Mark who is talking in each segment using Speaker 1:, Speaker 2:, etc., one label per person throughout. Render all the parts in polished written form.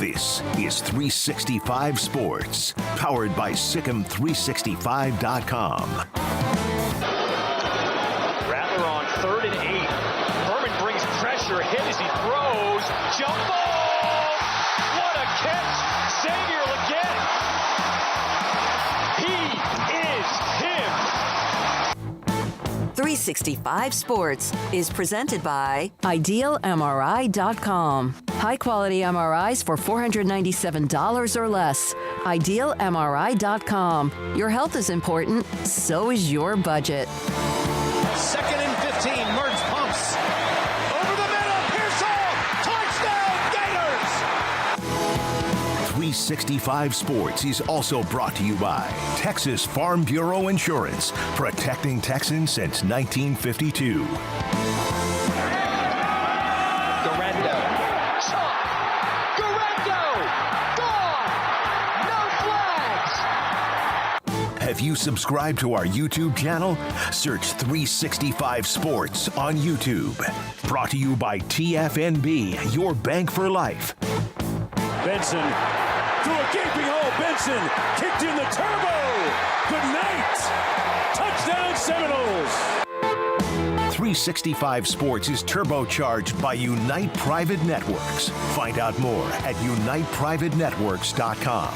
Speaker 1: This is 365 Sports, powered by Sikkim365.com.
Speaker 2: Rattler on 3rd and 8. Herman brings pressure, hit as he throws. Jump ball! What a catch! Xavier Legette! He is him!
Speaker 3: 365 Sports is presented by IdealMRI.com. High-quality MRIs for $497 or less. IdealMRI.com. Your health is important, so is your budget.
Speaker 2: 2nd and 15. Mertz pumps. Over the middle. Pearsall. Touchdown Gators!
Speaker 1: 365 Sports is also brought to you by Texas Farm Bureau Insurance, protecting Texans since 1952. Have you subscribed to our YouTube channel? Search 365 Sports on YouTube. Brought to you by TFNB, your bank for life.
Speaker 4: Benson through a gaping hole. Benson kicked in the turbo. Good night. Touchdown Seminoles.
Speaker 1: 365 Sports is turbocharged by Unite Private Networks. Find out more at uniteprivatenetworks.com.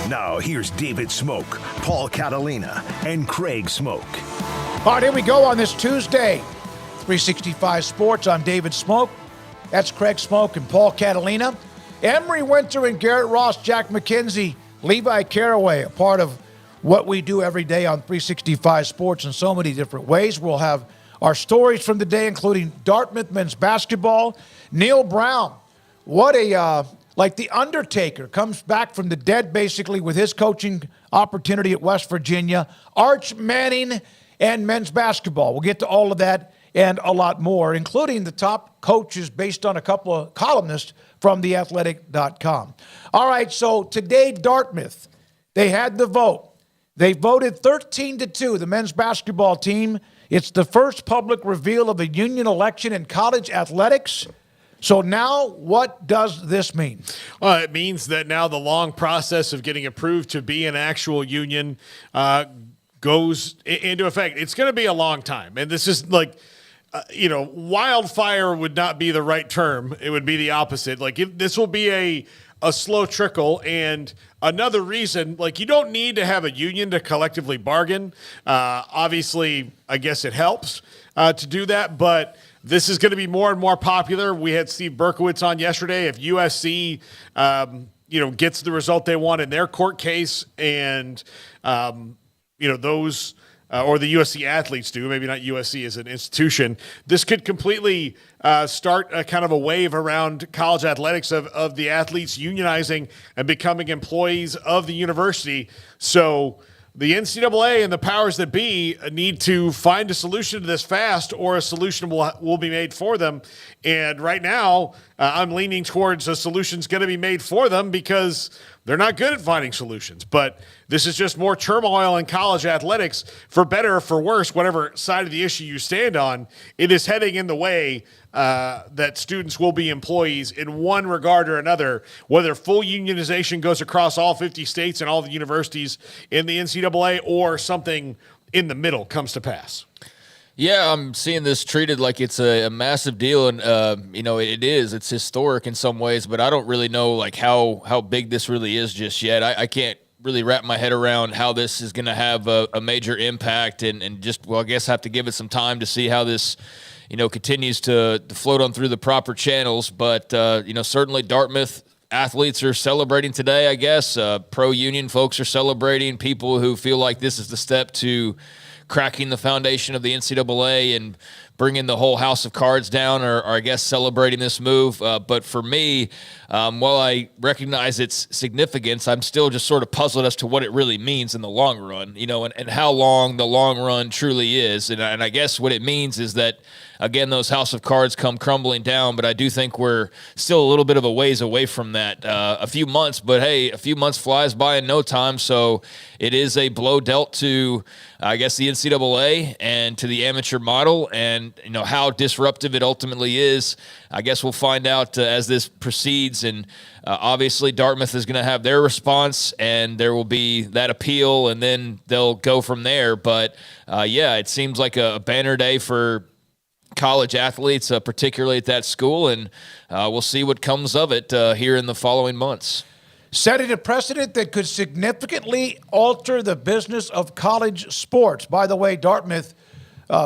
Speaker 1: Now, here's David Smoak, Paul Catalina, and Craig Smoak.
Speaker 5: All right, here we go on this Tuesday. 365 Sports, I'm David Smoak. That's Craig Smoak and Paul Catalina. Emery Winter and Garrett Ross, Jack McKenzie, Levi Caraway, a part of what we do every day on 365 Sports in so many different ways. We'll have our stories from the day, including Dartmouth men's basketball. Neil Brown, what a... like the Undertaker, comes back from the dead basically with his coaching opportunity at West Virginia. Arch Manning and men's basketball. We'll get to all of that and a lot more, including the top coaches based on a couple of columnists from theathletic.com. All right, so today Dartmouth, they had the vote. They voted 13-2, the men's basketball team. It's the first public reveal of a union election in college athletics. So now what does this mean?
Speaker 6: Well, it means that now the long process of getting approved to be an actual union goes into effect. It's going to be a long time. And this is like, wildfire would not be the right term. It would be the opposite. Like this will be a slow trickle. And another reason, like you don't need to have a union to collectively bargain. Obviously, I guess it helps to do that, but this is going to be more and more popular. We had Steve Berkowitz on yesterday. If USC, gets the result they want in their court case, and those or the USC athletes do, maybe not USC as an institution, this could completely start a kind of a wave around college athletics of the athletes unionizing and becoming employees of the university. So the NCAA and the powers that be need to find a solution to this fast, or a solution will be made for them. And right now, I'm leaning towards a solution's going to be made for them because they're not good at finding solutions. But this is just more turmoil in college athletics, for better or for worse, whatever side of the issue you stand on. It is heading in the way that students will be employees in one regard or another, whether full unionization goes across all 50 states and all the universities in the NCAA, or something in the middle comes to pass.
Speaker 7: Yeah, I'm seeing this treated like it's a massive deal, and it is. It's historic in some ways, but I don't really know like how big this really is just yet. I can't really wrap my head around how this is going to have a major impact, and just, well, I guess I have to give it some time to see how this continues to float on through the proper channels. But, certainly Dartmouth athletes are celebrating today, I guess. Pro-union folks are celebrating. People who feel like this is the step to cracking the foundation of the NCAA and bringing the whole house of cards down or I guess celebrating this move. But for me, while I recognize its significance, I'm still just sort of puzzled as to what it really means in the long run, and how long the long run truly is. And I guess what it means is that, again, those house of cards come crumbling down, but I do think we're still a little bit of a ways away from that. A few months, but hey, a few months flies by in no time, so it is a blow dealt to, I guess, the NCAA and to the amateur model, and how disruptive it ultimately is. I guess we'll find out as this proceeds, and obviously Dartmouth is going to have their response, and there will be that appeal, and then they'll go from there. But yeah, it seems like a banner day for college athletes, particularly at that school, and we'll see what comes of it here in the following months.
Speaker 5: Setting a precedent that could significantly alter the business of college sports. By the way, Dartmouth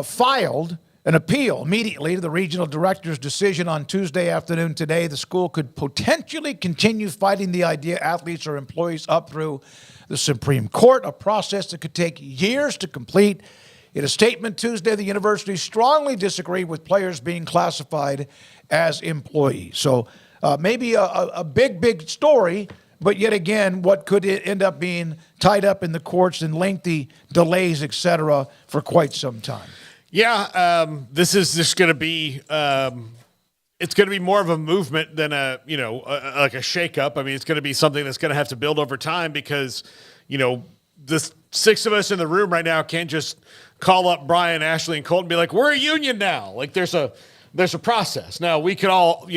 Speaker 5: filed an appeal immediately to the regional director's decision on Tuesday afternoon today. The school could potentially continue fighting the idea athletes are employees up through the Supreme Court, a process that could take years to complete. In a statement Tuesday, the university strongly disagreed with players being classified as employees. So maybe a big story, but yet again, what could end up being tied up in the courts and lengthy delays, et cetera, for quite some time.
Speaker 6: Yeah, this is just going to be it's going to be more of a movement than like a shakeup. I mean, it's going to be something that's going to have to build over time because, the six of us in the room right now can't just call up Brian, Ashley, and Colton and be like, we're a union now. Like there's a process. Now we can all,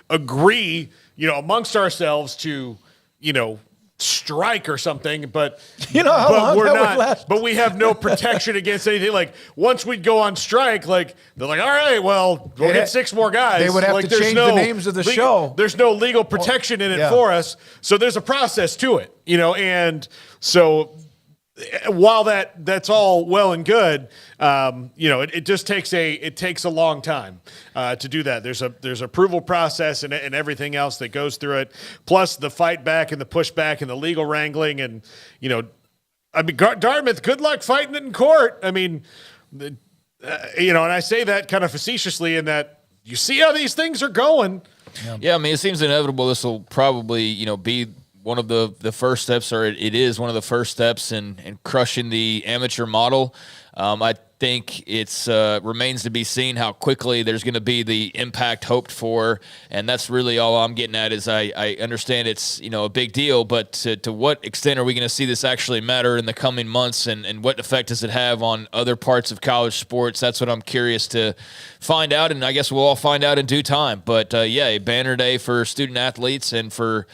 Speaker 6: agree, amongst ourselves to, strike or something, but but we have no protection against anything. Like once we'd go on strike, like they're like, all right, well, we'll get 6 more guys.
Speaker 5: They would have to change the names of the show.
Speaker 6: There's no legal protection in it for us. So there's a process to it, and so while that's all well and good, it just takes a long time to do that. There's approval process and everything else that goes through it, plus the fight back and the pushback and the legal wrangling, and Dartmouth, good luck fighting it in court. I mean, and I say that kind of facetiously in that you see how these things are going.
Speaker 7: Yeah, I mean, it seems inevitable. This will probably be one of the first steps, or it is one of the first steps in crushing the amateur model. I think it's remains to be seen how quickly there's going to be the impact hoped for, and that's really all I'm getting at. Is I understand it's a big deal, but to what extent are we going to see this actually matter in the coming months, and what effect does it have on other parts of college sports? That's what I'm curious to find out, and I guess we'll all find out in due time. But yeah, a banner day for student athletes and for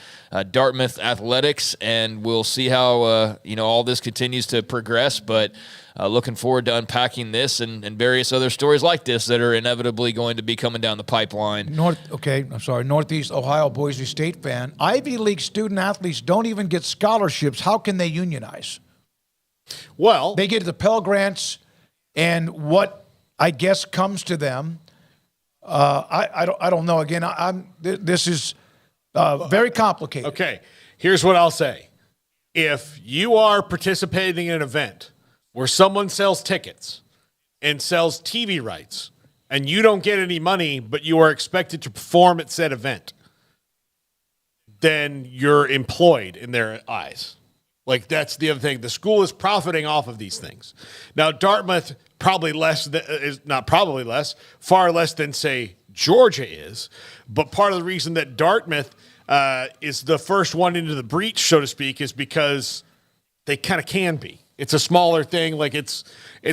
Speaker 7: Dartmouth athletics, and we'll see how all this continues to progress. But looking forward to unpacking this and various other stories like this that are inevitably going to be coming down the pipeline.
Speaker 5: Northeast Ohio Boise State fan. Ivy League student athletes don't even get scholarships. How can they unionize?
Speaker 6: Well,
Speaker 5: they get the Pell Grants and what I guess comes to them. I don't know. Again, this is very complicated.
Speaker 6: Okay, here's what I'll say. If you are participating in an event where someone sells tickets and sells TV rights and you don't get any money, but you are expected to perform at said event, then you're employed in their eyes. Like, that's the other thing. The school is profiting off of these things. Now, Dartmouth far less than, say, Georgia is. But part of the reason that Dartmouth is the first one into the breach, so to speak, is because they kind of can be. It's a smaller thing. Like it's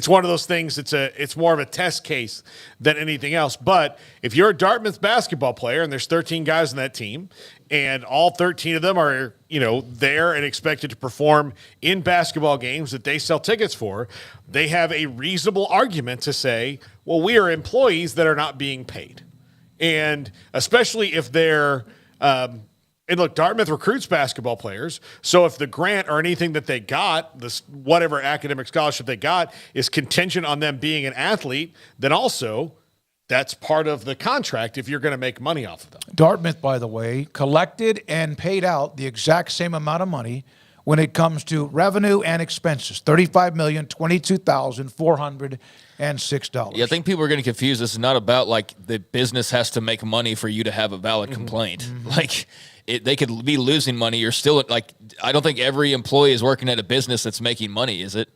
Speaker 6: one of those things. It's more of a test case than anything else. But if you're a Dartmouth basketball player and there's 13 guys on that team, and all 13 of them are there and expected to perform in basketball games that they sell tickets for, they have a reasonable argument to say, well, we are employees that are not being paid, and especially if they're. And look, Dartmouth recruits basketball players, so if the grant or anything that they got, this whatever academic scholarship they got, is contingent on them being an athlete, then also that's part of the contract if you're going to make money off of them.
Speaker 5: Dartmouth, by the way, collected and paid out the exact same amount of money when it comes to revenue and expenses. $35,022,406.
Speaker 7: Yeah, I think people are getting confused. This is not about like the business has to make money for you to have a valid complaint. Like they could be losing money. You're still like, I don't think every employee is working at a business that's making money, is it?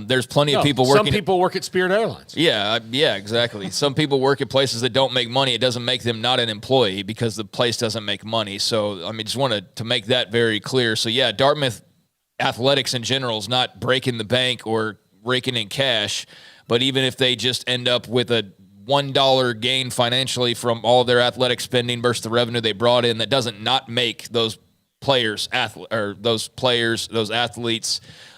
Speaker 7: There's plenty of people working.
Speaker 6: Some people work at Spirit Airlines.
Speaker 7: Yeah, exactly. Some people work at places that don't make money. It doesn't make them not an employee because the place doesn't make money. So, I mean, just wanted to make that very clear. So, yeah, Dartmouth athletics in general is not breaking the bank or raking in cash. But even if they just end up with a $1 gain financially from all their athletic spending versus the revenue they brought in, that doesn't not make those athletes,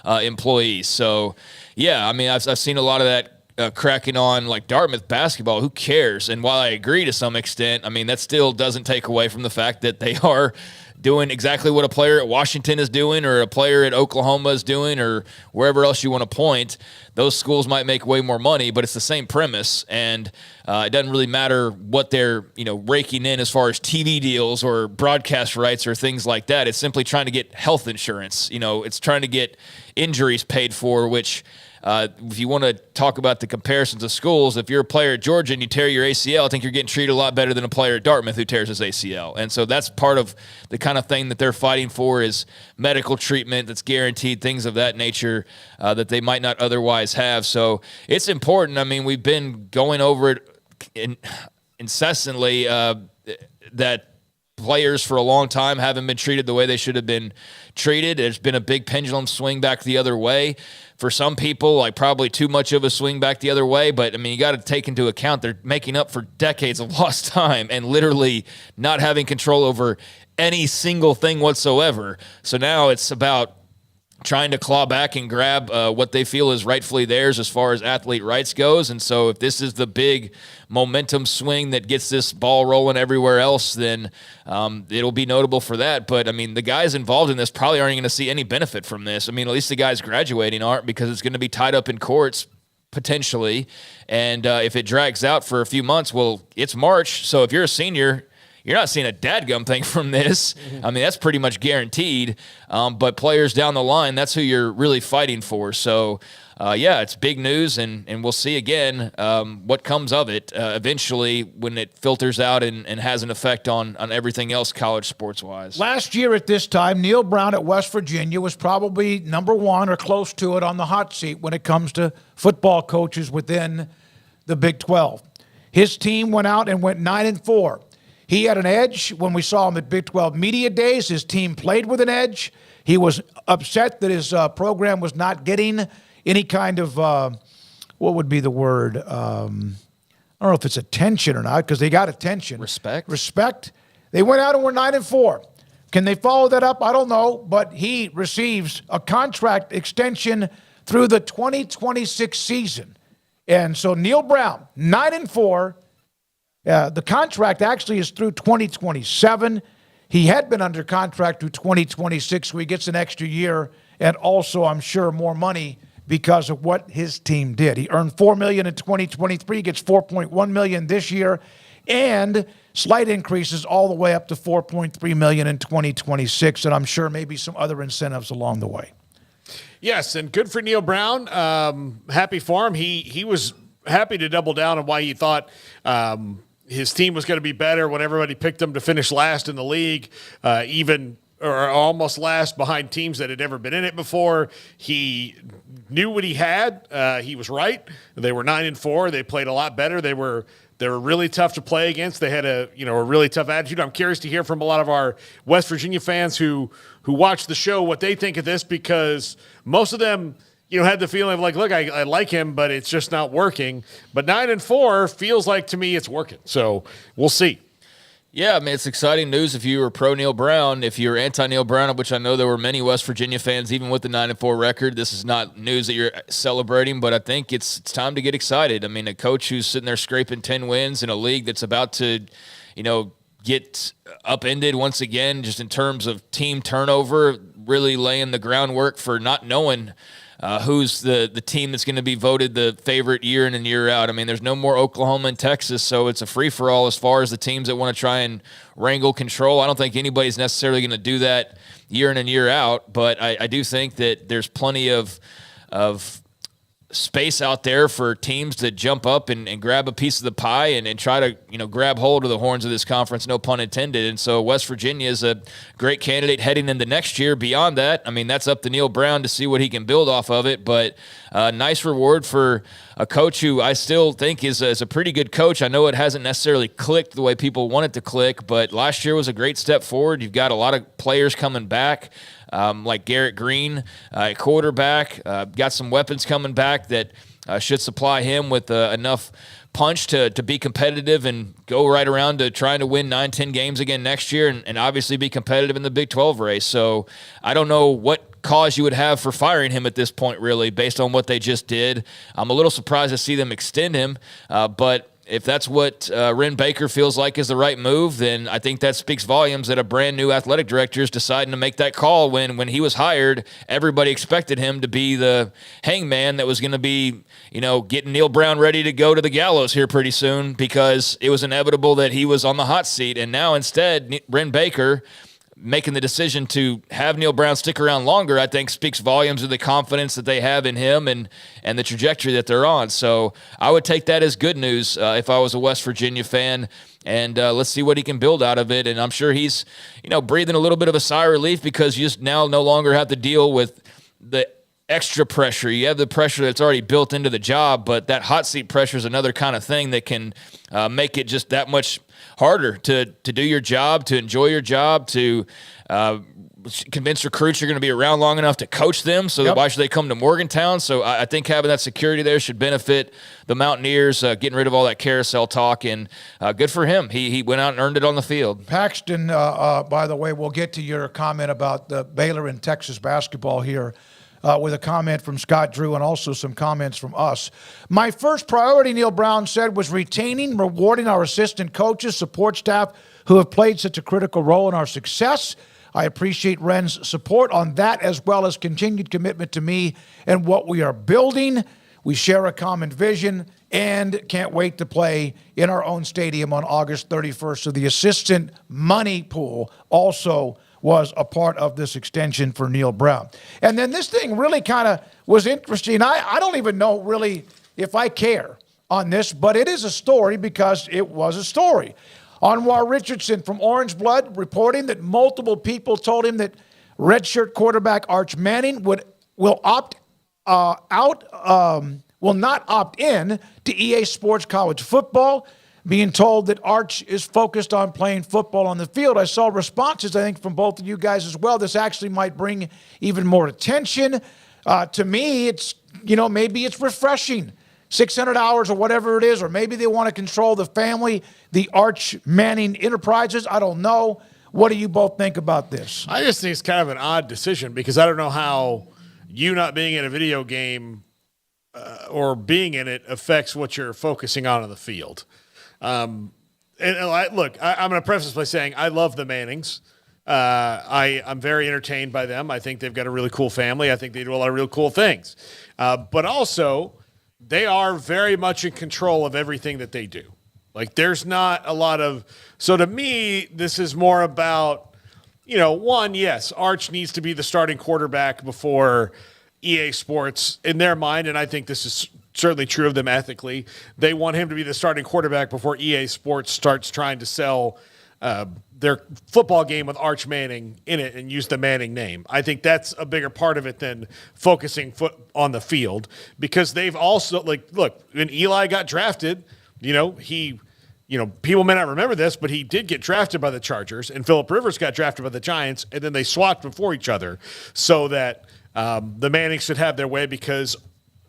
Speaker 7: employees. So, yeah, I mean, I've seen a lot of that cracking on like Dartmouth basketball. Who cares? And while I agree to some extent, I mean, that still doesn't take away from the fact that they are doing exactly what a player at Washington is doing or a player at Oklahoma is doing or wherever else you want to point. Those schools might make way more money, but it's the same premise, and it doesn't really matter what they're raking in as far as TV deals or broadcast rights or things like that. It's simply trying to get health insurance. It's trying to get injuries paid for, which if you want to talk about the comparisons of schools, if you're a player at Georgia and you tear your ACL, I think you're getting treated a lot better than a player at Dartmouth who tears his ACL. And so that's part of the kind of thing that they're fighting for is medical treatment that's guaranteed, things of that nature that they might not otherwise have. So it's important. I mean, we've been going over it incessantly that players for a long time haven't been treated the way they should have been treated. There's been a big pendulum swing back the other way. For some people, like probably too much of a swing back the other way. But, I mean, you got to take into account they're making up for decades of lost time and literally not having control over any single thing whatsoever. So now it's about trying to claw back and grab what they feel is rightfully theirs as far as athlete rights goes. And so if this is the big momentum swing that gets this ball rolling everywhere else, then it'll be notable for that. But, I mean, the guys involved in this probably aren't going to see any benefit from this. I mean, at least the guys graduating aren't, because it's going to be tied up in courts potentially. And if it drags out for a few months, well, it's March. So if you're a senior, you're not seeing a dadgum thing from this. I mean, that's pretty much guaranteed. But players down the line, that's who you're really fighting for. So, yeah, it's big news, and we'll see again what comes of it eventually when it filters out and has an effect on everything else college sports-wise.
Speaker 5: Last year at this time, Neil Brown at West Virginia was probably number one or close to it on the hot seat when it comes to football coaches within the Big 12. His team went out and went 9-4. He had an edge when we saw him at Big 12 Media Days. His team played with an edge. He was upset that his program was not getting any kind of, what would be the word? I don't know if it's attention or not, because they got attention. Respect. They went out and were 9-4. Can they follow that up? I don't know, but he receives a contract extension through the 2026 season. And so Neil Brown, 9-4. The contract actually is through 2027. He had been under contract through 2026, so he gets an extra year and also, I'm sure, more money because of what his team did. He earned $4 million in 2023, gets $4.1 million this year, and slight increases all the way up to $4.3 million in 2026, and I'm sure maybe some other incentives along the way.
Speaker 6: Yes, and good for Neil Brown. Happy for him. He was happy to double down on why he thought his team was going to be better when everybody picked him to finish last in the league, even or almost last behind teams that had never been in it before. He knew what he had. He was right. They were 9-4. They played a lot better. They were really tough to play against. They had a really tough attitude. I'm curious to hear from a lot of our West Virginia fans who watch the show what they think of this, because most of them had the feeling of like, look, I like him, but it's just not working. But 9-4 feels like to me it's working. So we'll see.
Speaker 7: Yeah, I mean, it's exciting news if you were pro Neil Brown. If you're anti Neil Brown, which I know there were many West Virginia fans, even with the 9-4 record, this is not news that you're celebrating, but I think it's time to get excited. I mean, a coach who's sitting there scraping 10 wins in a league that's about to, get upended once again, just in terms of team turnover, really laying the groundwork for not knowing who's the team that's going to be voted the favorite year in and year out. I mean, there's no more Oklahoma and Texas, so it's a free-for-all as far as the teams that want to try and wrangle control. I don't think anybody's necessarily going to do that year in and year out, but I do think that there's plenty of space out there for teams to jump up and grab a piece of the pie and try to, grab hold of the horns of this conference, no pun intended. And so West Virginia is a great candidate heading into next year. Beyond that, I mean, that's up to Neil Brown to see what he can build off of it. But nice reward for a coach who I still think is a pretty good coach. I know it hasn't necessarily clicked the way people want it to click, but last year was a great step forward. You've got a lot of players coming back. Like Garrett Green, quarterback, got some weapons coming back that should supply him with enough punch to be competitive and go right around to trying to win 9-10 games again next year and obviously be competitive in the Big 12 race. So I don't know what cause you would have for firing him at this point, really, based on what they just did. I'm a little surprised to see them extend him, but if that's what Ren Baker feels like is the right move, then I think that speaks volumes that a brand new athletic director is deciding to make that call. When he was hired, everybody expected him to be the hangman that was going to be, getting Neil Brown ready to go to the gallows here pretty soon because it was inevitable that he was on the hot seat. And now instead, Ren Baker making the decision to have Neil Brown stick around longer, I think speaks volumes of the confidence that they have in him and the trajectory that they're on. So I would take that as good news if I was a West Virginia fan, and let's see what he can build out of it. And I'm sure he's, breathing a little bit of a sigh of relief because you just now no longer have to deal with the extra pressure. You have the pressure that's already built into the job, but that hot seat pressure is another kind of thing that can make it just that much harder to do your job, to enjoy your job, to convince recruits you're going to be around long enough to coach them. So that why should they come to Morgantown? So I think having that security there should benefit the Mountaineers, getting rid of all that carousel talk, and good for him. He went out and earned it on the field.
Speaker 5: Paxton, by the way, we'll get to your comment about the Baylor and Texas basketball here. With a comment from Scott Drew and also some comments from us. My first priority, Neil Brown said, was retaining, rewarding our assistant coaches, support staff who have played such a critical role in our success. I appreciate Ren's support on that as well as continued commitment to me and what we are building. We share a common vision and can't wait to play in our own stadium on August 31st. So the assistant money pool also was a part of this extension for Neil Brown. And then this thing really kind of was interesting. I don't even know really if I care on this, but it is a story because it was a story. Anwar Richardson from Orange Blood reporting that multiple people told him that redshirt quarterback Arch Manning will not opt in to EA Sports College Football, being told that Arch is focused on playing football on the field. I saw responses, I think, from both of you guys as well. This actually might bring even more attention. To me, it's, maybe it's refreshing. 600 hours or whatever it is, or maybe they want to control the family, the Arch Manning Enterprises. I don't know. What do you both think about this?
Speaker 6: I just think it's kind of an odd decision because I don't know how you not being in a video game or being in it affects what you're focusing on the field. I'm going to preface this by saying I love the Mannings. I'm very entertained by them. I think they've got a really cool family. I think they do a lot of real cool things. But also, they are very much in control of everything that they do. Like, there's not a lot of – so to me, this is more about, one, yes, Arch needs to be the starting quarterback before EA Sports in their mind, and I think this is – certainly true of them ethically. They want him to be the starting quarterback before EA Sports starts trying to sell their football game with Arch Manning in it and use the Manning name. I think that's a bigger part of it than focusing on the field because they've also, look, when Eli got drafted, people may not remember this, but he did get drafted by the Chargers, and Phillip Rivers got drafted by the Giants, and then they swapped before each other so that the Mannings should have their way because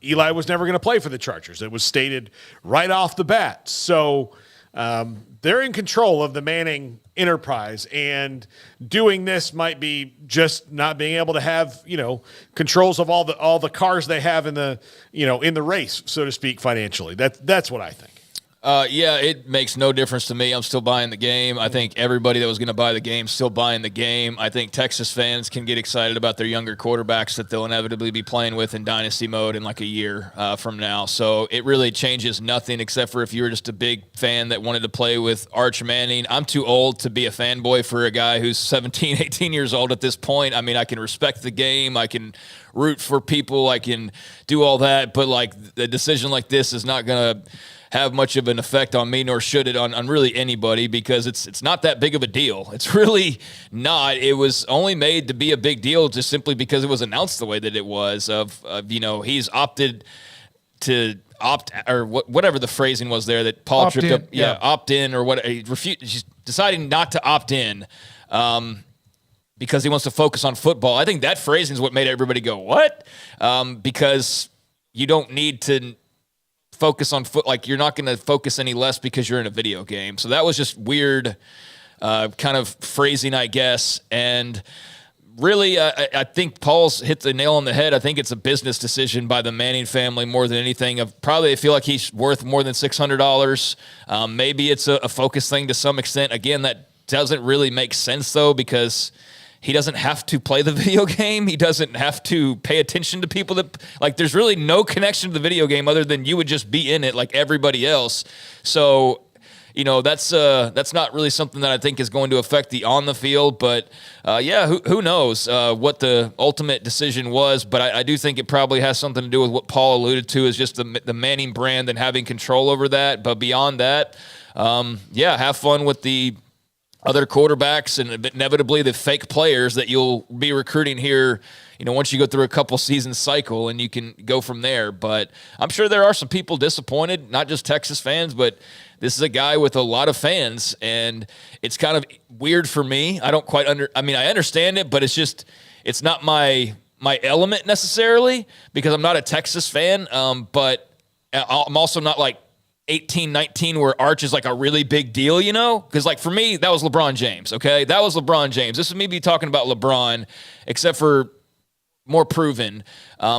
Speaker 6: Eli was never going to play for the Chargers. It was stated right off the bat. So they're in control of the Manning enterprise, and doing this might be just not being able to have, controls of all the cars they have in the race, so to speak, financially. That's what I think.
Speaker 7: Yeah, it makes no difference to me. I'm still buying the game. I think everybody that was going to buy the game still buying the game. I think Texas fans can get excited about their younger quarterbacks that they'll inevitably be playing with in dynasty mode in like a year from now. So it really changes nothing except for if you were just a big fan that wanted to play with Arch Manning. I'm too old to be a fanboy for a guy who's 17, 18 years old at this point. I mean, I can respect the game. I can root for people. I can do all that. But like a decision like this is not going to have much of an effect on me, nor should it on really anybody, because it's not that big of a deal. It's really not. It was only made to be a big deal just simply because it was announced the way that it was he's opted to or whatever the phrasing was there that Paul tripped up. Yeah, opt in or what. He's deciding not to opt in because he wants to focus on football. I think that phrasing is what made everybody go, what? Because you don't need to focus on like you're not going to focus any less because you're in a video game. So that was just weird kind of phrasing, I guess. And really, I think Paul's hit the nail on the head. I think it's a business decision by the Manning family more than anything. Probably they feel like he's worth more than $600. Maybe it's a focus thing to some extent. Again, that doesn't really make sense though, because he doesn't have to play the video game. He doesn't have to pay attention to people that like. There's really no connection to the video game other than you would just be in it like everybody else. So, that's not really something that I think is going to affect the on the field. But who knows what the ultimate decision was? But I do think it probably has something to do with what Paul alluded to, is just the Manning brand and having control over that. But beyond that, have fun with the other quarterbacks and inevitably the fake players that you'll be recruiting here, once you go through a couple seasons cycle, and you can go from there. But I'm sure there are some people disappointed, not just Texas fans, but this is a guy with a lot of fans, and it's kind of weird for me. I don't quite I understand it, but it's not my element necessarily, because I'm not a Texas fan. But I'm also not like 18, 19, where Arch is like a really big deal, Because like for me, that was LeBron James, okay? That was LeBron James. This is me talking about LeBron, except for more proven.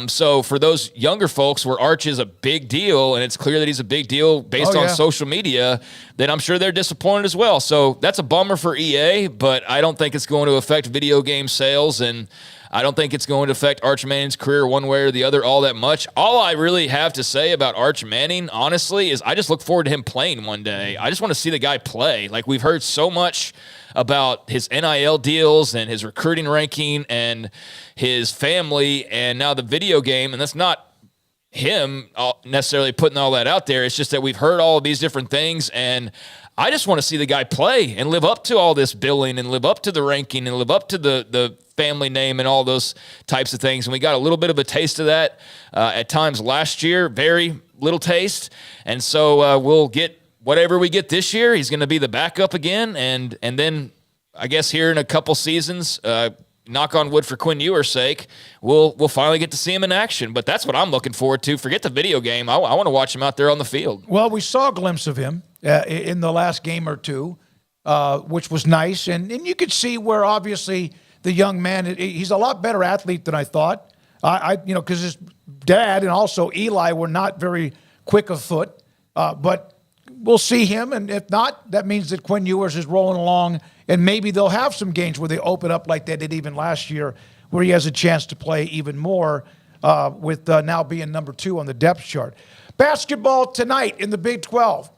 Speaker 7: So for those younger folks where Arch is a big deal, and it's clear that he's a big deal based on social media, then I'm sure they're disappointed as well. So that's a bummer for EA, but I don't think it's going to affect video game sales, and I don't think it's going to affect Arch Manning's career one way or the other all that much. All I really have to say about Arch Manning, honestly, is I just look forward to him playing one day. I just want to see the guy play. Like, we've heard so much about his NIL deals and his recruiting ranking and his family and now the video game, and that's not him necessarily putting all that out there. It's just that we've heard all of these different things, and I just want to see the guy play and live up to all this billing and live up to the ranking and live up to the family name and all those types of things. And we got a little bit of a taste of that at times last year, very little taste. And so we'll get whatever we get this year. He's going to be the backup again. And then I guess here in a couple seasons, knock on wood for Quinn Ewer's sake, we'll finally get to see him in action. But that's what I'm looking forward to. Forget the video game. I want to watch him out there on the field.
Speaker 5: Well, we saw a glimpse of him in the last game or two, which was nice. And you could see where obviously the young man, he's a lot better athlete than I thought. Because his dad and also Eli were not very quick of foot. But we'll see him. And if not, that means that Quinn Ewers is rolling along. And maybe they'll have some games where they open up like they did even last year, where he has a chance to play even more with now being number 2 on the depth chart. Basketball tonight in the Big 12.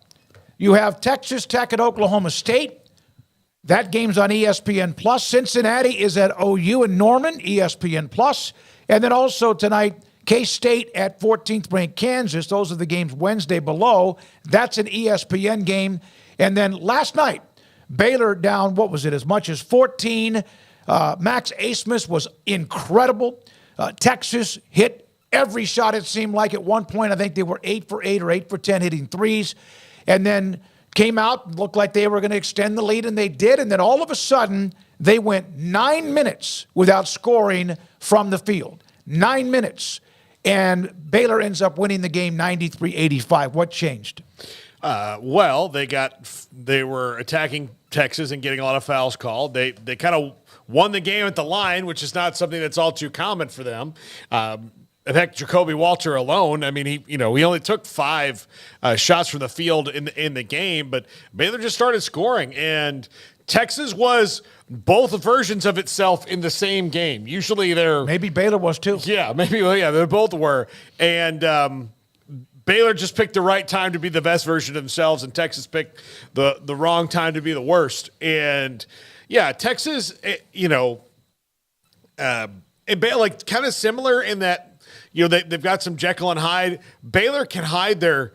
Speaker 5: You have Texas Tech at Oklahoma State. That game's on ESPN+. Cincinnati is at OU in Norman, ESPN+. And then also tonight, K-State at 14th ranked Kansas. Those are the games Wednesday below. That's an ESPN game. And then last night, Baylor down, what was it, as much as 14. Max Asmus was incredible. Texas hit every shot, it seemed like. At one point, I think they were 8 for 8 or 8 for 10 hitting threes. And then came out, looked like they were going to extend the lead, and they did. And then all of a sudden, they went 9 minutes without scoring from the field. 9 minutes. And Baylor ends up winning the game 93-85. What changed?
Speaker 6: Well, they were attacking Texas and getting a lot of fouls called. They kind of won the game at the line, which is not something that's all too common for them. heck, Jacoby Walter alone, I mean, he only took 5 shots from the field in the game, but Baylor just started scoring, and Texas was both versions of itself in the same game. Usually
Speaker 5: maybe Baylor was too.
Speaker 6: Yeah, maybe. Well, yeah, they both were, and Baylor just picked the right time to be the best version of themselves, and Texas picked the wrong time to be the worst. And yeah, Texas, and Baylor, like, kind of similar in that, they've got some Jekyll and Hyde. Baylor can hide their,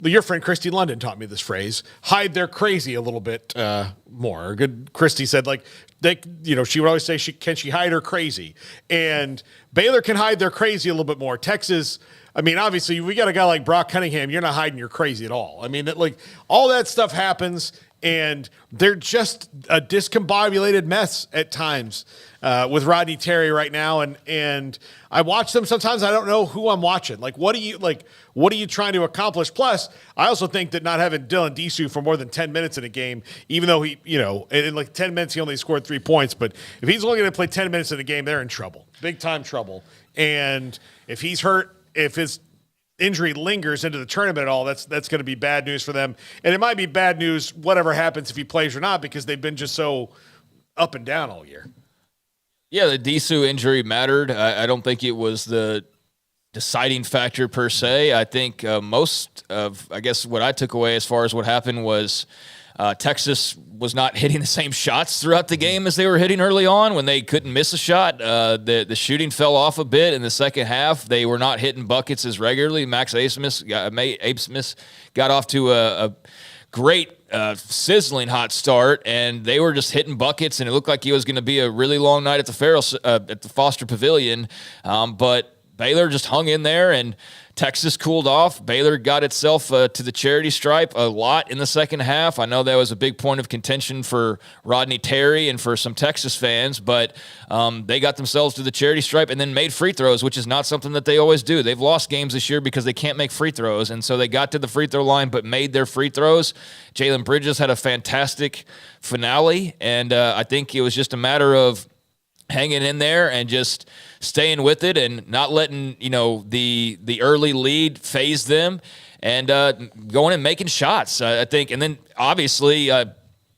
Speaker 6: your friend Christy London taught me this phrase, hide their crazy a little bit more. Good Christy said, like, she would always say, can she hide her crazy? And Baylor can hide their crazy a little bit more. Texas, I mean, obviously, we got a guy like Brock Cunningham. You're not hiding your crazy at all. I mean, all that stuff happens, and they're just a discombobulated mess at times with Rodney Terry right now. And I watch them sometimes. I don't know who I'm watching. What are you trying to accomplish? Plus, I also think that not having Dylan Disu for more than 10 minutes in a game, even though he, in like 10 minutes he only scored 3 points, but if he's only going to play 10 minutes in a game, they're in trouble, big time trouble. And if he's hurt, if his injury lingers into the tournament at all, that's going to be bad news for them. And it might be bad news whatever happens if he plays or not, because they've been just so up and down all year.
Speaker 7: Yeah, the Disu injury mattered. I don't think it was the deciding factor per se. I think most of, I guess, what I took away as far as what happened was Texas was not hitting the same shots throughout the game as they were hitting early on when they couldn't miss a shot. The shooting fell off a bit in the second half. They were not hitting buckets as regularly. Abe Smith got off to a great sizzling hot start, and they were just hitting buckets, and it looked like it was going to be a really long night at the Foster Pavilion. But Baylor just hung in there, and Texas cooled off. Baylor got itself to the charity stripe a lot in the second half. I know that was a big point of contention for Rodney Terry and for some Texas fans, but they got themselves to the charity stripe and then made free throws, which is not something that they always do. They've lost games this year because they can't make free throws, and so they got to the free throw line but made their free throws. Jalen Bridges had a fantastic finale, and I think it was just a matter of hanging in there and just staying with it and not letting, the early lead phase them, and going and making shots, I think. And then obviously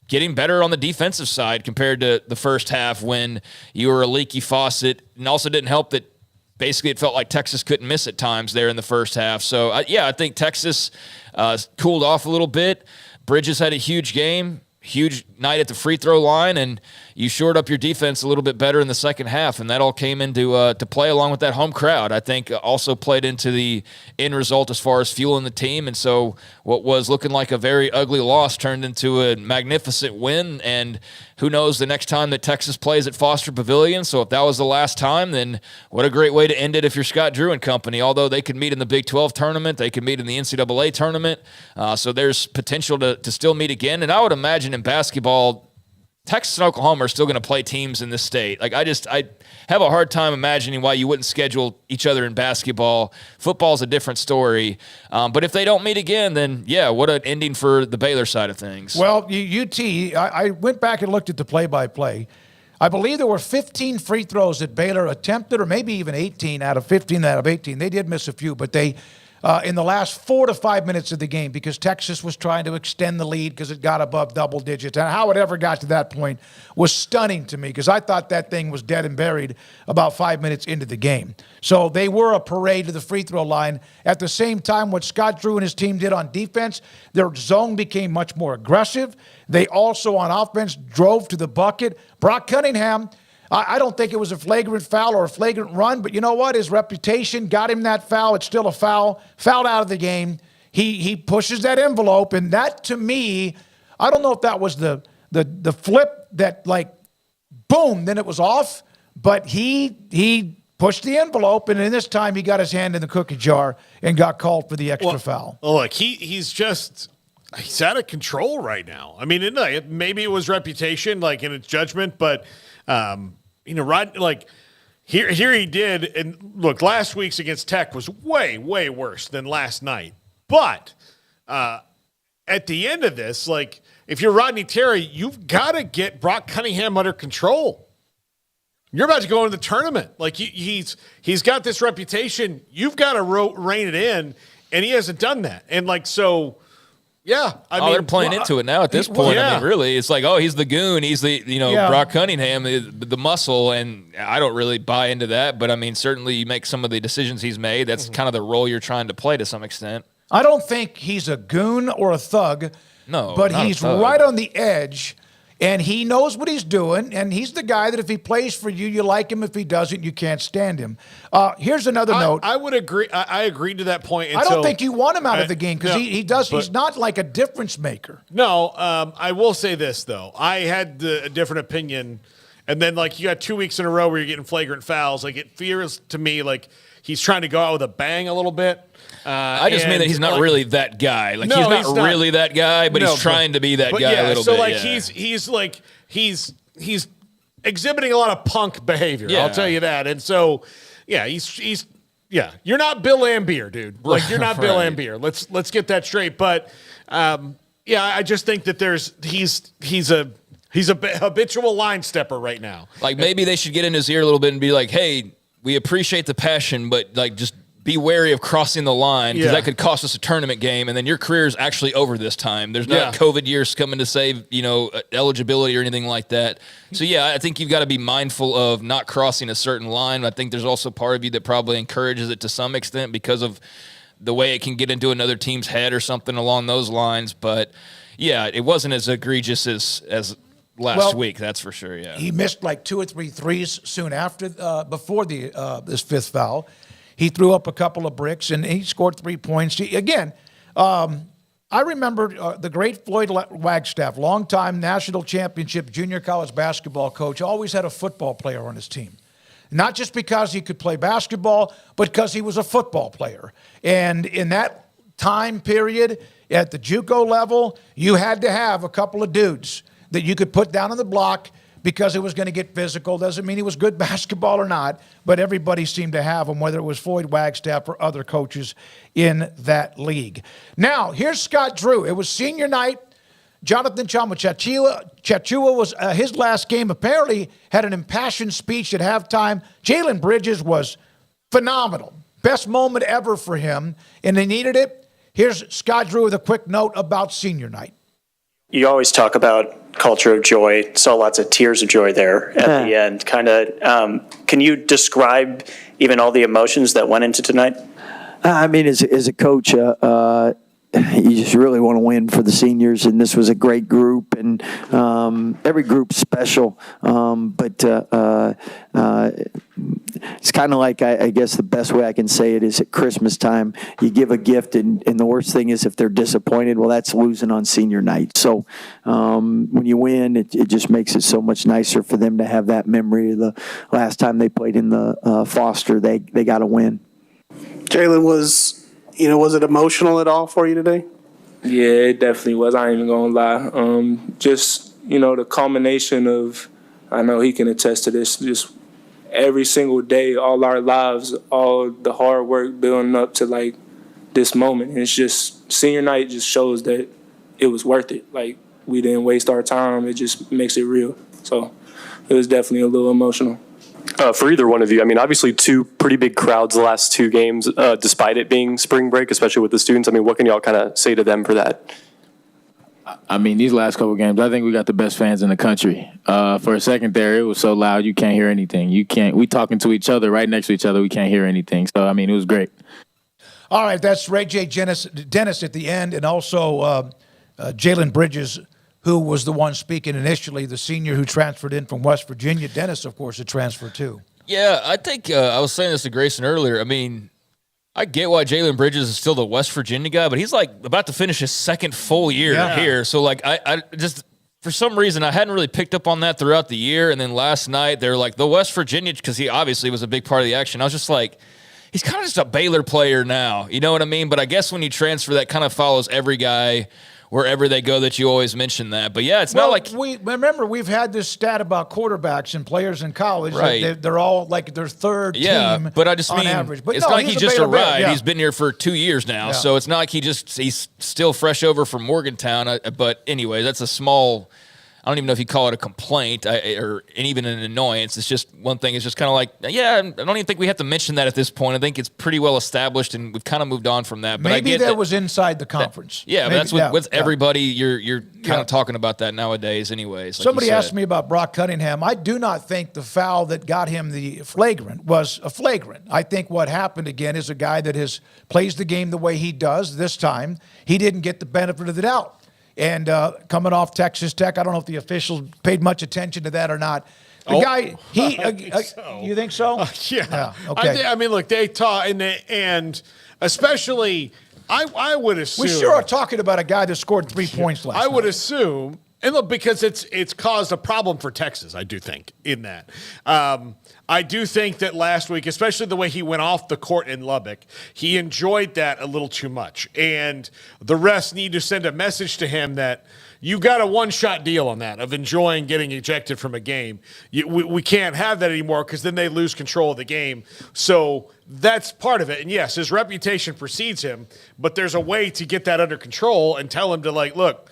Speaker 7: getting better on the defensive side compared to the first half when you were a leaky faucet, and also didn't help that basically it felt like Texas couldn't miss at times there in the first half. So, I think Texas cooled off a little bit. Bridges had a huge game. Huge night at the free throw line, and you shored up your defense a little bit better in the second half, and that all came into to play along with that home crowd. I think also played into the end result as far as fueling the team, and so what was looking like a very ugly loss turned into a magnificent win, and who knows the next time that Texas plays at Foster Pavilion. So if that was the last time, then what a great way to end it if you're Scott Drew and company. Although they could meet in the Big 12 tournament, they could meet in the NCAA tournament, so there's potential to still meet again. And I would imagine in basketball, Texas and Oklahoma are still going to play teams in this state. I have a hard time imagining why you wouldn't schedule each other in basketball. Football's a different story. But if they don't meet again, then yeah, what an ending for the Baylor side of things.
Speaker 5: Well, UT, I went back and looked at the play-by-play. I believe there were 15 free throws that Baylor attempted, or maybe even 18 out of 15 out of 18. They did miss a few, but they in the last 4 to 5 minutes of the game, because Texas was trying to extend the lead because it got above double digits. And how it ever got to that point was stunning to me, because I thought that thing was dead and buried about 5 minutes into the game. So they were a parade to the free throw line. At the same time, what Scott Drew and his team did on defense, their zone became much more aggressive. They also, on offense, drove to the bucket. Brock Cunningham, I don't think it was a flagrant foul or a flagrant run, but you know what? His reputation got him that foul. It's still a foul. Fouled out of the game. He pushes that envelope, and that, to me, I don't know if that was the flip that, like, boom, then it was off, but he pushed the envelope, and in this time he got his hand in the cookie jar and got called for the extra foul.
Speaker 6: Look, he's out of control right now. I mean, maybe it was reputation, like, in its judgment, but Rod, like, here he did, and look, last week's against Tech was way, way worse than last night. But at the end of this, like, if you're Rodney Terry, you've got to get Brock Cunningham under control. You're about to go into the tournament. Like he's got this reputation. You've got to rein it in, and he hasn't done that. And like so, yeah. I mean,
Speaker 7: they're playing into it now at this point.
Speaker 6: yeah.
Speaker 7: I mean, really, it's like, oh, he's the goon. He's the Brock Cunningham, the muscle, and I don't really buy into that. But I mean, certainly you make some of the decisions he's made. That's kind of the role you're trying to play to some extent.
Speaker 5: I don't think he's a goon or a thug.
Speaker 7: No,
Speaker 5: but he's right on the edge. And he knows what he's doing, and he's the guy that if he plays for you, you like him. If he doesn't, you can't stand him. Here's another note.
Speaker 6: I would agree. I agreed to that point.
Speaker 5: I don't think you want him out of the game because he does. He's not like a difference maker.
Speaker 6: No, I will say this, though. I had a different opinion, and then, like, you got 2 weeks in a row where you're getting flagrant fouls. Like, it feels to me like he's trying to go out with a bang a little bit.
Speaker 7: I just mean that he's not really that guy. Like he's not really that guy, but he's trying to be that guy a little bit.
Speaker 6: So like he's exhibiting a lot of punk behavior. Yeah. I'll tell you that. And so he's you're not Bill Lambier, dude. Like you're not Bill Lambier. Let's get that straight. But I just think that he's a habitual line stepper right now.
Speaker 7: Like maybe they should get in his ear a little bit and be like, hey, we appreciate the passion, but like just be wary of crossing the line because that could cost us a tournament game, and then your career is actually over this time. There's not COVID years coming to save, eligibility or anything like that. So, I think you've got to be mindful of not crossing a certain line. I think there's also part of you that probably encourages it to some extent because of the way it can get into another team's head or something along those lines. But, it wasn't as egregious as last week, that's for sure, He
Speaker 5: missed like 2 or 3 threes soon after, before this fifth foul. He threw up a couple of bricks, and he scored 3 points. I remember the great Floyd Wagstaff, longtime national championship junior college basketball coach, always had a football player on his team. Not just because he could play basketball, but because he was a football player. And in that time period, at the JUCO level, you had to have a couple of dudes that you could put down on the block because it was going to get physical. Doesn't mean he was good basketball or not, but everybody seemed to have him, whether it was Floyd Wagstaff or other coaches in that league. Now, here's Scott Drew. It was senior night. Jonathan Chachua was his last game. Apparently had an impassioned speech at halftime. Jalen Bridges was phenomenal. Best moment ever for him, and they needed it. Here's Scott Drew with a quick note about senior night.
Speaker 8: You always talk about culture of joy. Saw lots of tears of joy there at the end. Can you describe even all the emotions that went into tonight?
Speaker 9: I mean, as a coach, you just really want to win for the seniors, and this was a great group, and every group's special. But it's kind of like, I guess the best way I can say it is at Christmas time, you give a gift, and the worst thing is if they're disappointed, well, that's losing on senior night. So when you win, it just makes it so much nicer for them to have that memory of the last time they played in the Foster. They got to win.
Speaker 10: Jalen, was it emotional at all for you today?
Speaker 11: Yeah, it definitely was. I ain't even gonna lie. Just, the culmination of, I know he can attest to this, just every single day, all our lives, all the hard work building up to like this moment. And it's just, senior night just shows that it was worth it. Like, we didn't waste our time. It just makes it real. So it was definitely a little emotional.
Speaker 12: For either one of you, I mean, obviously 2 pretty big crowds the last 2 games, despite it being spring break, especially with the students. I mean, what can y'all kind of say to them for that?
Speaker 13: I mean, these last couple games, I think we got the best fans in the country. For a second there, it was so loud you can't hear anything. We talking to each other, right next to each other, we can't hear anything. So, I mean, it was great.
Speaker 5: All right, that's Ray J. Dennis at the end, and also Jalen Bridges, who was the one speaking initially, the senior who transferred in from West Virginia. Dennis, of course, had transferred too.
Speaker 7: Yeah, I think I was saying this to Grayson earlier. I mean, I get why Jalen Bridges is still the West Virginia guy, but he's like about to finish his second full year here. So like I just, for some reason, I hadn't really picked up on that throughout the year. And then last night they're like the West Virginia, because he obviously was a big part of the action. I was just like, he's kind of just a Baylor player now. You know what I mean? But I guess when you transfer, that kind of follows every guy wherever they go, that you always mention that. But yeah, it's not like
Speaker 5: we've had this stat about quarterbacks and players in college.
Speaker 7: Right.
Speaker 5: Like they're all like their third team.
Speaker 7: But I just
Speaker 5: on
Speaker 7: mean,
Speaker 5: average. But
Speaker 7: it's not like he just arrived.
Speaker 5: Yeah.
Speaker 7: He's been here for 2 years now, so it's not like he's still fresh over from Morgantown. But anyway, that's a small I don't even know if you call it a complaint or even an annoyance. It's just one thing. It's just kind of like, yeah, I don't even think we have to mention that at this point. I think it's pretty well established, and we've kind of moved on from that. But
Speaker 5: maybe
Speaker 7: I get
Speaker 5: that was inside the conference.
Speaker 7: But that's with everybody. You're kind of talking about that nowadays, anyways. Like
Speaker 5: somebody asked me about Brock Cunningham. I do not think the foul that got him the flagrant was a flagrant. I think what happened again is a guy that plays the game the way he does this time. He didn't get the benefit of the doubt. And coming off Texas Tech, I don't know if the officials paid much attention to that or not. The guy, you think so?
Speaker 6: Yeah.
Speaker 5: Okay.
Speaker 6: I mean, look, they taught, and especially, I would assume.
Speaker 5: We sure are talking about a guy that scored 3 points last night.
Speaker 6: I would assume, and look, because it's caused a problem for Texas, I do think, in that. I do think that last week, especially the way he went off the court in Lubbock, he enjoyed that a little too much. And the refs need to send a message to him that you got a one-shot deal on that of enjoying getting ejected from a game. We can't have that anymore because then they lose control of the game. So that's part of it. And, yes, his reputation precedes him, but there's a way to get that under control and tell him to, like, look,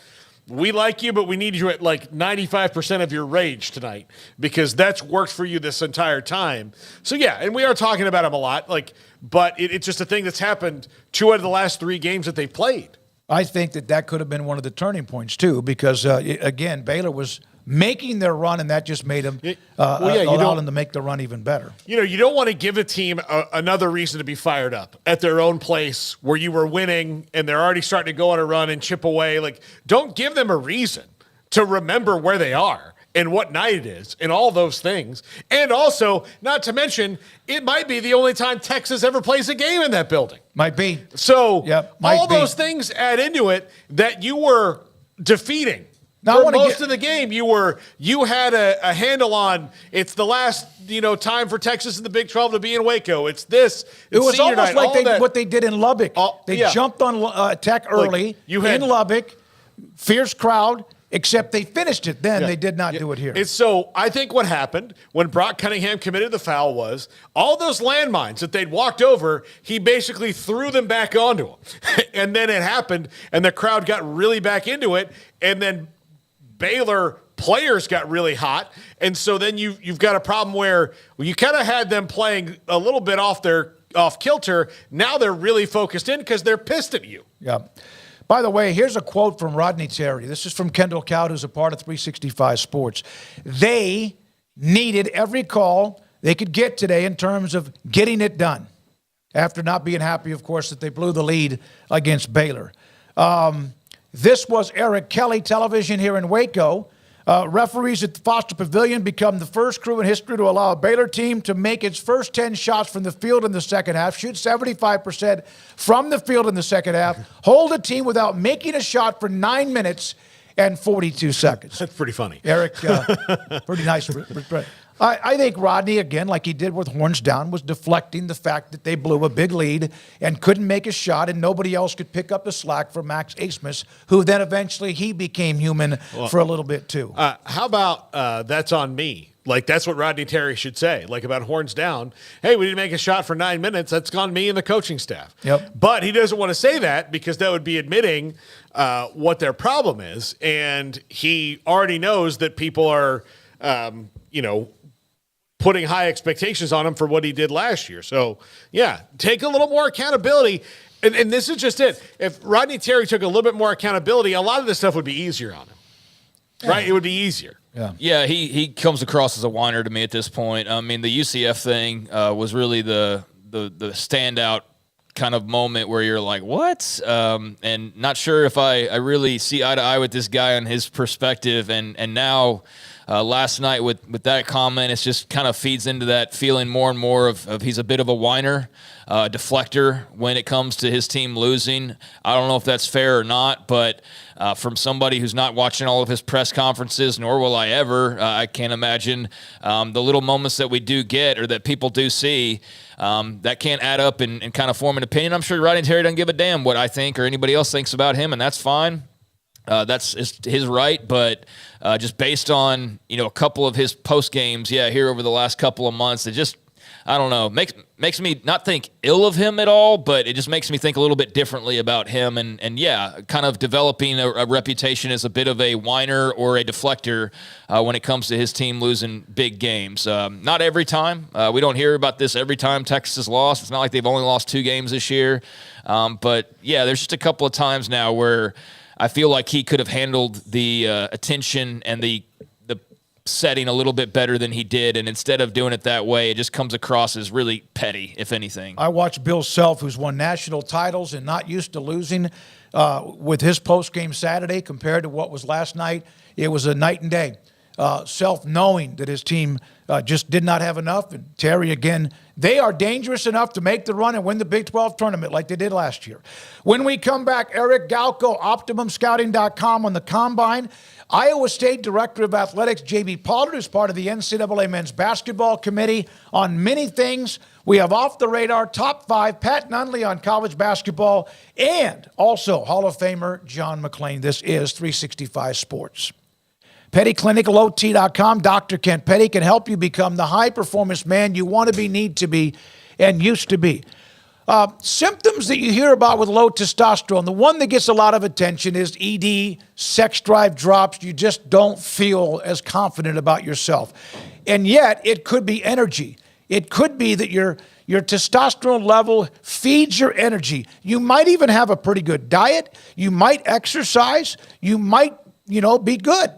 Speaker 6: we like you, but we need you at like 95% of your rage tonight because that's worked for you this entire time. So, yeah, and we are talking about him a lot, but it's just a thing that's happened 2 out of the last 3 games that they've played.
Speaker 5: I think that could have been one of the turning points, too, because, again, Baylor was making their run, and that just made them allow them to make the run even better.
Speaker 6: You don't want to give a team another reason to be fired up at their own place where you were winning and they're already starting to go on a run and chip away. Like, don't give them a reason to remember where they are and what night it is and all those things. And also, not to mention, it might be the only time Texas ever plays a game in that building.
Speaker 5: Might be.
Speaker 6: So those things add into it that you were defeating. Now, for most of the game, you had a handle on. It's the last time for Texas in the Big 12 to be in Waco. It's this.
Speaker 5: It was almost like what they did in Lubbock. They jumped on Tech early in Lubbock, fierce crowd. Except they finished it then. They did not do it here.
Speaker 6: So I think what happened when Brock Cunningham committed the foul was all those landmines that they'd walked over, he basically threw them back onto him. And then it happened, and the crowd got really back into it, and then Baylor players got really hot. And so then you've got a problem where you kind of had them playing a little bit off kilter. Now they're really focused in because they're pissed at you.
Speaker 5: Yeah. By the way, here's a quote from Rodney Terry. This is from Kendall Cowd, who's a part of 365 Sports. They needed every call they could get today in terms of getting it done, after not being happy, of course, that they blew the lead against Baylor. This was Eric Kelly television here in Waco. Referees at the Foster Pavilion become the first crew in history to allow a Baylor team to make its first 10 shots from the field in the second half, shoot 75% from the field in the second half, hold a team without making a shot for 9 minutes and 42 seconds.
Speaker 6: That's pretty funny.
Speaker 5: Eric, pretty nice. I think Rodney, again, like he did with Horns Down, was deflecting the fact that they blew a big lead and couldn't make a shot, and nobody else could pick up the slack for Max Asmus, who then eventually he became human for a little bit too.
Speaker 6: How about that's on me? Like, that's what Rodney Terry should say, like about Horns Down. Hey, we didn't make a shot for 9 minutes. That's on me and the coaching staff.
Speaker 5: Yep.
Speaker 6: But he doesn't want to say that because that would be admitting what their problem is. And he already knows that people are, putting high expectations on him for what he did last year. So, yeah, take a little more accountability. And this is just it. If Rodney Terry took a little bit more accountability, a lot of this stuff would be easier on him. Yeah. Right? It would be easier.
Speaker 7: Yeah, he comes across as a whiner to me at this point. I mean, the UCF thing was really the standout kind of moment where you're like, what? And not sure if I really see eye to eye with this guy on his perspective. And now last night with that comment, it's just kind of feeds into that feeling more and more of he's a bit of a whiner, deflector when it comes to his team losing. I don't know if that's fair or not, but from somebody who's not watching all of his press conferences, nor will I ever, I can't imagine the little moments that we do get or that people do see that can't add up and kind of form an opinion. I'm sure Rodney Terry doesn't give a damn what I think or anybody else thinks about him, and that's fine. That's his right, but just based on a couple of his post games, here over the last couple of months, it just I don't know, makes me not think ill of him at all, but it just makes me think a little bit differently about him. And yeah, kind of developing a reputation as a bit of a whiner or a deflector when it comes to his team losing big games. Not every time. We don't hear about this every time Texas has lost. It's not like they've only lost 2 games this year. But yeah, there's just a couple of times now where I feel like he could have handled the attention and the setting a little bit better than he did, and instead of doing it that way, it just comes across as really petty, if anything.
Speaker 5: I watched Bill Self, who's won national titles and not used to losing, with his post-game Saturday compared to what was last night. It was a night and day. Self knowing that his team just did not have enough, and Terry, again, they are dangerous enough to make the run and win the Big 12 tournament like they did last year. When we come back, Eric Galco, OptimumScouting.com on the Combine. Iowa State Director of Athletics, J.B. Pollard, is part of the NCAA Men's Basketball Committee on many things. We have Off the Radar, Top 5, Pat Nunley on college basketball, and also Hall of Famer John McClain. This is 365 Sports. PettyClinicalOT.com. Dr. Kent Petty can help you become the high-performance man you want to be, need to be, and used to be. Symptoms that you hear about with low testosterone, the one that gets a lot of attention is ED, sex drive drops. You just don't feel as confident about yourself. And yet, it could be energy. It could be that your testosterone level feeds your energy. You might even have a pretty good diet. You might exercise. You might, be good.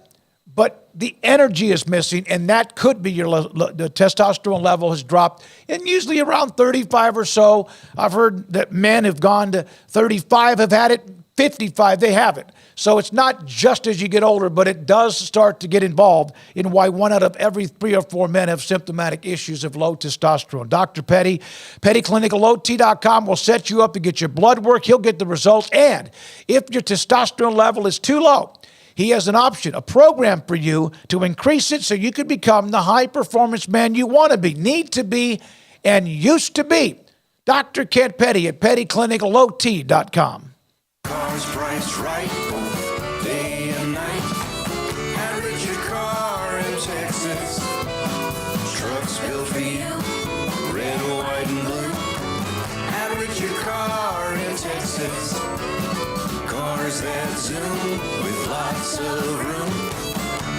Speaker 5: But the energy is missing, and that could be the testosterone level has dropped, and usually around 35 or so. I've heard that men have gone to 35, have had it, 55, they haven't. So it's not just as you get older, but it does start to get involved in why 1 out of every 3 or 4 men have symptomatic issues of low testosterone. Dr. Petty, PettyClinicalOT.com will set you up to get your blood work. He'll get the results, and if your testosterone level is too low, he has an option, a program for you to increase it so you can become the high-performance man you want to be, need to be, and used to be. Dr. Kent Petty at PettyClinicalOT.com.
Speaker 14: Cars priced right, day and night. Average your car in Texas. Trucks built for you, red, white, and blue. Average your car in Texas. Cars that zoom with lots of room.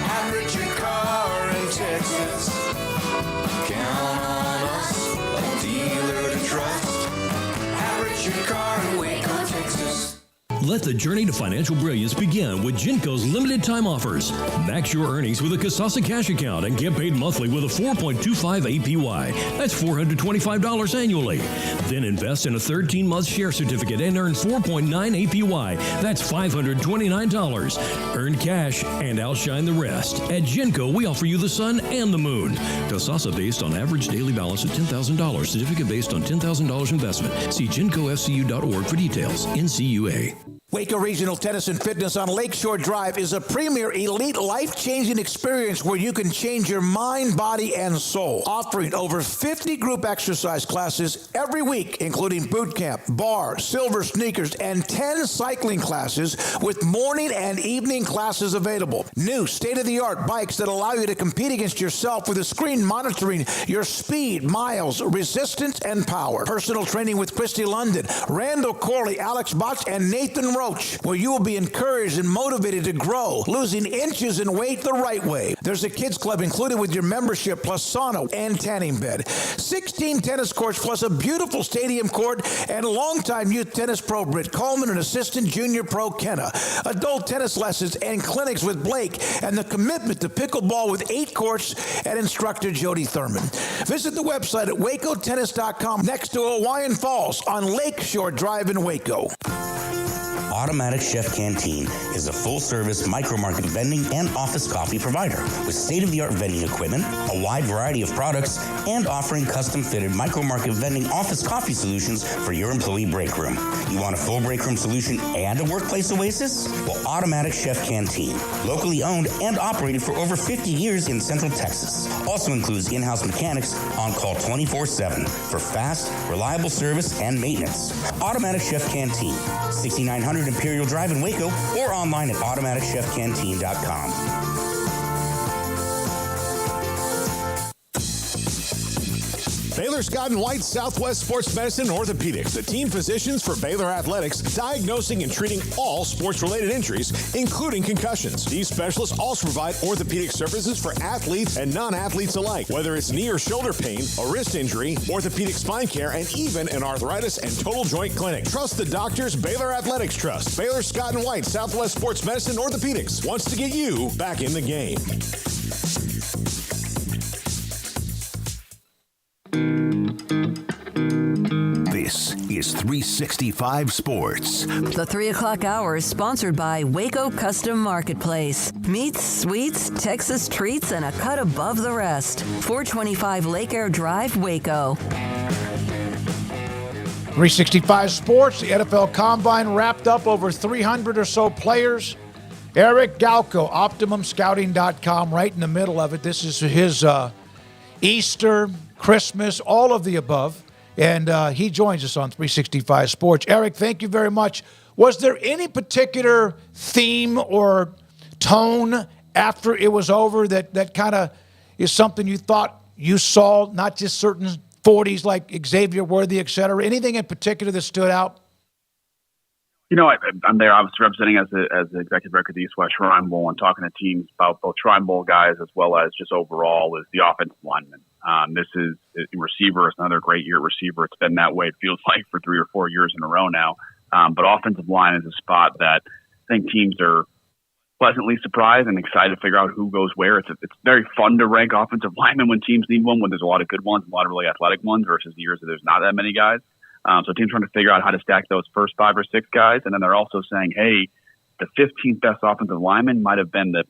Speaker 14: Average your car in Texas. Count on us, a dealer to trust. Average your car in Waco, Texas.
Speaker 15: Let the journey to financial brilliance begin with Genco's limited time offers. Max your earnings with a Kasasa cash account and get paid monthly with a 4.25 APY. That's $425 annually. Then invest in a 13-month share certificate and earn 4.9 APY. That's $529. Earn cash and outshine the rest. At Genco, we offer you the sun and the moon. Kasasa based on average daily balance of $10,000. Certificate based on $10,000 investment. See GencoFCU.org for details. NCUA.
Speaker 5: Waco Regional Tennis and Fitness on Lakeshore Drive is a premier elite life-changing experience where you can change your mind, body, and soul. Offering over 50 group exercise classes every week, including boot camp, bar, silver sneakers, and 10 cycling classes with morning and evening classes available. New state-of-the-art bikes that allow you to compete against yourself with a screen monitoring your speed, miles, resistance, and power. Personal training with Christy London, Randall Corley, Alex Botch, and Nathan Roach, where you will be encouraged and motivated to grow, losing inches in weight the right way. There's a kids club included with your membership, plus sauna and tanning bed. 16 tennis courts, plus a beautiful stadium court, and longtime youth tennis pro Britt Coleman and assistant junior pro Kenna. Adult tennis lessons and clinics with Blake, and the commitment to pickleball with 8 courts and instructor Jody Thurman. Visit the website at wacotennis.com next to Hawaiian Falls on Lakeshore Drive in Waco.
Speaker 16: Automatic Chef Canteen is a full-service micro-market vending and office coffee provider with state-of-the-art vending equipment, a wide variety of products, and offering custom-fitted micro-market vending office coffee solutions for your employee break room. You want a full break room solution and a workplace oasis? Well, Automatic Chef Canteen, locally owned and operated for over 50 years in Central Texas, also includes in-house mechanics on call 24/7 for fast, reliable service and maintenance. Automatic Chef Canteen, 6900 Imperial Drive in Waco, or online at automaticchefcanteen.com.
Speaker 17: Baylor Scott and White Southwest Sports Medicine and Orthopedics, the team physicians for Baylor Athletics, diagnosing and treating all sports-related injuries, including concussions. These specialists also provide orthopedic services for athletes and non-athletes alike, whether it's knee or shoulder pain, a wrist injury, orthopedic spine care, and even an arthritis and total joint clinic. Trust the doctors Baylor Athletics trust. Baylor Scott and White Southwest Sports Medicine and Orthopedics wants to get you back in the game.
Speaker 1: This is 365 Sports.
Speaker 3: The 3 o'clock hour is sponsored by Waco Custom Marketplace. Meats, sweets, Texas treats, and a cut above the rest. 425 Lake Air Drive, Waco.
Speaker 5: 365 Sports, the NFL Combine wrapped up, over 300 or so players. Eric Galko, OptimumScouting.com, right in the middle of it. This is his Easter, Christmas, all of the above. And he joins us on 365 Sports. Eric, thank you very much. Was there any particular theme or tone after it was over that kind of is something you thought you saw, not just certain 40s like Xavier Worthy, et cetera? Anything in particular that stood out?
Speaker 18: You know, I'm there obviously representing as the executive director of the East West Shrine Bowl and talking to teams about both Shrine Bowl guys as well as just overall is the offensive lineman. This is a receiver. It's another great year at receiver. It's been that way, it feels like, for 3 or 4 years in a row now. But offensive line is a spot that I think teams are pleasantly surprised and excited to figure out who goes where. It's very fun to rank offensive linemen when teams need one, when there's a lot of good ones, a lot of really athletic ones, versus the years that there's not that many guys. So teams trying to figure out how to stack those first 5 or 6 guys. And then they're also saying, hey, the 15th best offensive lineman might have been the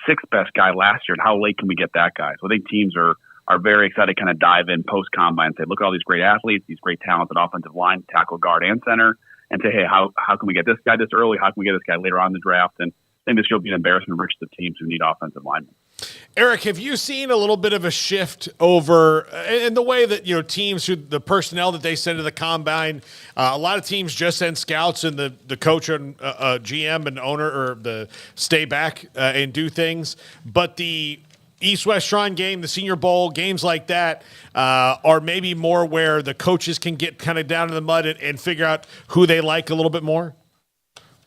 Speaker 18: 6th best guy last year. And how late can we get that guy? So I think teams are very excited to kind of dive in post-combine and say, look at all these great athletes, these great talented offensive line, tackle, guard, and center, and say, hey, how can we get this guy this early? How can we get this guy later on in the draft? And I think this will be an embarrassment rich to teams who need offensive linemen.
Speaker 6: Eric, have you seen a little bit of a shift over in the way that, teams, who the personnel that they send to the combine? A lot of teams just send scouts, and the coach and GM and owner or the stay back and do things. But the East-West Shrine game, the Senior Bowl, games like that are maybe more where the coaches can get kind of down in the mud and figure out who they like a little bit more?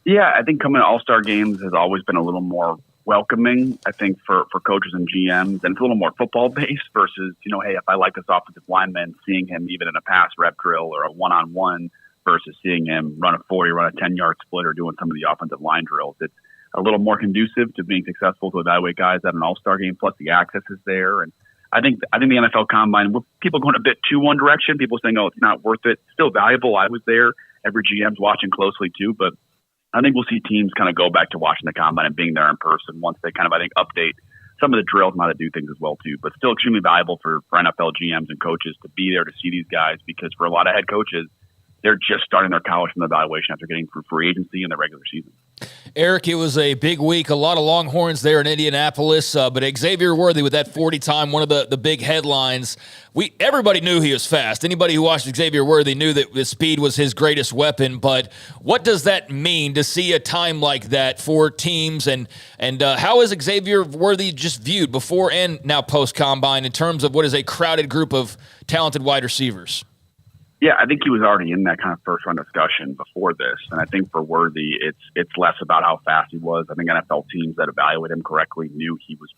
Speaker 18: Yeah, I think coming to All-Star games has always been a little more welcoming, I think, for coaches and GMs, and it's a little more football-based versus, hey, if I like this offensive lineman, seeing him even in a pass rep drill or a one-on-one versus seeing him run a 40, run a 10-yard split, or doing some of the offensive line drills. It's a little more conducive to being successful to evaluate guys at an all-star game, plus the access is there. And I think the NFL Combine, with people going a bit too one direction, people saying, oh, it's not worth it. Still valuable. I was there. Every GM's watching closely too, but I think we'll see teams kind of go back to watching the Combine and being there in person once they kind of, I think, update some of the drills and how to do things as well too. But still extremely valuable for NFL GMs and coaches to be there to see these guys, because for a lot of head coaches, they're just starting their college from evaluation after getting through free agency and the regular season.
Speaker 7: Eric, it was a big week. A lot of Longhorns there in Indianapolis, but Xavier Worthy with that 40 time, one of the big headlines. Everybody knew he was fast. Anybody who watched Xavier Worthy knew that the speed was his greatest weapon. But what does that mean to see a time like that for teams? And how is Xavier Worthy just viewed before and now post-combine in terms of what is a crowded group of talented wide receivers?
Speaker 18: Yeah, I think he was already in that kind of first round discussion before this. And I think for Worthy, it's less about how fast he was. I think NFL teams that evaluate him correctly knew he was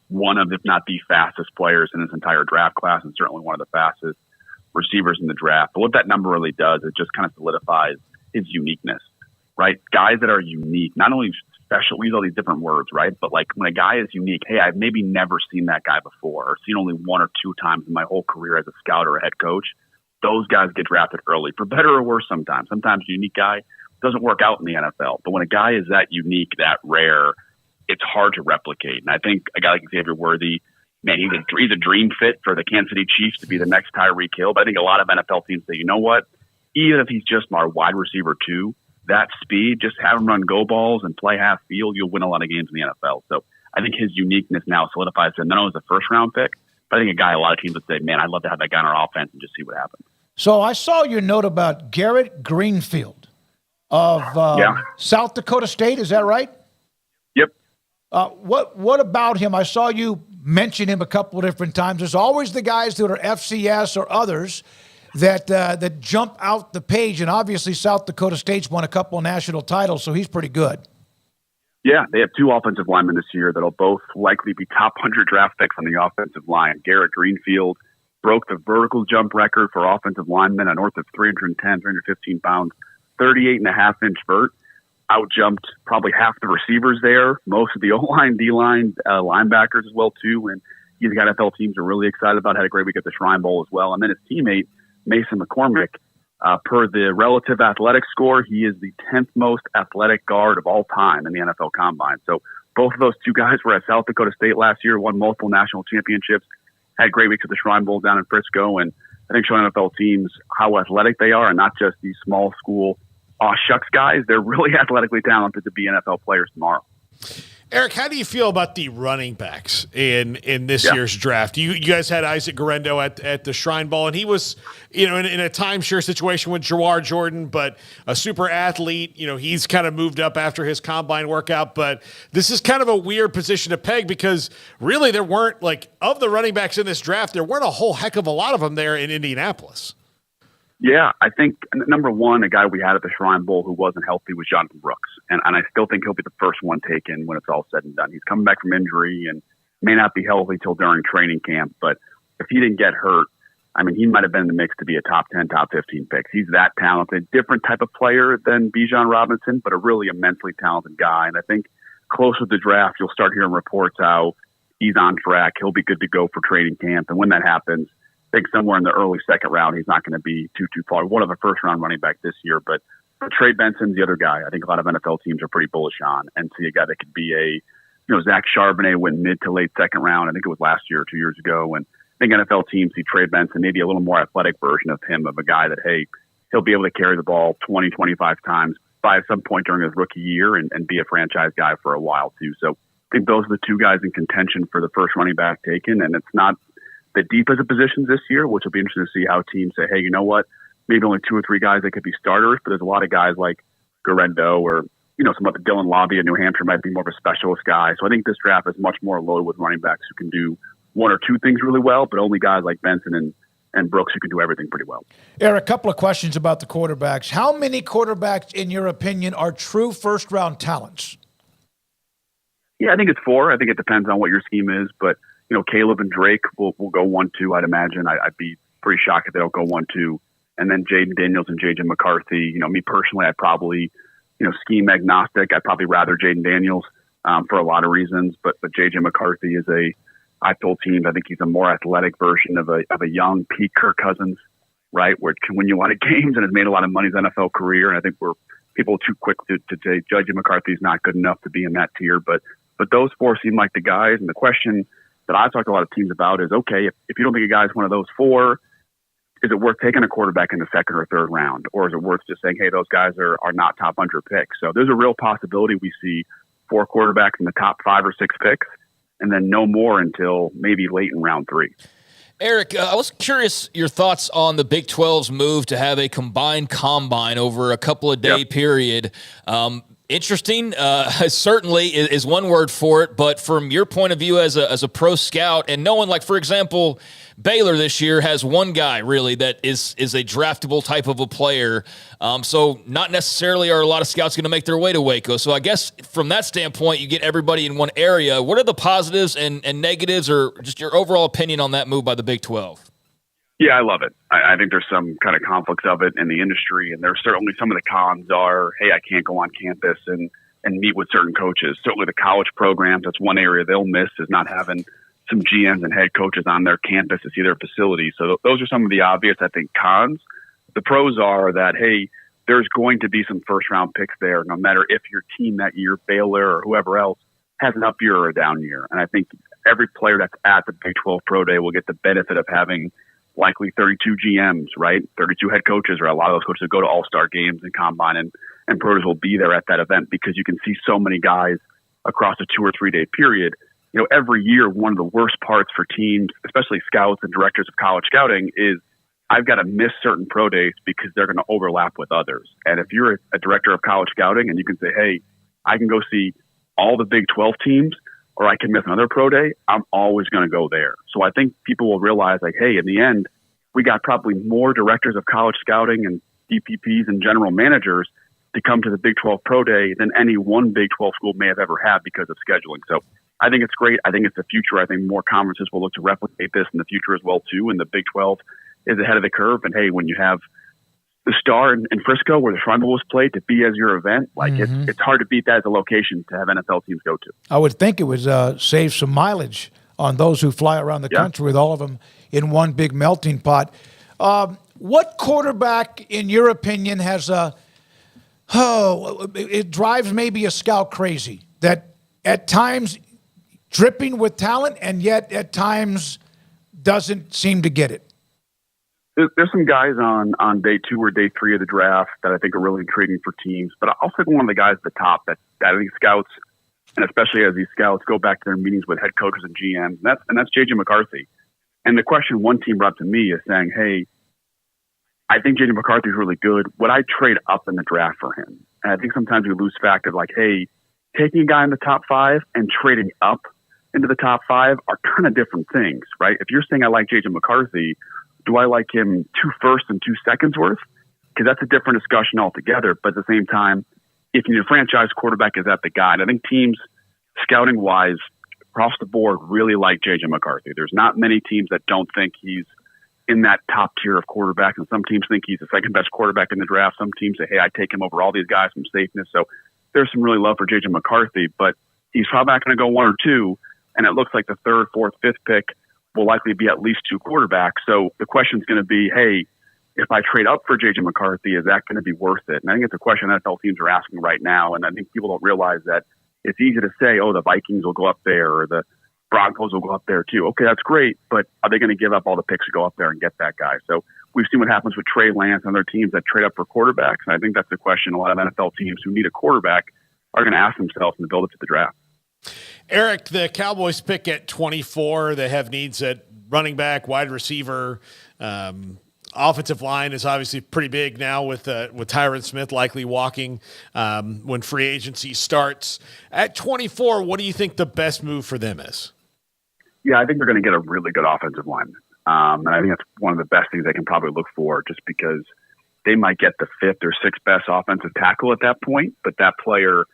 Speaker 18: one of, if not the fastest players in his entire draft class, and certainly one of the fastest receivers in the draft. But what that number really does, it just kind of solidifies his uniqueness, right? Guys that are unique, not only special, we use all these different words, right? But like when a guy is unique, hey, I've maybe never seen that guy before, or seen only 1 or 2 times in my whole career as a scout or a head coach. Those guys get drafted early, for better or worse sometimes. Sometimes a unique guy doesn't work out in the NFL. But when a guy is that unique, that rare, it's hard to replicate. And I think a guy like Xavier Worthy, man, he's a dream fit for the Kansas City Chiefs to be the next Tyreek Hill. But I think a lot of NFL teams say, you know what? Even if he's just our wide receiver 2, that speed, just have him run go balls and play half field, you'll win a lot of games in the NFL. So I think his uniqueness now solidifies him not only as a first-round pick, but I think a guy a lot of teams would say, man, I'd love to have that guy on our offense and just see what happens.
Speaker 5: So I saw your note about Garrett Greenfield of South Dakota State. Is that right?
Speaker 18: Yep.
Speaker 5: What about him? I saw you mentioned him a couple of different times. There's always the guys that are FCS or others that jump out the page, and obviously South Dakota State's won a couple of national titles, so he's pretty good.
Speaker 18: Yeah, they have two offensive linemen this year that'll both likely be top 100 draft picks on the offensive line. Garrett Greenfield broke the vertical jump record for offensive linemen at north of 310, 315 pounds, 38.5-inch vert. Out-jumped probably half the receivers there, most of the O-line, D-line, linebackers as well, too. And he's got NFL teams are really excited about. Had a great week at the Shrine Bowl as well. And then his teammate, Mason McCormick, per the relative athletic score, he is the 10th most athletic guard of all time in the NFL Combine. So both of those two guys were at South Dakota State last year, won multiple national championships, had great weeks at the Shrine Bowl down in Frisco, and I think showing NFL teams how athletic they are and not just these small school shucks guys. They're really athletically talented to be NFL players tomorrow.
Speaker 6: Eric, how do you feel about the running backs in this year's draft? You guys had Isaac Guerrero at the Shrine Bowl, and he was, in a timeshare situation with Jawar Jordan, but a super athlete. He's kind of moved up after his combine workout, but this is kind of a weird position to peg because really there weren't, of the running backs in this draft, there weren't a whole heck of a lot of them there in Indianapolis.
Speaker 18: Yeah, I think number one, a guy we had at the Shrine Bowl who wasn't healthy was Jonathan Brooks. And I still think he'll be the first one taken when it's all said and done. He's coming back from injury and may not be healthy till during training camp. But if he didn't get hurt, he might have been in the mix to be a top 10, top 15 pick. He's that talented, different type of player than Bijan Robinson, but a really immensely talented guy. And I think close to the draft, you'll start hearing reports how he's on track. He'll be good to go for training camp. And when that happens, I think somewhere in the early second round, he's not going to be too far. One of the first round running back this year, but Trey Benson's the other guy. I think a lot of NFL teams are pretty bullish on, and see a guy that could be Zach Charbonnet went mid to late second round. I think it was last year or 2 years ago. And I think NFL teams see Trey Benson, maybe a little more athletic version of him, of a guy that, hey, he'll be able to carry the ball 20, 25 times by some point during his rookie year and be a franchise guy for a while too. So I think those are the two guys in contention for the first running back taken. And it's not the deep as a positions this year, which will be interesting to see how teams say, hey, you know what, maybe only two or three guys that could be starters, but there's a lot of guys like Guerrero or, some of the Dylan Lobby in New Hampshire might be more of a specialist guy. So I think this draft is much more loaded with running backs who can do one or two things really well, but only guys like Benson and Brooks who can do everything pretty well.
Speaker 5: Eric, a couple of questions about the quarterbacks. How many quarterbacks, in your opinion, are true first-round talents?
Speaker 18: Yeah, I think it's 4. I think it depends on what your scheme is, but Caleb and Drake will go 1-2, I'd imagine. I'd be pretty shocked if they don't go 1-2. And then Jaden Daniels and J.J. McCarthy. Me personally, I'd probably, scheme agnostic. I'd probably rather Jaden Daniels for a lot of reasons. But J.J. McCarthy is I've told teams, I think he's a more athletic version of a young Pete Kirk Cousins, right? Where can win you a lot of games and has made a lot of money in his NFL career. And I think we're people too quick to say J.J. McCarthy's not good enough to be in that tier. But those 4 seem like the guys. And the question that I've talked to a lot of teams about is, okay, if you don't think a guy's one of those 4, is it worth taking a quarterback in the second or third round? Or is it worth just saying, hey, those guys are not top 100 picks? So there's a real possibility we see 4 quarterbacks in the top 5 or 6 picks, and then no more until maybe late in round 3.
Speaker 7: Eric, I was curious your thoughts on the Big 12's move to have a combined combine over a couple of day period. Interesting, certainly is one word for it, but from your point of view as a pro scout and knowing, for example, Baylor this year has one guy really that is a draftable type of a player, so not necessarily are a lot of scouts going to make their way to Waco. So I guess from that standpoint, you get everybody in one area. What are the positives and negatives, or just your overall opinion on that move by the Big 12?
Speaker 18: Yeah, I love it. I think there's some kind of conflicts of it in the industry, and there's certainly some of the cons are, hey, I can't go on campus and meet with certain coaches. Certainly the college programs, that's one area they'll miss, is not having some GMs and head coaches on their campus to see their facilities. So those are some of the obvious, I think, cons. The pros are that, hey, there's going to be some first-round picks there, no matter if your team that year, Baylor or whoever else, has an up year or a down year. And I think every player that's at the Big 12 Pro Day will get the benefit of having likely 32 GMs, right? 32 head coaches, or a lot of those coaches that go to all-star games and combine and pros will be there at that event because you can see so many guys across a 2 or 3 day period. Every year, one of the worst parts for teams, especially scouts and directors of college scouting, is I've got to miss certain pro days because they're going to overlap with others. And if you're a director of college scouting and you can say, hey, I can go see all the Big 12 teams, or I can miss another pro day, I'm always going to go there. So I think people will realize, like, hey, in the end, we got probably more directors of college scouting and DPPs and general managers to come to the Big 12 Pro Day than any one Big 12 school may have ever had because of scheduling. So I think it's great. I think it's the future. I think more conferences will look to replicate this in the future as well, too. And the Big 12 is ahead of the curve. And, hey, when you have the Star in Frisco where the Shrine Bowl was played to be as your event, like it's hard to beat that as a location to have NFL teams go to.
Speaker 5: I would think it would save some mileage on those who fly around the country with all of them in one big melting pot. What quarterback, in your opinion, has it drives maybe a scout crazy, that at times dripping with talent and yet at times doesn't seem to get it?
Speaker 18: There's some guys on day 2 or day 3 of the draft that I think are really intriguing for teams, but I'll take one of the guys at the top that I think scouts, and especially as these scouts go back to their meetings with head coaches and GMs, and that's J.J. McCarthy. And the question one team brought to me is saying, hey, I think J.J. McCarthy is really good. Would I trade up in the draft for him? And I think sometimes we lose fact of, like, hey, taking a guy in the top 5 and trading up into the top 5 are kind of different things, right? If you're saying I like J.J. McCarthy, do I like him 2 firsts and 2 seconds worth? Because that's a different discussion altogether. But at the same time, if you need a franchise quarterback, is that the guy? And I think teams, scouting-wise, across the board, really like J.J. McCarthy. There's not many teams that don't think he's in that top tier of quarterbacks, and some teams think he's the second best quarterback in the draft. Some teams say, hey, I take him over all these guys from safeness. So there's some really love for J.J. McCarthy, but he's probably not going to go 1 or 2, and it looks like the 3rd, 4th, 5th pick will likely be at least 2 quarterbacks. So the question is going to be, hey, if I trade up for J.J. McCarthy, is that going to be worth it? And I think it's a question NFL teams are asking right now, and I think people don't realize that it's easy to say, oh, the Vikings will go up there or the Broncos will go up there too. Okay, that's great, but are they going to give up all the picks to go up there and get that guy? So we've seen what happens with Trey Lance and other teams that trade up for quarterbacks, and I think that's the question a lot of NFL teams who need a quarterback are going to ask themselves in the build-up to the draft.
Speaker 6: Eric, the Cowboys pick at 24. They have needs at running back, wide receiver. Offensive line is obviously pretty big now with Tyron Smith likely walking when free agency starts. At 24, what do you think the best move for them is?
Speaker 18: Yeah, I think they're going to get a really good offensive lineman. And I think that's one of the best things they can probably look for, just because they might get the 5th or 6th best offensive tackle at that point, but that player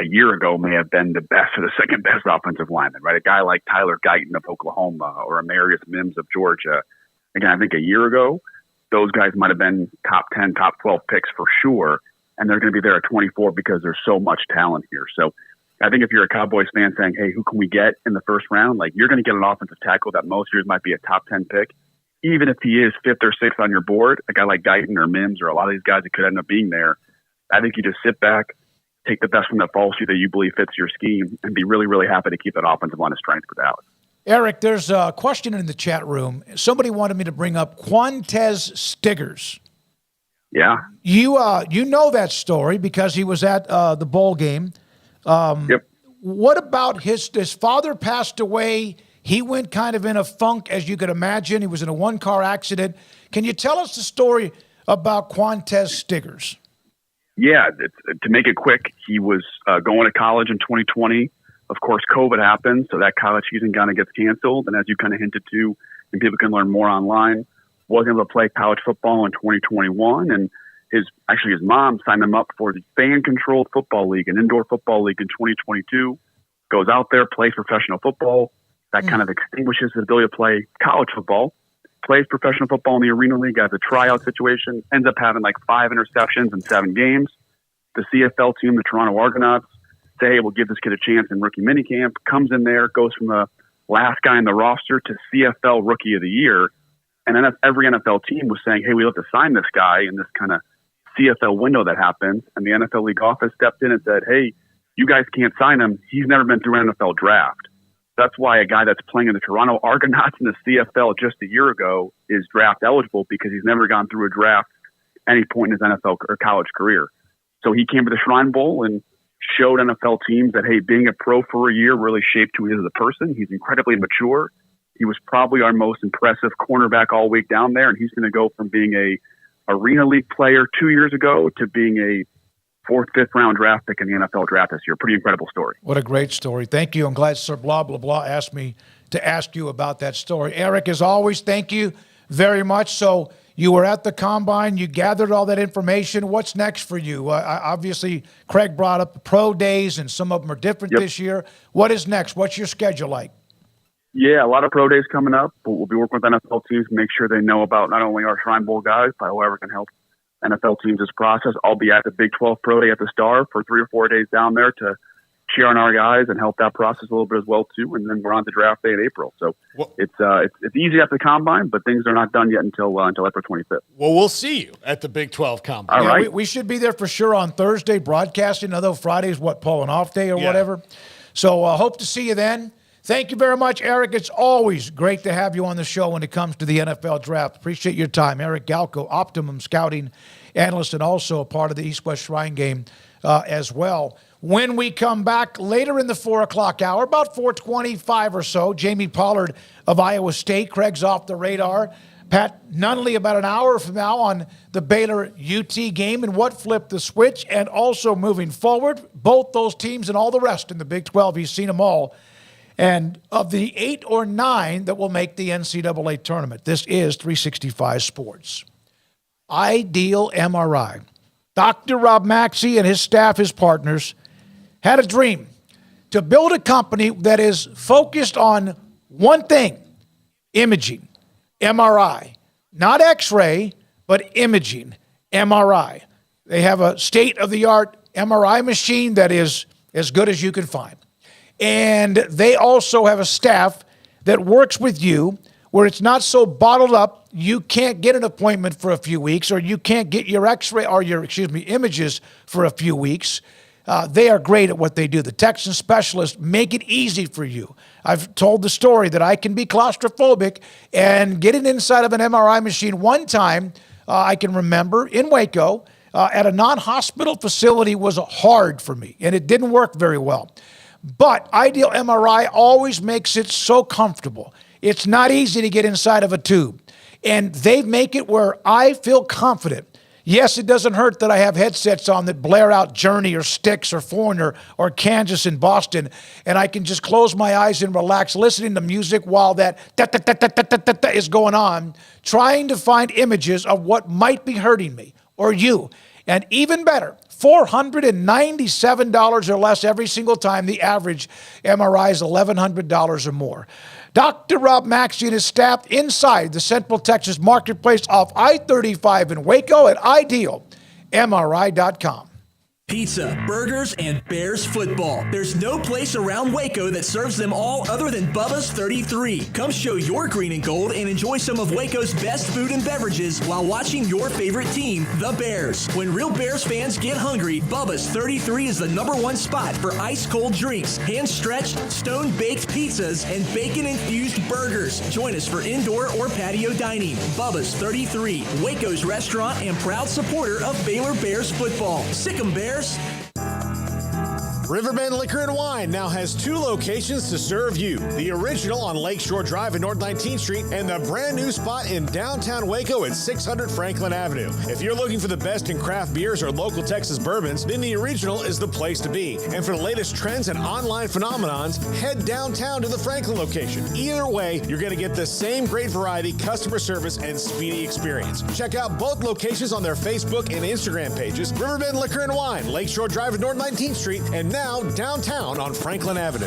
Speaker 18: a year ago may have been the best or the 2nd best offensive lineman, right? A guy like Tyler Guyton of Oklahoma or Amarius Mims of Georgia. Again, I think a year ago, those guys might have been top 10, top 12 picks for sure, and they're going to be there at 24 because there's so much talent here. So I think if you're a Cowboys fan saying, hey, who can we get in the first round? Like, you're going to get an offensive tackle that most years might be a top 10 pick. Even if he is 5th or 6th on your board, a guy like Guyton or Mims or a lot of these guys that could end up being there, I think you just sit back, take the best one that falls to you that you believe fits your scheme, and be really, really happy to keep that offensive line of strength for Dallas.
Speaker 5: Eric, there's a question in the chat room. Somebody wanted me to bring up Quantez Stiggers.
Speaker 18: Yeah.
Speaker 5: You know that story because he was at the bowl game.
Speaker 18: Yep.
Speaker 5: What about his father passed away? He went kind of in a funk, as you could imagine. He was in a 1-car accident. Can you tell us the story about Quantez Stiggers?
Speaker 18: Yeah, to make it quick, he was going to college in 2020. Of course, COVID happened, so that college season kind of gets canceled. And as you kind of hinted to, and people can learn more online, wasn't able to play college football in 2021. And his mom signed him up for the fan-controlled football league, an indoor football league in 2022. Goes out there, plays professional football. That kind of extinguishes his ability to play college football. Plays professional football in the Arena League, has a tryout situation, ends up having like 5 interceptions in 7 games. The CFL team, the Toronto Argonauts, say, hey, we'll give this kid a chance in rookie minicamp. Comes in there, goes from the last guy in the roster to CFL Rookie of the Year. And then every NFL team was saying, hey, we have to sign this guy in this kind of CFL window that happens. And the NFL league office stepped in and said, hey, you guys can't sign him. He's never been through an NFL draft. That's why a guy that's playing in the Toronto Argonauts in the CFL just a year ago is draft eligible, because he's never gone through a draft at any point in his NFL or college career. So he came to the Shrine Bowl and showed NFL teams that, hey, being a pro for a year really shaped who he is as a person. He's incredibly mature. He was probably our most impressive cornerback all week down there, and he's going to go from being a Arena League player 2 years ago to being a 4th, 5th round draft pick in the NFL draft this year. Pretty incredible story.
Speaker 5: What a great story. Thank you. I'm glad Sir Blah, Blah, Blah asked me to ask you about that story. Eric, as always, thank you very much. So you were at the Combine. You gathered all that information. What's next for you? Obviously, Craig brought up the pro days, and some of them are different this year. What is next? What's your schedule like?
Speaker 18: Yeah, a lot of pro days coming up. But we'll be working with NFL teams to make sure they know about not only our Shrine Bowl guys, but whoever can help NFL teams this process. I'll be at the Big 12 Pro Day at the Star for 3 or 4 days down there to cheer on our guys and help that process a little bit as well too. And then we're on to draft day in April. So it's easy after the Combine, but things are not done yet until April 25th.
Speaker 6: Well, we'll see you at the Big 12 Combine.
Speaker 18: All right.
Speaker 5: We should be there for sure on Thursday broadcasting, although Friday's Paul, an off day or whatever. So hope to see you then. Thank you very much, Eric. It's always great to have you on the show when it comes to the NFL draft. Appreciate your time. Eric Galko, Optimum Scouting Analyst, and also a part of the East-West Shrine Game as well. When we come back later in the 4 o'clock hour, about 4:25 or so, Jamie Pollard of Iowa State. Craig's off the radar. Pat Nunley about an hour from now on the Baylor UT game and what flipped the switch, and also moving forward, both those teams and all the rest in the Big 12. He's seen them all. And of the 8 or 9 that will make the NCAA tournament, this is 365 Sports. Ideal MRI. Dr. Rob Maxey and his staff, his partners, had a dream to build a company that is focused on one thing, imaging, MRI. Not X-ray, but imaging, MRI. They have a state-of-the-art MRI machine that is as good as you can find. And they also have a staff that works with you where it's not so bottled up you can't get an appointment for a few weeks, or you can't get your X-ray or your, images for a few weeks. They are great at what they do. The Texan specialists make it easy for you. I've told the story that I can be claustrophobic, and getting inside of an MRI machine one time, I can remember in Waco at a non-hospital facility was hard for me, and it didn't work very well. But Ideal MRI always makes it so comfortable. It's not easy to get inside of a tube. And they make it where I feel confident. Yes, it doesn't hurt that I have headsets on that blare out Journey or Styx or Foreigner or Kansas and Boston, and I can just close my eyes and relax listening to music while that is going on, trying to find images of what might be hurting me or you. And even better, $497 or less every single time. The average MRI is $1,100 or more. Dr. Rob Maxey and his staff inside the Central Texas Marketplace off I-35 in Waco at idealmri.com.
Speaker 19: Pizza, burgers, and Bears football. There's no place around Waco that serves them all other than Bubba's 33. Come show your green and gold and enjoy some of Waco's best food and beverages while watching your favorite team, the Bears. When real Bears fans get hungry, Bubba's 33 is the #1 spot for ice-cold drinks, hand-stretched, stone-baked pizzas, and bacon-infused burgers. Join us for indoor or patio dining. Bubba's 33, Waco's restaurant and proud supporter of Baylor Bears football. Sick 'em, Bears.
Speaker 17: Riverbend Liquor and Wine now has 2 locations to serve you. The original on Lakeshore Drive in North 19th Street and the brand new spot in downtown Waco at 600 Franklin Avenue. If you're looking for the best in craft beers or local Texas bourbons, then the original is the place to be. And for the latest trends and online phenomenons, head downtown to the Franklin location. Either way, you're going to get the same great variety, customer service, and speedy experience. Check out both locations on their Facebook and Instagram pages, Riverbend Liquor and Wine, Lakeshore Drive in North 19th Street, and now downtown on Franklin Avenue.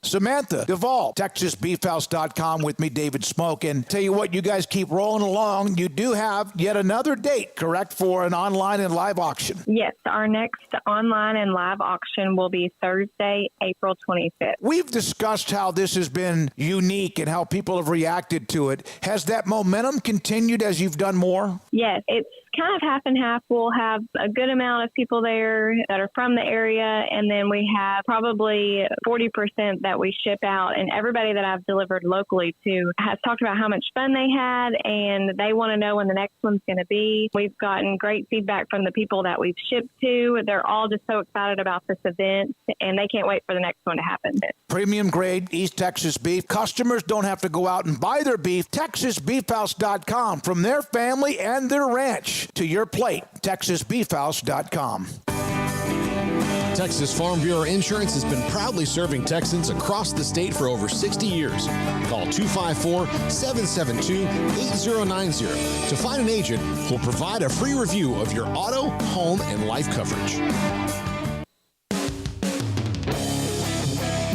Speaker 5: Samantha Duvall, TexasBeefHouse.com with me, David Smoak. And tell you what, you guys keep rolling along. You do have yet another date, correct, for an online and live auction?
Speaker 20: Yes, our next online and live auction will be Thursday, April 25th.
Speaker 5: We've discussed how this has been unique and how people have reacted to it. Has that momentum continued as you've done more?
Speaker 20: Yes, it's kind of half and half. We'll have a good amount of people there that are from the area, and then we have probably 40% that we ship out. And everybody that I've delivered locally to has talked about how much fun they had, and they want to know when the next one's going to be. We've gotten great feedback from the people that we've shipped to. They're all just so excited about this event, and they can't wait for the next one to happen.
Speaker 5: Premium grade East Texas beef. Customers don't have to go out and buy their beef. TexasBeefHouse.com from their family and their ranch. advantage to your plate. TexasBeefHouse.com.
Speaker 17: Texas Farm Bureau Insurance has been proudly serving Texans across the state for over 60 years. Call 254-772-8090 to find an agent who will provide a free review of your auto, home, and life coverage.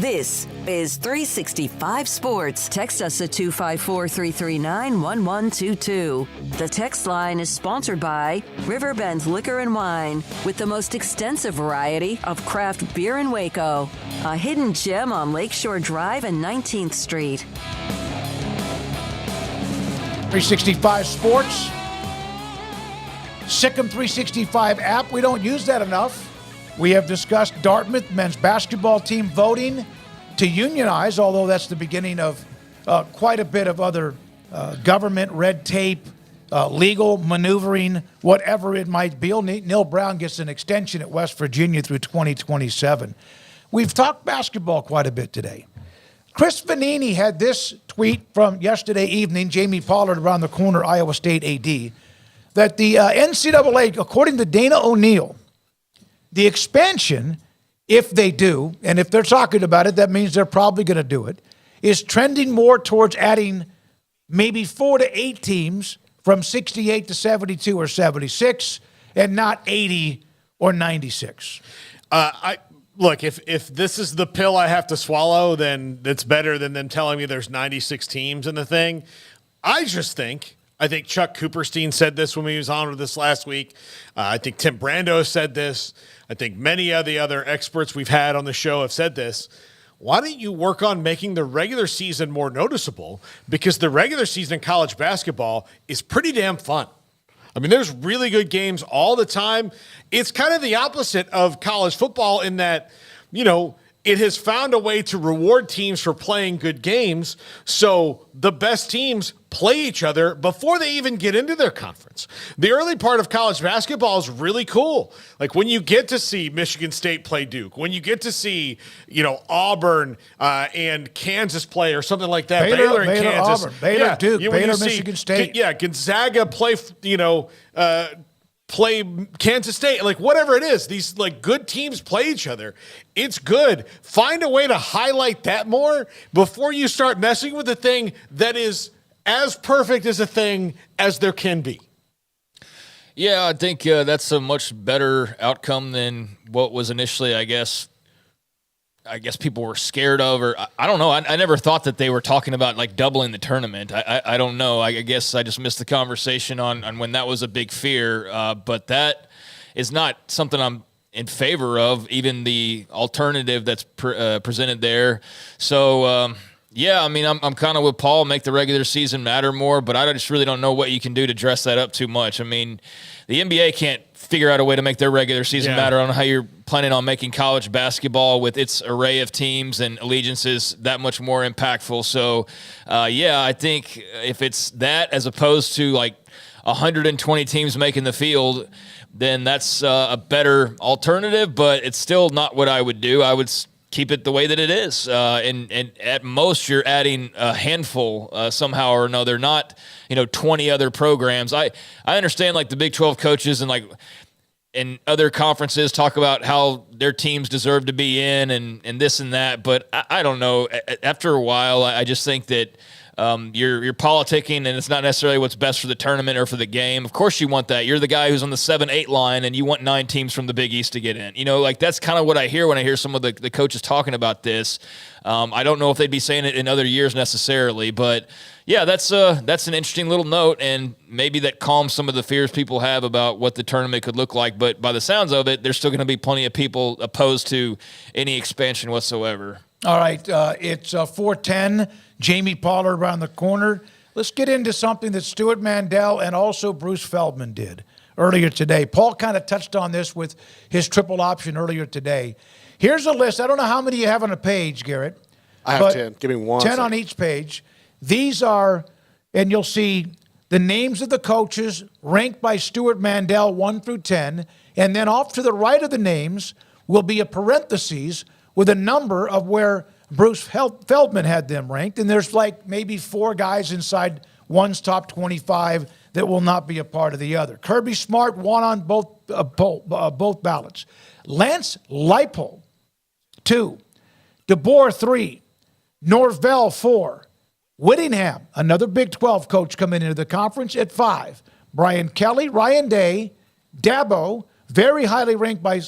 Speaker 3: This is 365 Sports. Text us at 254-339-1122. The text line is sponsored by Riverbend Liquor and Wine, with the most extensive variety of craft beer in Waco. A hidden gem on Lakeshore Drive and 19th Street.
Speaker 5: 365 Sports. Sikkim 365 app. We don't use that enough. We have discussed Dartmouth men's basketball team voting to unionize, although that's the beginning of quite a bit of other government red tape, legal maneuvering, whatever it might be. Neil Brown gets an extension at West Virginia through 2027. We've talked basketball quite a bit today. Chris Vanini had this tweet from yesterday evening, Jamie Pollard around the corner, Iowa State AD, that the NCAA, according to Dana O'Neill, the expansion, if they do, and if they're talking about it, that means they're probably going to do it, is trending more towards adding maybe 4 to 8 teams from 68 to 72 or 76 and not 80 or 96.
Speaker 6: Look, if this is the pill I have to swallow, then it's better than them telling me there's 96 teams in the thing. I think Chuck Cooperstein said this when he was on with this last week. I think Tim Brando said this. I think many of the other experts we've had on the show have said this. Why don't you work on making the regular season more noticeable? Because the regular season in college basketball is pretty damn fun. I mean, there's really good games all the time. It's kind of the opposite of college football in that, it has found a way to reward teams for playing good games, so the best teams play each other before they even get into their conference. The early part of college basketball is really cool. Like when you get to see Michigan State play Duke, when you get to see, Auburn and Kansas play or something like that. Baylor and Kansas.
Speaker 5: Auburn, Baylor, Duke, Baylor, Michigan State.
Speaker 6: Gonzaga play, play Kansas State, like whatever it is, these like good teams play each other. It's good. Find a way to highlight that more before you start messing with a thing that is as perfect as a thing as there can be.
Speaker 7: Yeah, I think that's a much better outcome than what was initially, I guess people were scared of, or I don't know. I never thought that they were talking about like doubling the tournament. I don't know. I guess I just missed the conversation on when that was a big fear. But that is not something I'm in favor of, even the alternative that's presented there. So, yeah, I mean, I'm kind of with Paul, make the regular season matter more, but I just really don't know what you can do to dress that up too much. I mean, the NBA can't figure out a way to make their regular season matter. I don't know how you're planning on making college basketball with its array of teams and allegiances that much more impactful. So, yeah, I think if it's that as opposed to like 120 teams making the field, then that's a better alternative, but it's still not what I would do. I would keep it the way that it is. And at most you're adding a handful somehow or another, not, 20 other programs. I understand like the Big 12 coaches and like in other conferences talk about how their teams deserve to be in and this and that. But I don't know. After a while, I just think that you're politicking, and it's not necessarily what's best for the tournament or for the game. Of course you want that. You're the guy who's on the 7-8 line, and you want 9 teams from the Big East to get in. That's kind of what I hear when I hear some of the coaches talking about this. I don't know if they'd be saying it in other years necessarily, but yeah, that's an interesting little note, and maybe that calms some of the fears people have about what the tournament could look like. But by the sounds of it, there's still going to be plenty of people opposed to any expansion whatsoever.
Speaker 5: All right, it's 4:10. Jamie Pollard around the corner. Let's get into something that Stuart Mandel and also Bruce Feldman did earlier today. Paul kind of touched on this with his triple option earlier today. Here's a list. I don't know how many you have on a page, Garrett.
Speaker 6: I have 10. Give me one.
Speaker 5: 10 on each page. These are, and you'll see the names of the coaches ranked by Stuart Mandel 1 through 10, and then off to the right of the names will be a parentheses with a number of where Bruce Feldman had them ranked, and there's like maybe 4 guys inside One's top 25 that will not be a part of the other. Kirby Smart won on both ballots. Lance Leipold, 2. DeBoer, 3. Norvell, 4. Whittingham, another Big 12 coach coming into the conference, at 5. Brian Kelly, Ryan Day, Dabo, very highly ranked by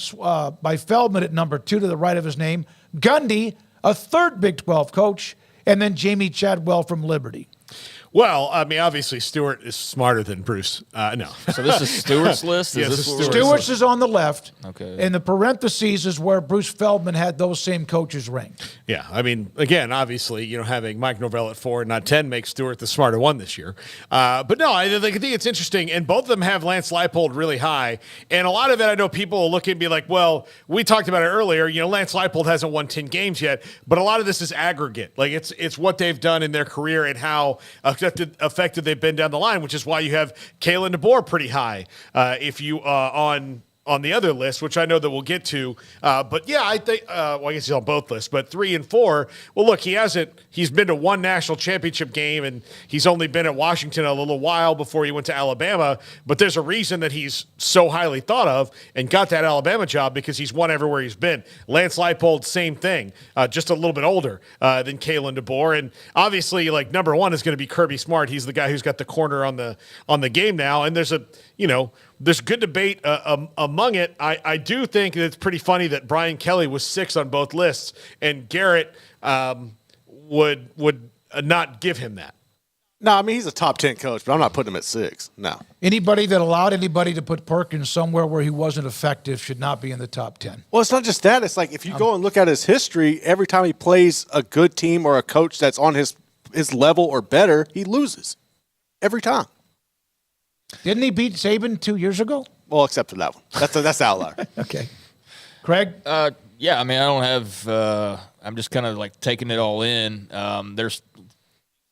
Speaker 5: Feldman at number 2 to the right of his name. Gundy, a third Big 12 coach, and then Jamie Chadwell from Liberty.
Speaker 6: Well, I mean, obviously Stewart is smarter than Bruce. No.
Speaker 7: So this is Stewart's list?
Speaker 6: Yes,
Speaker 5: Stewart's is on the left.
Speaker 7: Okay.
Speaker 5: And the parentheses is where Bruce Feldman had those same coaches ranked.
Speaker 6: Yeah, I mean, again, obviously, having Mike Norvell at 4 and not 10 makes Stewart the smarter one this year. But no, I think it's interesting, and both of them have Lance Leipold really high. And a lot of it, I know people will look and be like, well, we talked about it earlier. Lance Leipold hasn't won 10 games yet, but a lot of this is aggregate. Like it's what they've done in their career and how effective they've been down the line, which is why you have Kalen DeBoer pretty high. If you on the other list, which I know that we'll get to. But yeah, I think, I guess he's on both lists, but 3 and 4, well, look, he's been to one national championship game, and he's only been at Washington a little while before he went to Alabama, but there's a reason that he's so highly thought of and got that Alabama job because he's won everywhere he's been. Lance Leipold, same thing, just a little bit older than Kalen DeBoer, and obviously, like, number 1 is going to be Kirby Smart. He's the guy who's got the corner on the game now, and there's there's good debate among it. I do think that it's pretty funny that Brian Kelly was 6 on both lists, and Garrett would not give him that.
Speaker 21: No, I mean, he's a top 10 coach, but I'm not putting him at 6. No.
Speaker 5: Anybody that allowed anybody to put Perkins somewhere where he wasn't effective should not be in the top 10.
Speaker 21: Well, it's not just that. It's like if you go and look at his history, every time he plays a good team or a coach that's on his level or better, he loses. Every time.
Speaker 5: Didn't he beat Saban 2 years ago?
Speaker 21: Well, except for that one. That's the outlier.
Speaker 5: Okay. Craig?
Speaker 7: Yeah, I mean, I don't have I'm just kind of like taking it all in. There's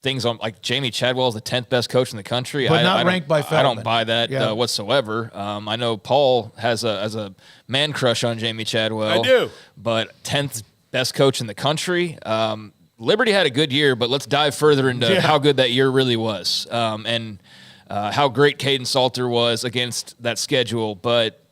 Speaker 7: things on, like Jamie Chadwell is the 10th best coach in the country.
Speaker 5: But not ranked by Feldman.
Speaker 7: I don't buy that whatsoever. I know Paul has a man crush on Jamie Chadwell.
Speaker 6: I do.
Speaker 7: But 10th best coach in the country. Liberty had a good year, but let's dive further into how good that year really was. And how great Caden Salter was against that schedule. But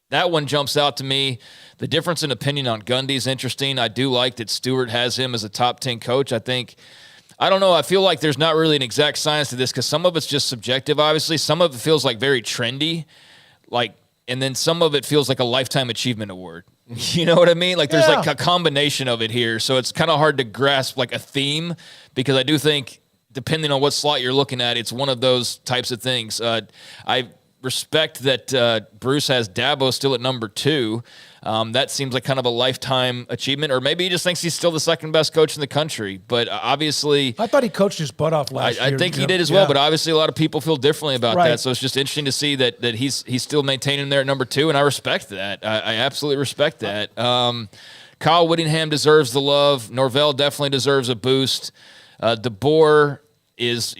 Speaker 7: that one jumps out to me. The difference in opinion on Gundy is interesting. I do like that Stewart has him as a top 10 coach. I don't know. I feel like there's not really an exact science to this because some of it's just subjective, obviously. Some of it feels like very trendy, and then some of it feels like a lifetime achievement award. You know what I mean? Like there's like a combination of it here. So it's kind of hard to grasp like a theme because I do think depending on what slot you're looking at, it's one of those types of things. I respect that Bruce has Dabo still at number 2. That seems like kind of a lifetime achievement, or maybe he just thinks he's still the second best coach in the country. But obviously,
Speaker 5: I thought he coached his butt off last year.
Speaker 7: I think he did as well, but obviously a lot of people feel differently about that. So it's just interesting to see that he's still maintaining him there at number 2, and I respect that. I absolutely respect that. Kyle Whittingham deserves the love. Norvell definitely deserves a boost. DeBoer is,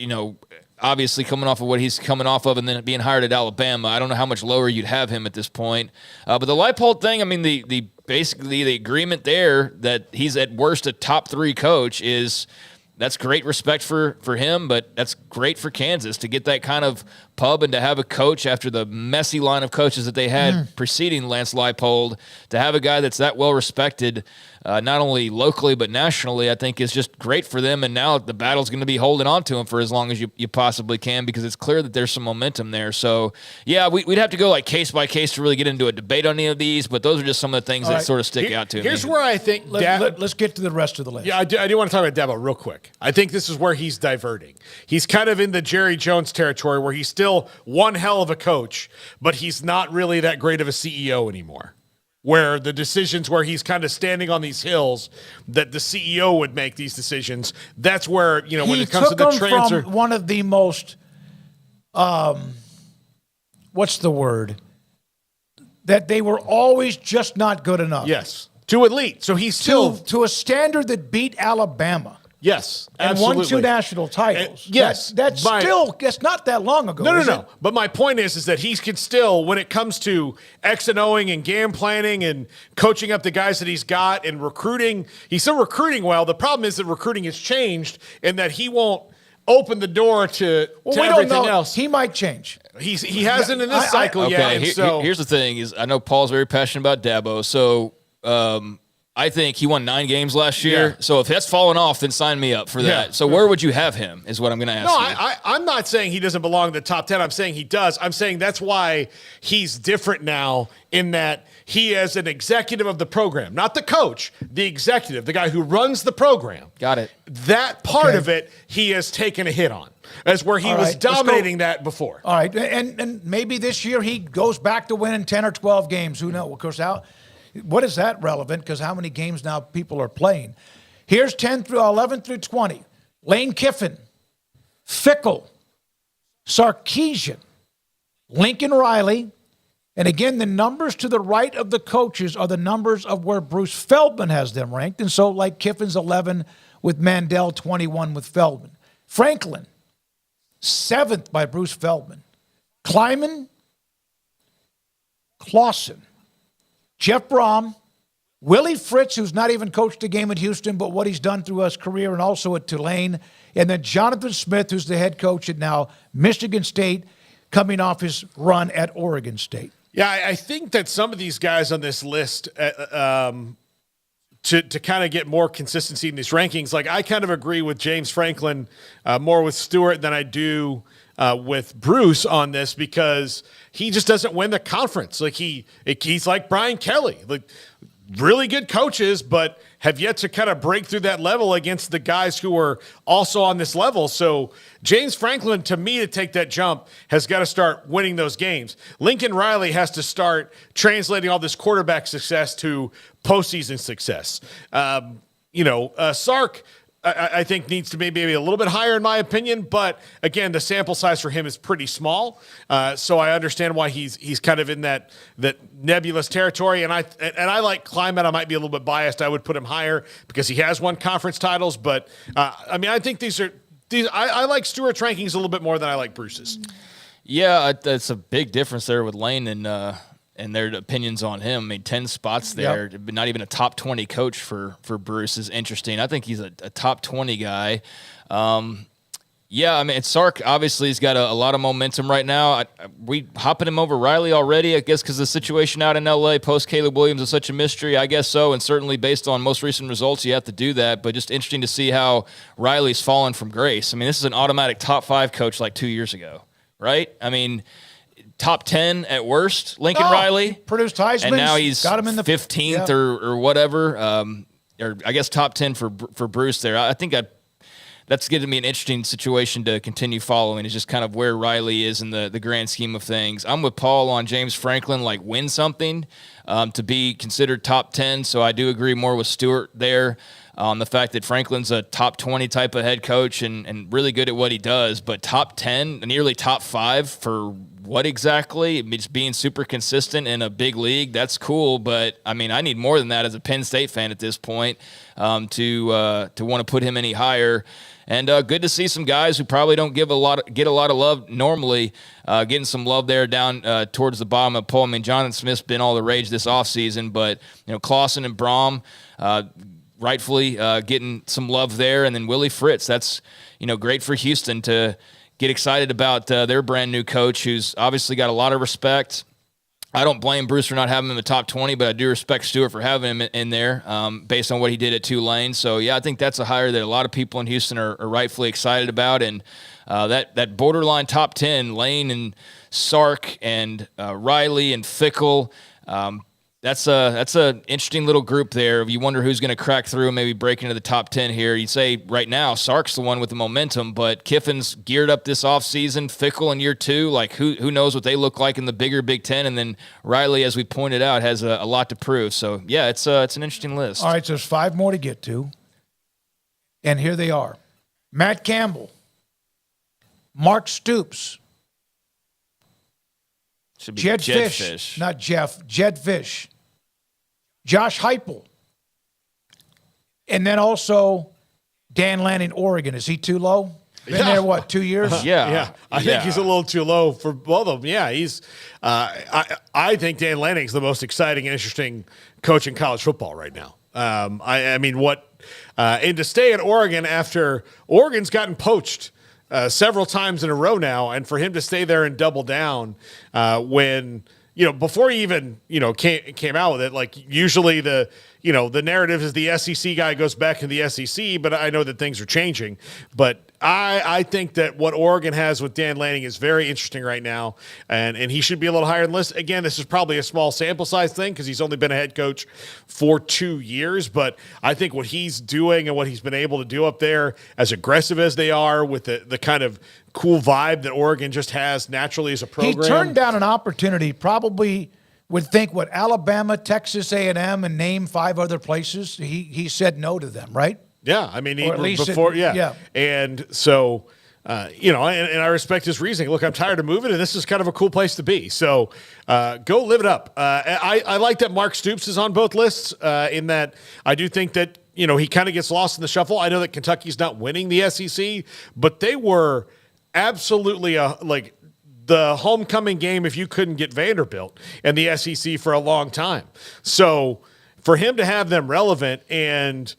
Speaker 7: obviously coming off of what he's coming off of and then being hired at Alabama. I don't know how much lower you'd have him at this point. But the Leipold thing, I mean, basically the agreement there that he's at worst a top 3 coach that's great respect for him, but that's great for Kansas to get that kind of pub and to have a coach after the messy line of coaches that they had preceding Lance Leipold, to have a guy that's that well respected, not only locally but nationally, I think is just great for them. And now the battle's going to be holding on to him for as long as you possibly can because it's clear that there's some momentum there. So, yeah, we'd have to go like case by case to really get into a debate on any of these, but those are just some of the things that sort of stick out to me.
Speaker 6: Here's where I think
Speaker 5: let's get to the rest of the list.
Speaker 6: Yeah, I do want to talk about Dabo real quick. I think this is where he's diverting. He's kind of in the Jerry Jones territory where he's still one hell of a coach, but he's not really that great of a CEO anymore. Where the decisions where he's kind of standing on these hills that the CEO would make these decisions. That's where, when it comes to the transfer.
Speaker 5: From one of the most, what's the word? That they were always just not good enough.
Speaker 6: Yes. To elite. So he's still.
Speaker 5: To a standard that beat Alabama.
Speaker 6: Yes,
Speaker 5: and
Speaker 6: absolutely.
Speaker 5: won 2 national titles.
Speaker 6: Yes.
Speaker 5: That's not that long ago.
Speaker 6: No. But my point is that he can still, when it comes to X and O'ing and game planning and coaching up the guys that he's got and recruiting, he's still recruiting well. The problem is that recruiting has changed and that he won't opened the door to
Speaker 5: we
Speaker 6: everything
Speaker 5: don't know.
Speaker 6: else.
Speaker 5: He might change.
Speaker 6: He hasn't in this cycle yet.
Speaker 7: Okay,
Speaker 6: and so
Speaker 7: here's the thing: is I know Paul's very passionate about Dabo, so I think he won 9 games last year.
Speaker 6: Yeah.
Speaker 7: So if that's fallen off, then sign me up for that.
Speaker 6: Yeah.
Speaker 7: So where would you have him? Is what I'm going to ask.
Speaker 6: No,
Speaker 7: you.
Speaker 6: I'm not saying he doesn't belong in the top 10. I'm saying he does. I'm saying that's why he's different now in that he is an executive of the program, not the coach, the executive, the guy who runs the program.
Speaker 7: Got it.
Speaker 6: That part of it he has taken a hit on, as where he was dominating that before.
Speaker 5: All right, and maybe this year he goes back to winning 10 or 12 games. Who knows? Of course, what is that relevant? Because how many games now people are playing? Here's 11 through 20. Lane Kiffin, Fickle, Sarkisian, Lincoln Riley, and again, the numbers to the right of the coaches are the numbers of where Bruce Feldman has them ranked. And so, like Kiffin's 11 with Mandel, 21 with Feldman. Franklin, 7th by Bruce Feldman. Kleiman, Clausen, Jeff Brom, Willie Fritz, who's not even coached a game at Houston, but what he's done through his career and also at Tulane, and then Jonathan Smith, who's the head coach at now Michigan State, coming off his run at Oregon State.
Speaker 6: Yeah, I think that some of these guys on this list, to kind of get more consistency in these rankings, like I kind of agree with James Franklin more with Stewart than I do with Bruce on this, because he just doesn't win the conference. Like he's like Brian Kelly, like really good coaches, but have yet to kind of break through that level against the guys who are also on this level. So James Franklin, to me, to take that jump, has got to start winning those games. Lincoln Riley has to start translating all this quarterback success to postseason success. Sark, I think needs to maybe be a little bit higher in my opinion, but again, the sample size for him is pretty small. So I understand why he's kind of in that nebulous territory. And I like Kleiman. I might be a little bit biased. I would put him higher because he has won conference titles. But I think I like Stewart's rankings a little bit more than I like Bruce's.
Speaker 7: Yeah, that's a big difference there with Lane and their opinions on him. I mean, 10 spots there, but not even a top 20 coach for Bruce is interesting. I think he's a top 20 guy. Sark obviously has got a lot of momentum right now. We hopping him over Riley already, I guess, because the situation out in L.A. post Caleb Williams is such a mystery. I guess so, and certainly based on most recent results, you have to do that. But just interesting to see how Riley's fallen from grace. I mean, this is an automatic top 5 coach like 2 years ago, right? I mean, top 10 at worst, Lincoln Riley.
Speaker 5: Produced Heisman.
Speaker 7: And now he's
Speaker 5: got him in the
Speaker 7: 15th or whatever. Or I guess top 10 for Bruce there. I think that's going to be an interesting situation to continue following, is just kind of where Riley is in the grand scheme of things. I'm with Paul on James Franklin, like win something to be considered top 10. So I do agree more with Stewart there on the fact that Franklin's a top 20 type of head coach and really good at what he does, but top 10, nearly top 5 for what exactly? It's being super consistent in a big league. That's cool, but I mean, I need more than that as a Penn State fan at this point to want to put him any higher. And good to see some guys who probably don't get a lot of love normally, getting some love there down towards the bottom of the poll. I mean, Jonathan Smith's been all the rage this offseason, but Clausen and Brom rightfully getting some love there, and then Willie Fritz. That's great for Houston to get excited about their brand new coach, who's obviously got a lot of respect. I don't blame Bruce for not having him in the top 20, but I do respect Stewart for having him in there based on what he did at Tulane. So, yeah, I think that's a hire that a lot of people in Houston are rightfully excited about. And that borderline top 10, Lane and Sark and Riley and Fickle, that's a interesting little group there. If you wonder who's going to crack through and maybe break into the top 10 here, you'd say right now Sark's the one with the momentum, but Kiffin's geared up this offseason, Fickle in year 2. Like who knows what they look like in the bigger Big Ten, and then Riley, as we pointed out, has a lot to prove. So yeah, it's an interesting list.
Speaker 5: All right, so there's 5 more to get to, and here they are: Matt Campbell, Mark Stoops,
Speaker 7: should be
Speaker 5: Jed Fish, not Jeff, Jed Fish, Josh Heupel, and then also Dan Lanning, Oregon. Is he too low? Been there, 2 years?
Speaker 6: Yeah. I think he's a little too low for both of them. Yeah, he's. I think Dan Lanning's the most exciting and interesting coach in college football right now. And to stay at Oregon after Oregon's gotten poached several times in a row now, and for him to stay there and double down when before he even came out with it, like usually the narrative is the SEC guy goes back to the SEC, but I know that things are changing. But I think that what Oregon has with Dan Lanning is very interesting right now, and he should be a little higher on the list. Again, this is probably a small sample size thing because he's only been a head coach for 2 years, but I think what he's doing and what he's been able to do up there, as aggressive as they are with the kind of cool vibe that Oregon just has naturally as a program.
Speaker 5: He turned down an opportunity, probably would think, Alabama, Texas A&M, and name 5 other places. He said no to them, right?
Speaker 6: Yeah, I mean,
Speaker 5: before.
Speaker 6: And so, and I respect his reasoning. Look, I'm tired of moving, and this is kind of a cool place to be. So go live it up. I like that Mark Stoops is on both lists in that I do think that, he kind of gets lost in the shuffle. I know that Kentucky's not winning the SEC, but they were absolutely the homecoming game if you couldn't get Vanderbilt and the SEC for a long time. So for him to have them relevant and,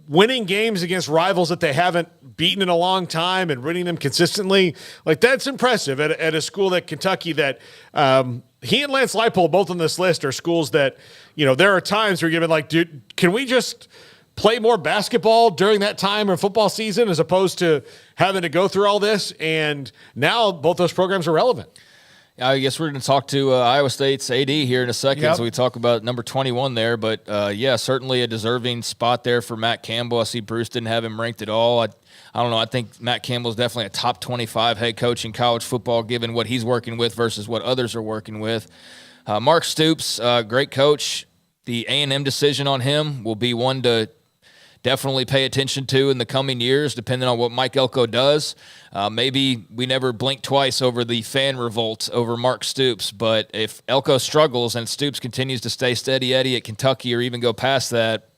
Speaker 6: winning games against rivals that they haven't beaten in a long time and winning them consistently, that's impressive at a school like Kentucky that he and Lance Leipold, both on this list, are schools that, there are times where you're giving dude, can we just play more basketball during that time or football season as opposed to having to go through all this? And now both those programs are relevant.
Speaker 7: I guess we're going to talk to Iowa State's AD here in a second,
Speaker 5: Yep.
Speaker 7: so we talk about number 21 there. But, certainly a deserving spot there for Matt Campbell. I see Bruce didn't have him ranked at all. I don't know. I think Matt Campbell is definitely a top 25 head coach in college football, given what he's working with versus what others are working with. Mark Stoops, great coach. The A&M decision on him will be one to definitely pay attention to in the coming years, depending on what Mike Elko does. Maybe we never blink twice over the fan revolt over Mark Stoops, but if Elko struggles and Stoops continues to stay steady Eddie at Kentucky or even go past that,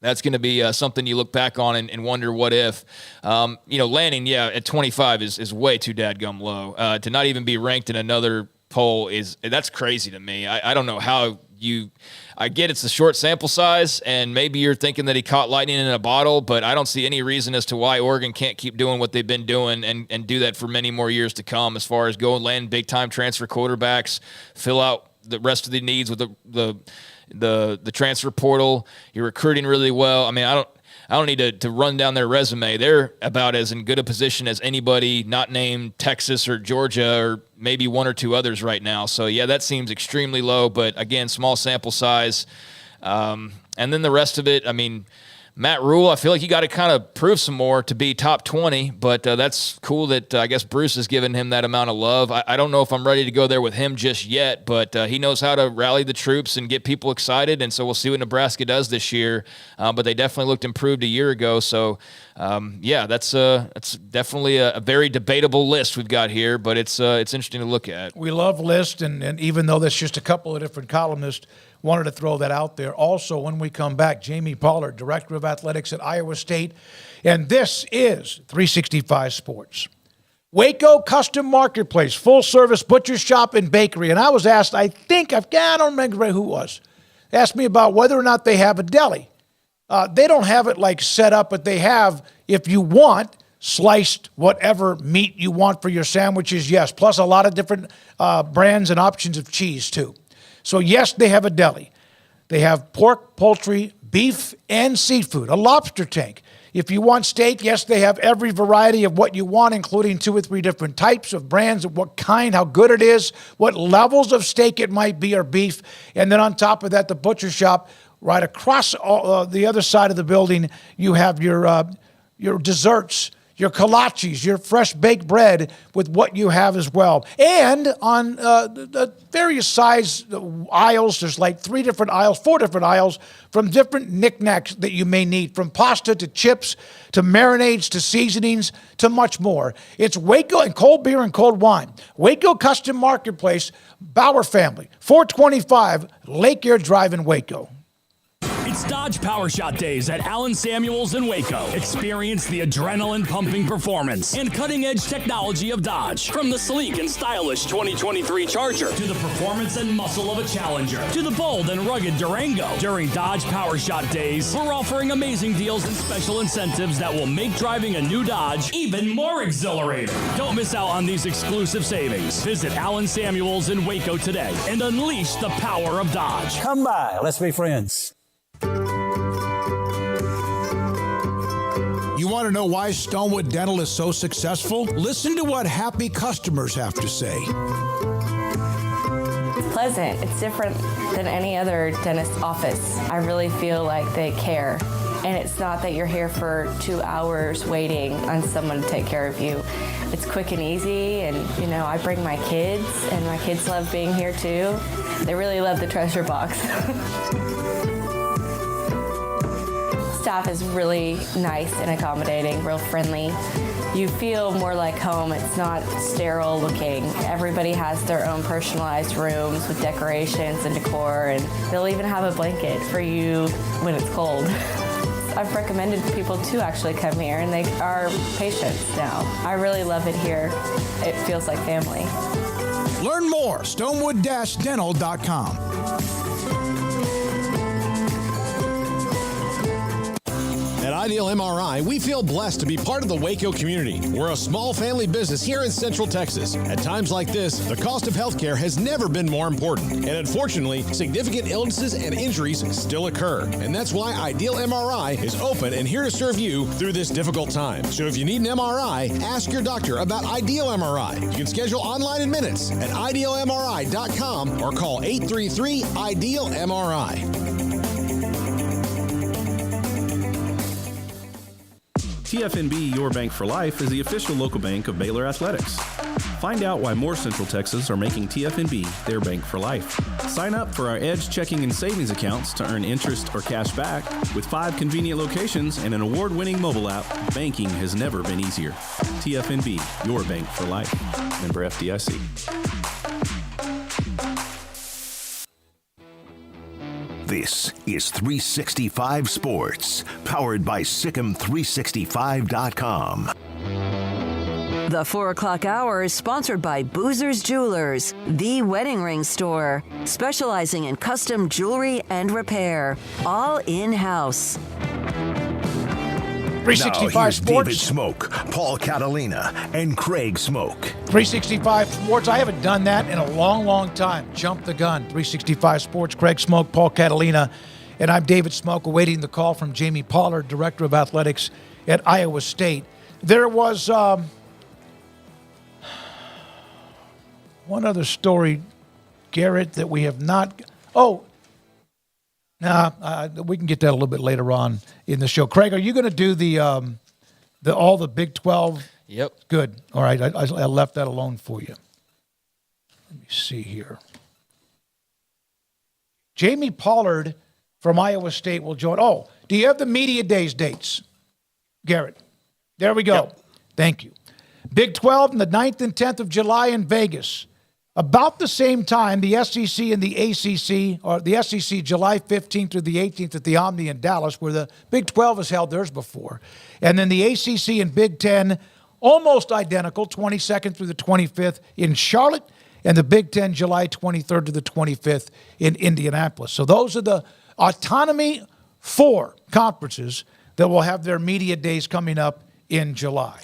Speaker 7: that's going to be something you look back on and wonder what if. Lanning, at 25 is way too dadgum low. To not even be ranked in another poll that's crazy to me. I don't know how I get it's a short sample size, and maybe you're thinking that he caught lightning in a bottle, but I don't see any reason as to why Oregon can't keep doing what they've been doing and do that for many more years to come, as far as go and land big-time transfer quarterbacks, fill out the rest of the needs with the transfer portal. You're recruiting really well. I mean, I don't need to run down their resume. They're about as in good a position as anybody not named Texas or Georgia or maybe one or two others right now. So, that seems extremely low. But, again, small sample size. And then the rest of it, I mean, Matt Rule, I feel like you got to kind of prove some more to be top 20, but that's cool that I guess Bruce has given him that amount of love. I don't know if I'm ready to go there with him just yet, but he knows how to rally the troops and get people excited, and so we'll see what Nebraska does this year. But they definitely looked improved a year ago, so that's definitely a very debatable list we've got here, but it's interesting to look at.
Speaker 5: We love lists, and even though there's just a couple of different columnists, wanted to throw that out there. Also, when we come back, Jamie Pollard, Director of Athletics at Iowa State, and this is 365 Sports. Waco Custom Marketplace, full-service butcher shop and bakery. And I was asked, I don't remember who it was, asked me about whether or not they have a deli. They don't have it set up, but they have, if you want, sliced whatever meat you want for your sandwiches, yes, plus a lot of different brands and options of cheese, too. So, yes, they have a deli. They have pork, poultry, beef, and seafood, a lobster tank. If you want steak, yes, they have every variety of what you want, including 2 or 3 different types of brands, of what kind, how good it is, what levels of steak it might be or beef. And then on top of that, the butcher shop, right across the other side of the building, you have your desserts, your kolaches, your fresh baked bread with what you have as well. And on the various size aisles, there's 4 different aisles from different knickknacks that you may need, from pasta to chips to marinades to seasonings to much more. It's Waco and cold beer and cold wine. Waco Custom Marketplace, Bauer Family, 425 Lake Air Drive in Waco.
Speaker 2: It's Dodge Power Shot Days at Allen Samuels in Waco. Experience the adrenaline-pumping performance and cutting-edge technology of Dodge. From the sleek and stylish 2023 Charger to the performance and muscle of a Challenger to the bold and rugged Durango. During Dodge Power Shot Days, we're offering amazing deals and special incentives that will make driving a new Dodge even more exhilarating. Don't miss out on these exclusive savings. Visit Allen Samuels in Waco today and unleash the power of Dodge.
Speaker 22: Come by. Let's be friends.
Speaker 5: You want to know why Stonewood Dental is so successful? Listen to what happy customers have to say.
Speaker 23: It's pleasant. It's different than any other dentist office. I really feel like they care. And it's not that you're here for 2 hours waiting on someone to take care of you. It's quick and easy, and I bring my kids, and my kids love being here too. They really love the treasure box. Staff is really nice and accommodating, real friendly. You feel more like home. It's not sterile looking. Everybody has their own personalized rooms with decorations and decor, and they'll even have a blanket for you when it's cold. I've recommended people to actually come here, and they are patients now. I really love it here. It feels like family.
Speaker 5: Learn more, stonewood-dental.com.
Speaker 17: At Ideal MRI, we feel blessed to be part of the Waco community. We're a small family business here in Central Texas. At times like this, the cost of healthcare has never been more important. And unfortunately, significant illnesses and injuries still occur. And that's why Ideal MRI is open and here to serve you through this difficult time. So if you need an MRI, ask your doctor about Ideal MRI. You can schedule online in minutes at idealmri.com or call 833-IDEAL-MRI.
Speaker 24: TFNB Your Bank for Life is the official local bank of Baylor Athletics. Find out why more Central Texas are making TFNB their bank for life. Sign up for our Edge checking and savings accounts to earn interest or cash back. With 5 convenient locations and an award-winning mobile app, banking has never been easier. TFNB Your Bank for Life. Member FDIC.
Speaker 1: This is 365 Sports, powered by Sikkim365.com.
Speaker 3: The 4 o'clock hour is sponsored by Boozer's Jewelers, the wedding ring store, specializing in custom jewelry and repair, all in-house.
Speaker 5: 365
Speaker 1: now, here's
Speaker 5: Sports.
Speaker 1: David Smoak, Paul Catalina, and Craig Smoak.
Speaker 5: 365 Sports. I haven't done that in a long, long time. Jump the gun. 365 Sports. Craig Smoak, Paul Catalina, and I'm David Smoak, awaiting the call from Jamie Pollard, Director of Athletics at Iowa State. There was one other story, Garrett, that we have not. We can get that a little bit later on in the show. Craig, are you going to do the all the Big 12?
Speaker 7: Yep.
Speaker 5: Good. All right. I left that alone for you. Let me see here. Jamie Pollard from Iowa State will join. Oh, do you have the Media Days dates, Garrett? There we go. Yep. Thank you. Big 12 on the 9th and 10th of July in Vegas. About the same time, the SEC and the ACC, or the SEC July 15th through the 18th at the Omni in Dallas, where the Big 12 has held theirs before. And then the ACC and Big 10, almost identical, 22nd through the 25th in Charlotte, and the Big 10 July 23rd to the 25th in Indianapolis. So those are the Autonomy 4 conferences that will have their media days coming up in July.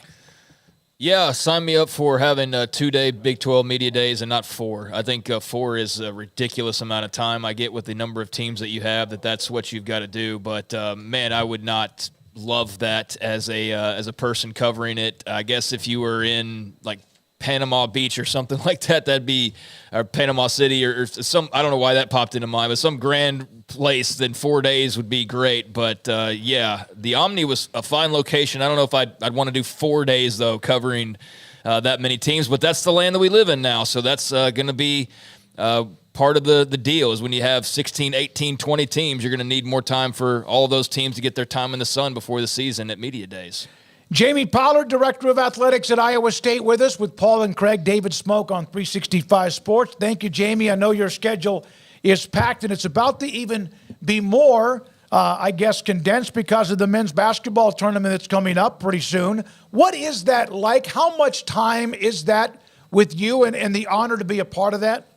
Speaker 7: Yeah, sign me up for having 2-day Big 12 media days and not 4. I think 4 is a ridiculous amount of time. I get with the number of teams that you have that's what you've got to do. But, man, I would not love that as a person covering it. I guess if you were in, like, Panama Beach or something like that, that'd be or Panama City or some, I don't know why that popped into mind, but some grand place, then 4 days would be great. But yeah, the Omni was a fine location. I don't know if I'd want to do 4 days though, covering that many teams, but that's the land that we live in now. So that's going to be part of the deal is when you have 16, 18, 20 teams, you're going to need more time for all of those teams to get their time in the sun before the season at media days.
Speaker 5: Jamie Pollard, Director of Athletics at Iowa State, with us with Paul and Craig. David Smoak on 365 Sports. Thank you, Jamie. I know your schedule is packed, and it's about to even be more I guess, condensed because of the men's basketball tournament that's coming up pretty soon. What is that like? How much time is that with you and the honor to be a part of that?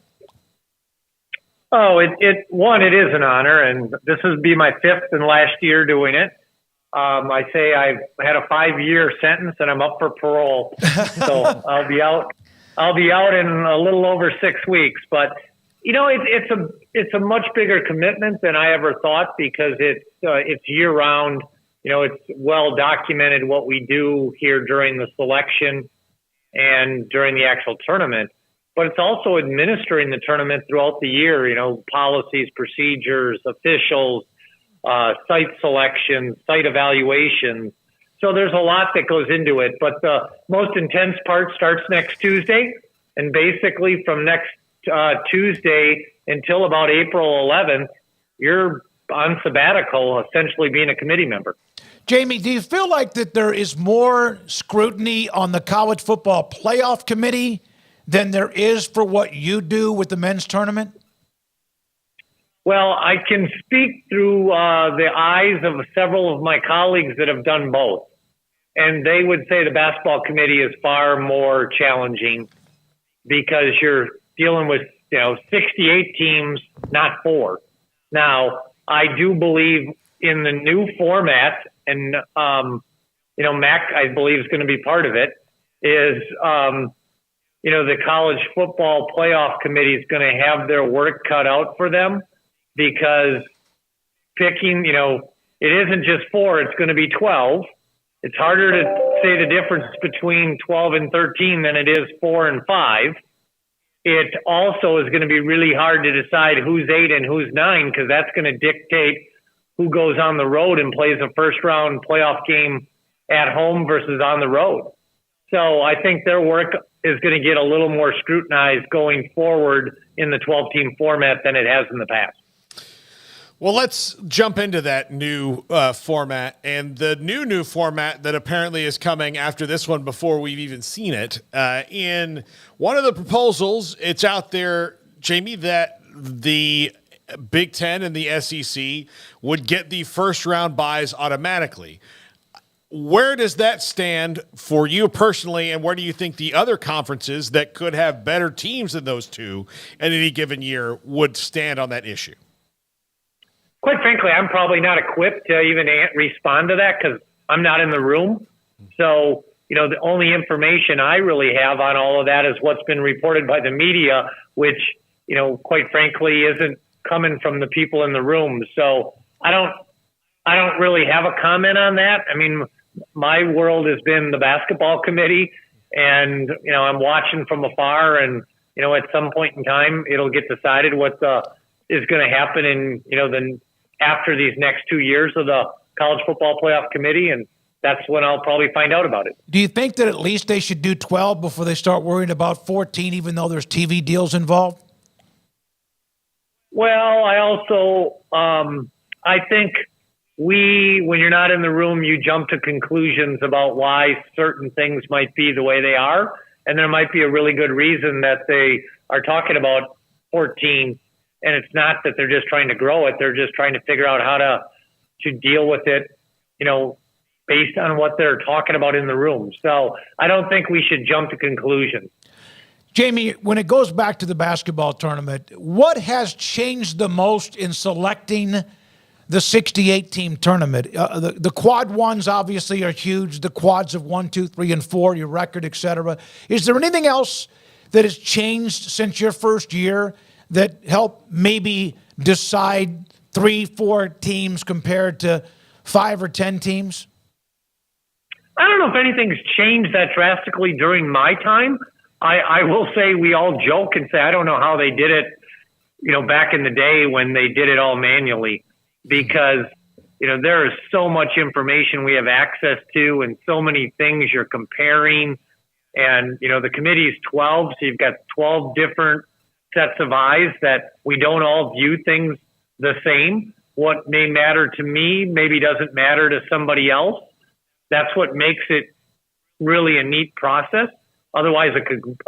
Speaker 4: Oh, it is an honor, and this will be my 5th and last year doing it. I say I've had a 5-year sentence and I'm up for parole. So I'll be out in a little over 6 weeks, but it's a much bigger commitment than I ever thought because it's year round. It's well documented what we do here during the selection and during the actual tournament, but it's also administering the tournament throughout the year, policies, procedures, officials, site selection, site evaluation. So there's a lot that goes into it, but the most intense part starts next Tuesday, and basically from next Tuesday until about April 11th, you're on sabbatical, essentially being a committee member.
Speaker 5: Jamie, do you feel like that there is more scrutiny on the college football playoff committee than there is for what you do with the men's tournament?
Speaker 4: Well, I can speak through the eyes of several of my colleagues that have done both. And they would say the basketball committee is far more challenging because you're dealing with, 68 teams, not 4. Now, I do believe in the new format, and, Mac, I believe, is going to be part of it, is, the college football playoff committee is going to have their work cut out for them because picking, it isn't just 4, it's going to be 12. It's harder to say the difference between 12 and 13 than it is 4 and 5. It also is going to be really hard to decide who's 8 and who's 9 because that's going to dictate who goes on the road and plays a first-round playoff game at home versus on the road. So I think their work is going to get a little more scrutinized going forward in the 12-team format than it has in the past.
Speaker 6: Well, let's jump into that new format and the new format that apparently is coming after this one before we've even seen it. In one of the proposals, it's out there, Jamie, that the Big Ten and the SEC would get the first round buys automatically. Where does that stand for you personally, and where do you think the other conferences that could have better teams than those two in any given year would stand on that issue?
Speaker 4: Quite frankly, I'm probably not equipped to even respond to that because I'm not in the room. So, the only information I really have on all of that is what's been reported by the media, which, quite frankly, isn't coming from the people in the room. So I don't really have a comment on that. I mean, my world has been the basketball committee and, I'm watching from afar and, at some point in time, it'll get decided what is going to happen in, after these next 2 years of the college football playoff committee. And that's when I'll probably find out about it.
Speaker 5: Do you think that at least they should do 12 before they start worrying about 14, even though there's TV deals involved?
Speaker 4: Well, I also, I think when you're not in the room, you jump to conclusions about why certain things might be the way they are. And there might be a really good reason that they are talking about 14. And it's not that they're just trying to grow it. They're just trying to figure out how to deal with it, based on what they're talking about in the room. So I don't think we should jump to conclusions.
Speaker 5: Jamie, when it goes back to the basketball tournament, what has changed the most in selecting the 68-team tournament? The quad ones obviously are huge. The quads of 1, 2, 3, and 4, your record, et cetera. Is there anything else that has changed since your first year that help maybe decide 3, 4 teams compared to 5 or 10 teams?
Speaker 4: I don't know if anything's changed that drastically during my time. I will say we all joke and say, I don't know how they did it, back in the day when they did it all manually, because, there is so much information we have access to and so many things you're comparing. And, the committee's 12, so you've got 12 different sets of eyes that we don't all view things the same. What may matter to me maybe doesn't matter to somebody else. That's what makes it really a neat process. Otherwise,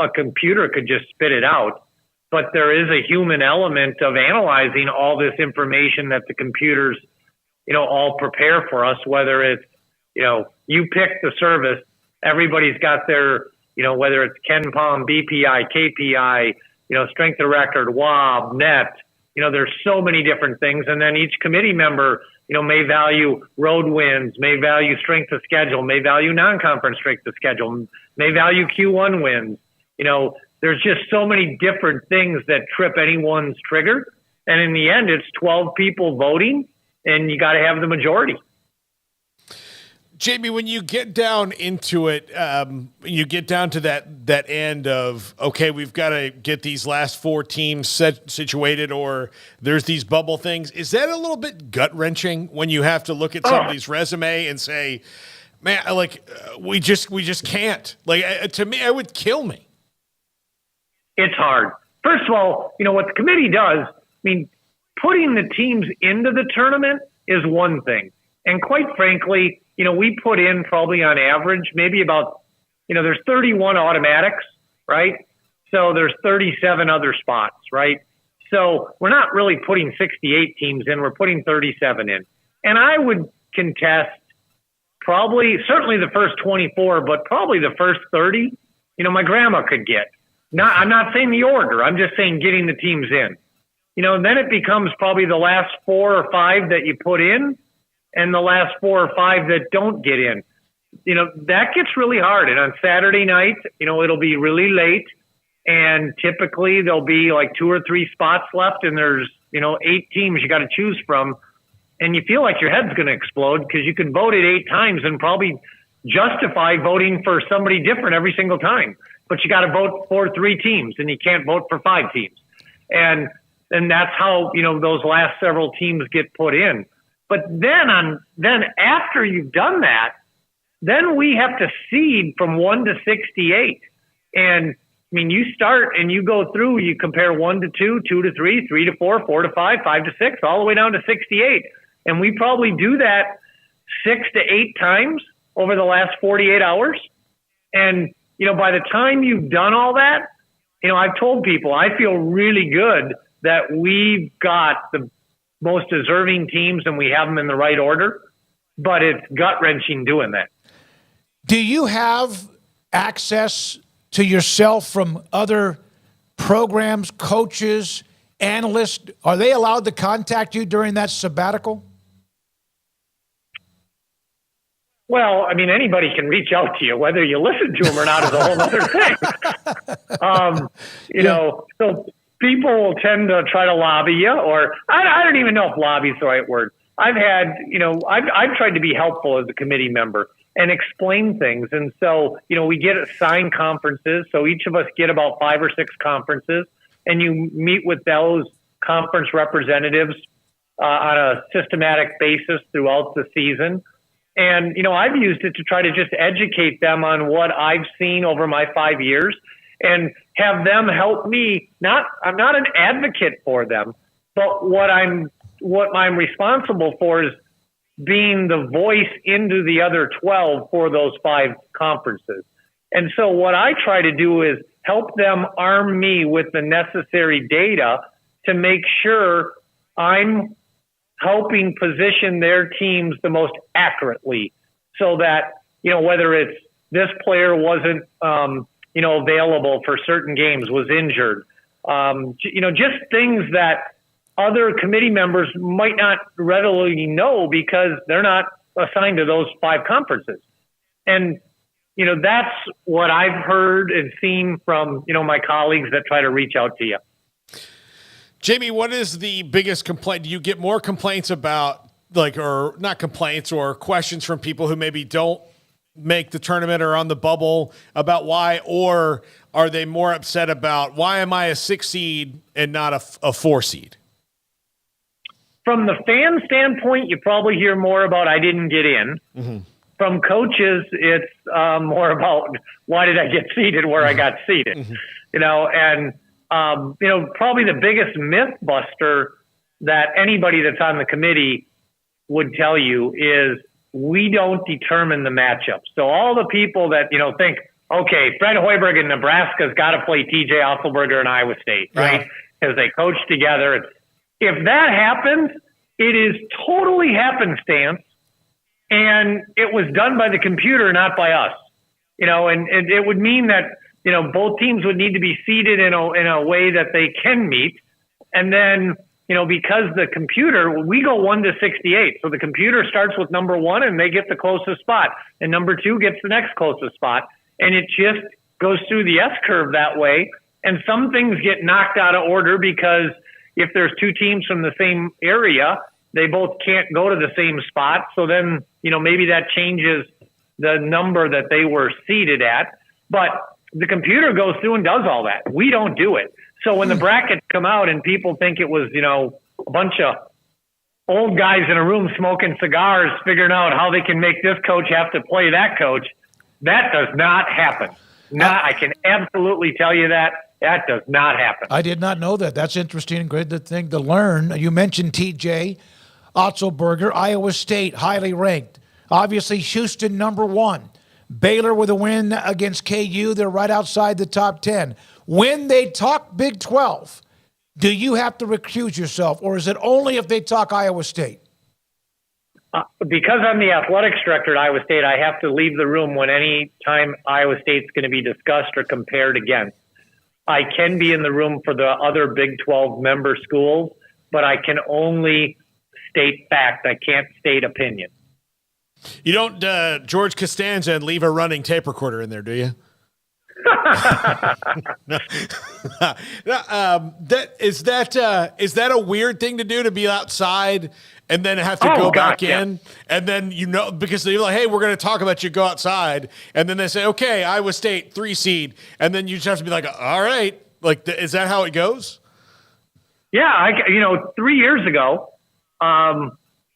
Speaker 4: a computer could just spit it out. But there is a human element of analyzing all this information that the computers, all prepare for us, whether it's, you pick the service, everybody's got their, whether it's Ken Palm, BPI, KPI, strength of record, WOB, net, there's so many different things. And then each committee member, may value road wins, may value strength of schedule, may value non-conference strength of schedule, may value Q1 wins. There's just so many different things that trip anyone's trigger. And in the end, it's 12 people voting, and you got to have the majority.
Speaker 6: Jamie, when you get down into it, you get down to that end of, okay, we've got to get these last 4 teams situated, or there's these bubble things. Is that a little bit gut-wrenching when you have to look at somebody's resume and say, man, we just can't? To me, it would kill me.
Speaker 4: It's hard. First of all, what the committee does, putting the teams into the tournament is one thing. And quite frankly, we put in probably on average, maybe about, there's 31 automatics, right? So there's 37 other spots, right? So we're not really putting 68 teams in, we're putting 37 in. And I would contest certainly the first 24, but probably the first 30, my grandma could get. I'm not saying the order, I'm just saying getting the teams in. Then it becomes probably the last 4 or 5 that you put in, and the last 4 or 5 that don't get in. That gets really hard. And on Saturday night, it'll be really late, and typically there'll be like 2 or 3 spots left, and there's, 8 teams you got to choose from. And you feel like your head's going to explode because you can vote it 8 times and probably justify voting for somebody different every single time. But you got to vote for 3 teams, and you can't vote for 5 teams. And that's how, those last several teams get put in. But then after you've done that, then we have to seed from 1 to 68. And you start and you go through, you compare 1 to 2, 2 to 3, 3 to 4, 4 to 5, 5 to 6, all the way down to 68. And we probably do that 6 to 8 times over the last 48 hours. And, by the time you've done all that, I've told people, I feel really good that we've got the most deserving teams and we have them in the right order, but it's gut-wrenching doing that.
Speaker 5: Do you have access to yourself from other programs, coaches, analysts? Are they allowed to contact you during that sabbatical?
Speaker 4: Well, anybody can reach out to you. Whether you listen to them or not is a whole other thing. So people will tend to try to lobby you, or I don't even know if lobby is the right word. I've tried to be helpful as a committee member and explain things. And so, we get assigned conferences. So each of us get about 5 or 6 conferences, and you meet with those conference representatives on a systematic basis throughout the season. And, I've used it to try to just educate them on what I've seen over my 5 years and have them help me. I'm not an advocate for them, but what I'm responsible for is being the voice into the other 12 for those 5 conferences. And so what I try to do is help them arm me with the necessary data to make sure I'm helping position their teams the most accurately, so that, whether it's this player wasn't, available for certain games, was injured, just things that other committee members might not readily know because they're not assigned to those 5 conferences. And, that's what I've heard and seen from, my colleagues that try to reach out to you.
Speaker 6: Jamie, what is the biggest complaint? Do you get more complaints about, or not complaints, or questions from people who maybe don't make the tournament or on the bubble about why, or are they more upset about why am I a 6 seed and not a 4 seed?
Speaker 4: From the fan standpoint, you probably hear more about I didn't get in. Mm-hmm. From coaches, it's more about why did I get seated where I got seated, and probably the biggest myth buster that anybody that's on the committee would tell you is we don't determine the matchups. So all the people that, think, okay, Fred Hoiberg in Nebraska's got to play TJ Otzelberger in Iowa State, right? Because they coach together. If that happens, it is totally happenstance, and it was done by the computer, not by us. And it would mean that, both teams would need to be seated in a way that they can meet. And then, because the computer, we go 1 to 68. So the computer starts with number 1 and they get the closest spot, and number 2 gets the next closest spot. And it just goes through the S curve that way. And some things get knocked out of order because if there's 2 teams from the same area, they both can't go to the same spot. So then, maybe that changes the number that they were seated at. But the computer goes through and does all that. We don't do it. So when the brackets come out and people think it was, a bunch of old guys in a room smoking cigars, figuring out how they can make this coach have to play that coach, that does not happen. I can absolutely tell you that. That does not happen.
Speaker 5: I did not know that. That's interesting and great thing to learn. You mentioned TJ Otzelberger, Iowa State, highly ranked. Obviously, Houston, number 1. Baylor with a win against KU. They're right outside the top 10. When they talk Big 12, do you have to recuse yourself, or is it only if they talk Iowa State?
Speaker 4: Because I'm the athletics director at Iowa State, I have to leave the room when any time Iowa State's going to be discussed or compared against. I can be in the room for the other Big 12 member schools, but I can only state fact. I can't state opinion.
Speaker 6: You don't George Costanza and leave a running tape recorder in there, do you? Is that a weird thing to do, to be outside and then have to go back in? And then, because they're like, hey, we're going to talk about you, go outside. And then they say, okay, Iowa State 3 seed. And then you just have to be like, all right. Like, is that how it goes?
Speaker 4: Yeah. 3 years ago,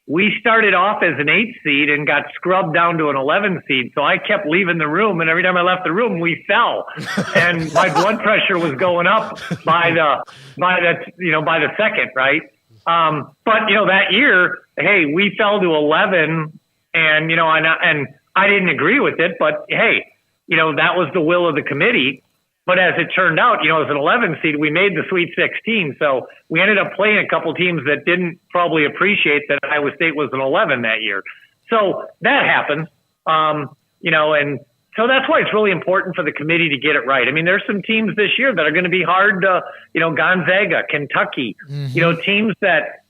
Speaker 4: we started off as an 8 seed and got scrubbed down to an 11 seed. So I kept leaving the room, and every time I left the room, we fell, and my blood pressure was going up by the second, right? But that year, hey, we fell to 11, and and I didn't agree with it, but hey, that was the will of the committee. But as it turned out, as an 11 seed, we made the Sweet 16. So we ended up playing a couple teams that didn't probably appreciate that Iowa State was an 11 that year. So that happens, and so that's why it's really important for the committee to get it right. I mean, there's some teams this year that are going to be hard to, Gonzaga, Kentucky, teams that,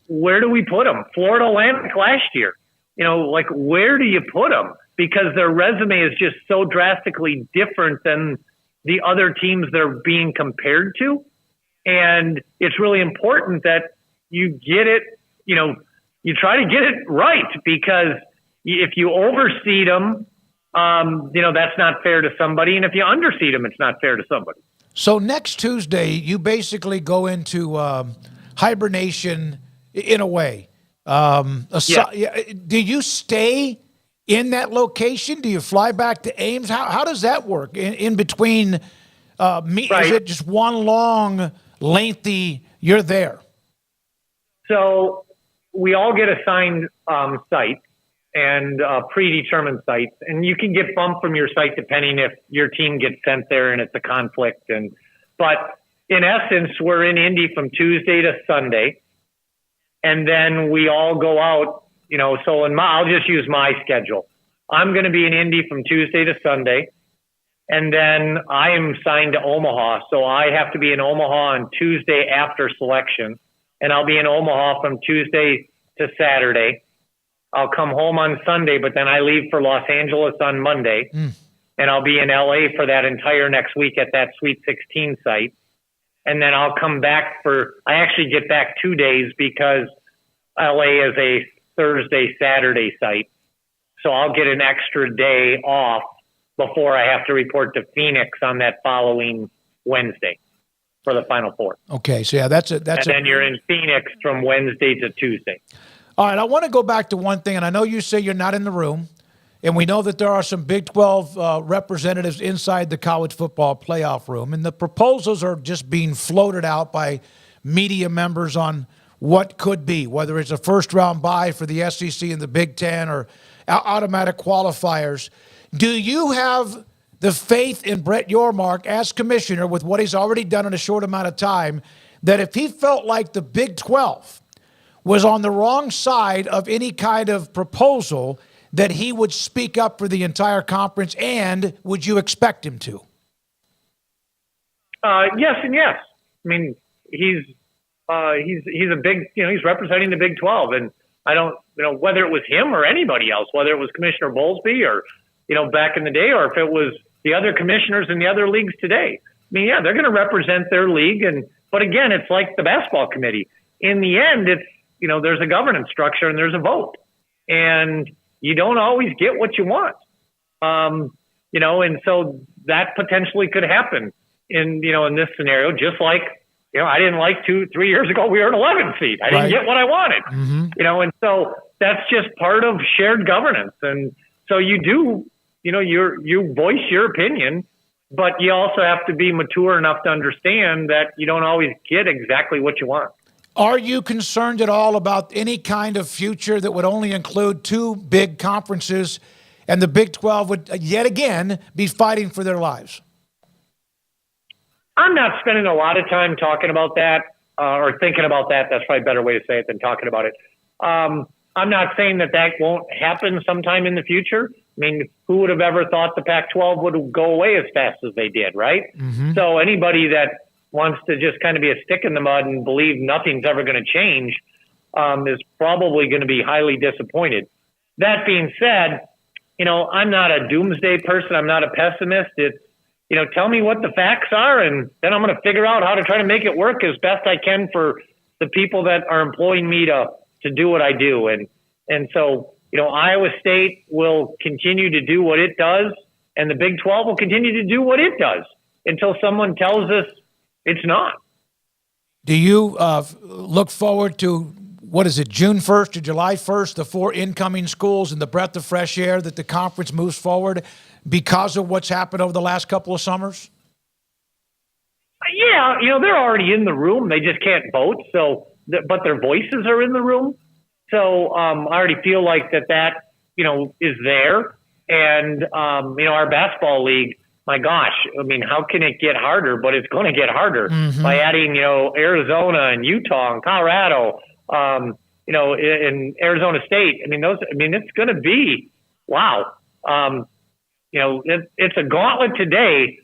Speaker 4: where do we put them? Florida Atlantic last year, where do you put them? Because their resume is just so drastically different than the other teams they're being compared to. And it's really important that you get it, you try to get it right, because if you overseed them, that's not fair to somebody. And if you underseed them, it's not fair to somebody.
Speaker 5: So next Tuesday, you basically go into hibernation in a way. Do you stay in that location? Do you fly back to Ames? How does that work in between meetings? Right. Is it just one long, lengthy, you're there?
Speaker 4: So we all get assigned sites and predetermined sites, and you can get bumped from your site depending if your team gets sent there and it's a conflict. But in essence, we're in Indy from Tuesday to Sunday, and then we all go out. So I'll just use my schedule. I'm going to be in Indy from Tuesday to Sunday, and then I am signed to Omaha. So I have to be in Omaha on Tuesday after selection, and I'll be in Omaha from Tuesday to Saturday. I'll come home on Sunday, but then I leave for Los Angeles on Monday, and I'll be in LA for that entire next week at that Sweet 16 site. And then I'll come back I actually get back 2 days because LA is a Thursday, Saturday site. So I'll get an extra day off before I have to report to Phoenix on that following Wednesday for the Final Four.
Speaker 5: Okay, so that's
Speaker 4: then you're in Phoenix from Wednesday to Tuesday.
Speaker 5: All right, I want to go back to one thing, and I know you say you're not in the room, and we know that there are some Big 12 representatives inside the college football playoff room, and the proposals are just being floated out by media members on what could be, whether it's a first-round bye for the SEC and the Big Ten or automatic qualifiers. Do you have the faith in Brett Yormark as commissioner, with what he's already done in a short amount of time, that if he felt like the Big 12 was on the wrong side of any kind of proposal, that he would speak up for the entire conference, and would you expect him to?
Speaker 4: Yes and yes. I mean, he's a big, he's representing the Big 12, and I don't, whether it was him or anybody else, whether it was Commissioner Bowlesby or, back in the day, or if it was the other commissioners in the other leagues today. I mean, yeah, they're going to represent their league, but again, it's like the basketball committee. In the end, it's, there's a governance structure and there's a vote, and you don't always get what you want. And so that potentially could happen in this scenario, just like, I didn't like 2-3 years ago, we were an 11 seed. I didn't get what I wanted, and so that's just part of shared governance. And so you do, you voice your opinion, but you also have to be mature enough to understand that you don't always get exactly what you want.
Speaker 5: Are you concerned at all about any kind of future that would only include 2 big conferences, and the Big 12 would yet again be fighting for their lives?
Speaker 4: I'm not spending a lot of time talking about that or thinking about that. That's probably a better way to say it than talking about it. I'm not saying that won't happen sometime in the future. I mean, who would have ever thought the Pac-12 would go away as fast as they did, right? So anybody that wants to just kind of be a stick in the mud and believe nothing's ever going to change is probably going to be highly disappointed. That being said, I'm not a doomsday person. I'm not a pessimist. It's, tell me what the facts are, and then I'm going to figure out how to try to make it work as best I can for the people that are employing me to do what I do. And so, Iowa State will continue to do what it does, and the Big 12 will continue to do what it does until someone tells us it's not.
Speaker 5: Do you look forward to, June 1st to July 1st, the 4 incoming schools and the breath of fresh air that the conference moves forward because of what's happened over the last couple of summers?
Speaker 4: Yeah, they're already in the room. They just can't vote. But their voices are in the room. So I already feel like that is there. And, our basketball league, my gosh, I mean, how can it get harder? But it's going to get harder by adding, Arizona and Utah and Colorado, in Arizona State. It's going to be, wow. It's a gauntlet today.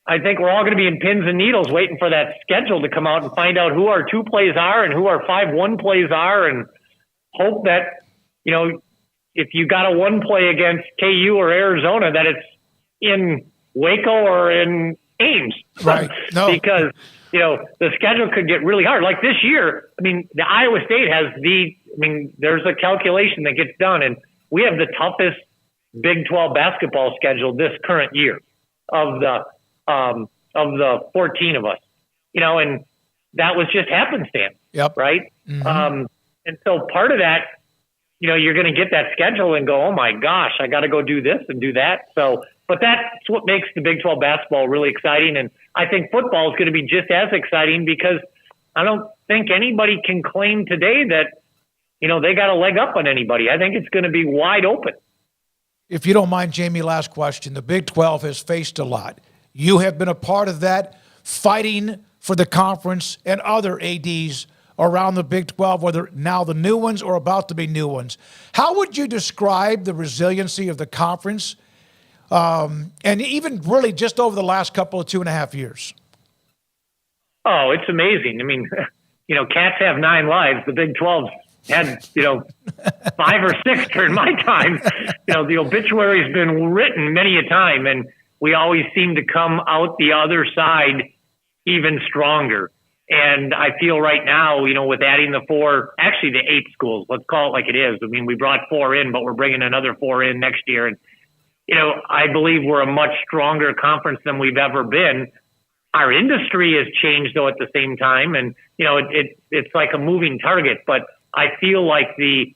Speaker 4: I think we're all going to be in pins and needles waiting for that schedule to come out and find out who our 2 plays are and who our 5-1 plays are, and hope that, if you got a 1 play against KU or Arizona, that it's in Waco or in Ames.
Speaker 5: Right. No.
Speaker 4: Because, the schedule could get really hard. Like this year, the Iowa State has there's a calculation that gets done, and we have the toughest Big 12 basketball schedule this current year of the 14 of us, and that was just happenstance.
Speaker 5: Yep.
Speaker 4: Right. And so part of that, you're going to get that schedule and go, oh my gosh, I got to go do this and do that. So, but that's what makes the Big 12 basketball really exciting. And I think football is going to be just as exciting, because I don't think anybody can claim today that, they got a leg up on anybody. I think it's going to be wide open.
Speaker 5: If you don't mind, Jamie, last question. The Big 12 has faced a lot. You have been a part of that, fighting for the conference and other ADs around the Big 12, whether now the new ones or about to be new ones. How would you describe the resiliency of the conference, and even really just over the last couple of 2.5 years?
Speaker 4: Oh, it's amazing. Cats have 9 lives. The Big 12 had, 5 or 6 during my time. The obituary's been written many a time, and we always seem to come out the other side even stronger. And I feel right now, with adding the 8 schools, let's call it like it is. We brought 4 in, but we're bringing another 4 in next year. And, I believe we're a much stronger conference than we've ever been. Our industry has changed, though, at the same time. And, it's like a moving target. But I feel like the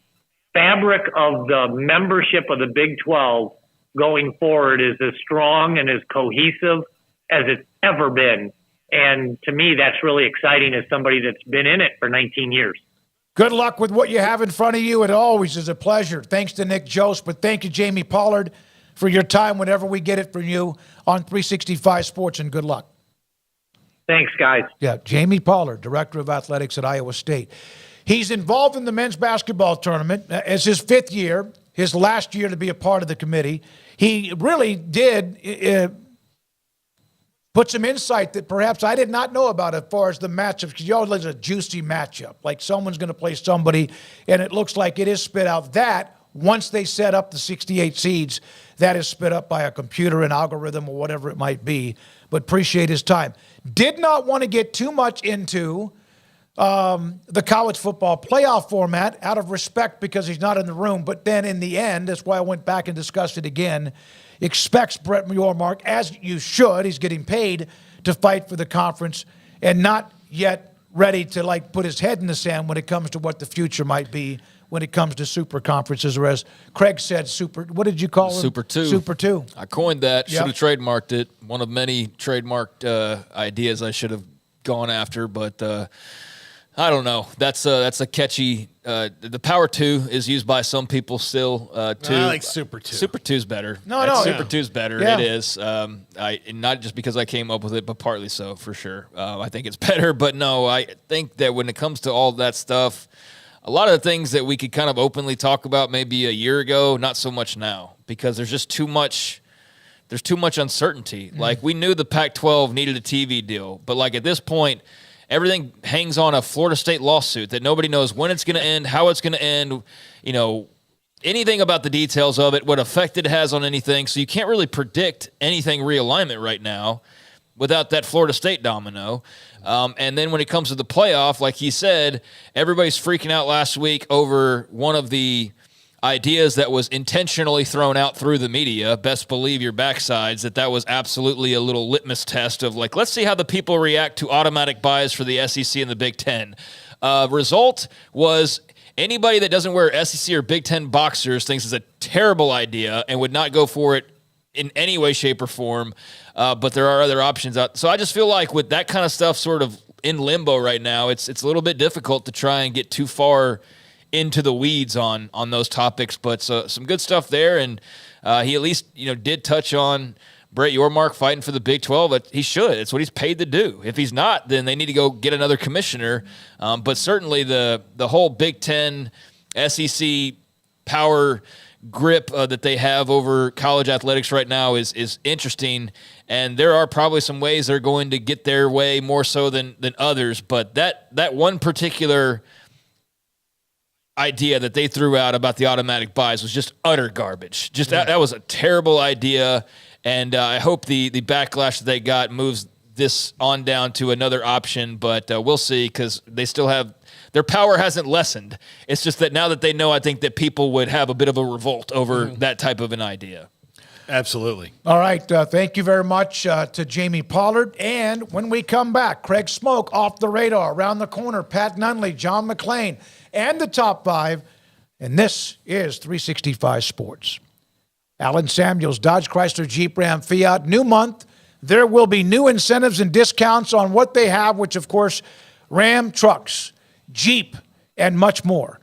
Speaker 4: fabric of the membership of the Big 12 going forward is as strong and as cohesive as it's ever been. And to me, that's really exciting as somebody that's been in it for 19 years.
Speaker 5: Good luck with what you have in front of you. It always is a pleasure. Thanks to Nick Jost, but thank you, Jamie Pollard, for your time whenever we get it from you on 365 Sports, and good luck.
Speaker 4: Thanks, guys.
Speaker 5: Yeah, Jamie Pollard, Director of Athletics at Iowa State. He's involved in the men's basketball tournament. It's his 5th year, his last year to be a part of the committee. He really did put some insight that perhaps I did not know about as far as the matchup, because you always like a juicy matchup, like someone's going to play somebody, and it looks like it is spit out. That, once they set up the 68 seeds, that is spit up by a computer, an algorithm, or whatever it might be. But appreciate his time. Did not want to get too much into the college football playoff format out of respect because he's not in the room. But then in the end, that's why I went back and discussed it again, expects Brett Yormark, as you should, he's getting paid to fight for the conference and not yet ready to like put his head in the sand when it comes to what the future might be when it comes to super conferences, or as Craig said, super, what did you call it?
Speaker 7: Super 2.
Speaker 5: Super 2.
Speaker 7: I coined that.
Speaker 5: Yep.
Speaker 7: Should have trademarked it. One of many trademarked ideas I should have gone after, but I don't know. That's a catchy. The Power 2 is used by some people still. Too.
Speaker 6: I like Super 2.
Speaker 7: Super 2's better. Super 2's better.
Speaker 5: Yeah.
Speaker 7: It is. Not just because I came up with it, but partly so for sure. I think it's better. But no, I think that when it comes to all that stuff, a lot of the things that we could kind of openly talk about maybe a year ago, not so much now, because there's just too much. There's too much uncertainty. Like, we knew the Pac-12 needed a TV deal, but like at this point, everything hangs on a Florida State lawsuit that nobody knows when it's going to end, how it's going to end, anything about the details of it, what effect it has on anything. So you can't really predict anything realignment right now without that Florida State domino. And then when it comes to the playoff, like he said, everybody's freaking out last week over one of the ideas that was intentionally thrown out through the media. Best believe your backsides that was absolutely a little litmus test of like, let's see how the people react to automatic buys for the SEC and the Big Ten. Result was anybody that doesn't wear SEC or Big Ten boxers thinks it's a terrible idea and would not go for it in any way, shape, or form. But there are other options out. So I just feel like with that kind of stuff sort of in limbo right now, it's a little bit difficult to try and get too far into the weeds on those topics. But some good stuff there. And he at least, did touch on Brett Yormark fighting for the Big 12. But he should. It's what he's paid to do. If he's not, then they need to go get another commissioner. But certainly the whole Big Ten, SEC power grip that they have over college athletics right now is interesting, and there are probably some ways they're going to get their way more so than others, but that one particular idea that they threw out about the automatic buys was just utter garbage. Just that was a terrible idea, and I hope the backlash that they got moves this on down to another option, but we'll see, because they still have their power hasn't lessened. It's just that now that they know, I think that people would have a bit of a revolt over that type of an idea.
Speaker 6: Absolutely.
Speaker 5: All right. Thank you very much to Jamie Pollard. And when we come back, Craig Smoak off the radar, around the corner, Pat Nunley, John McClain, and the top 5. And this is 365 Sports. Alan Samuels, Dodge, Chrysler, Jeep, Ram, Fiat. New month. There will be new incentives and discounts on what they have, which, of course, Ram trucks, Jeep, and much more.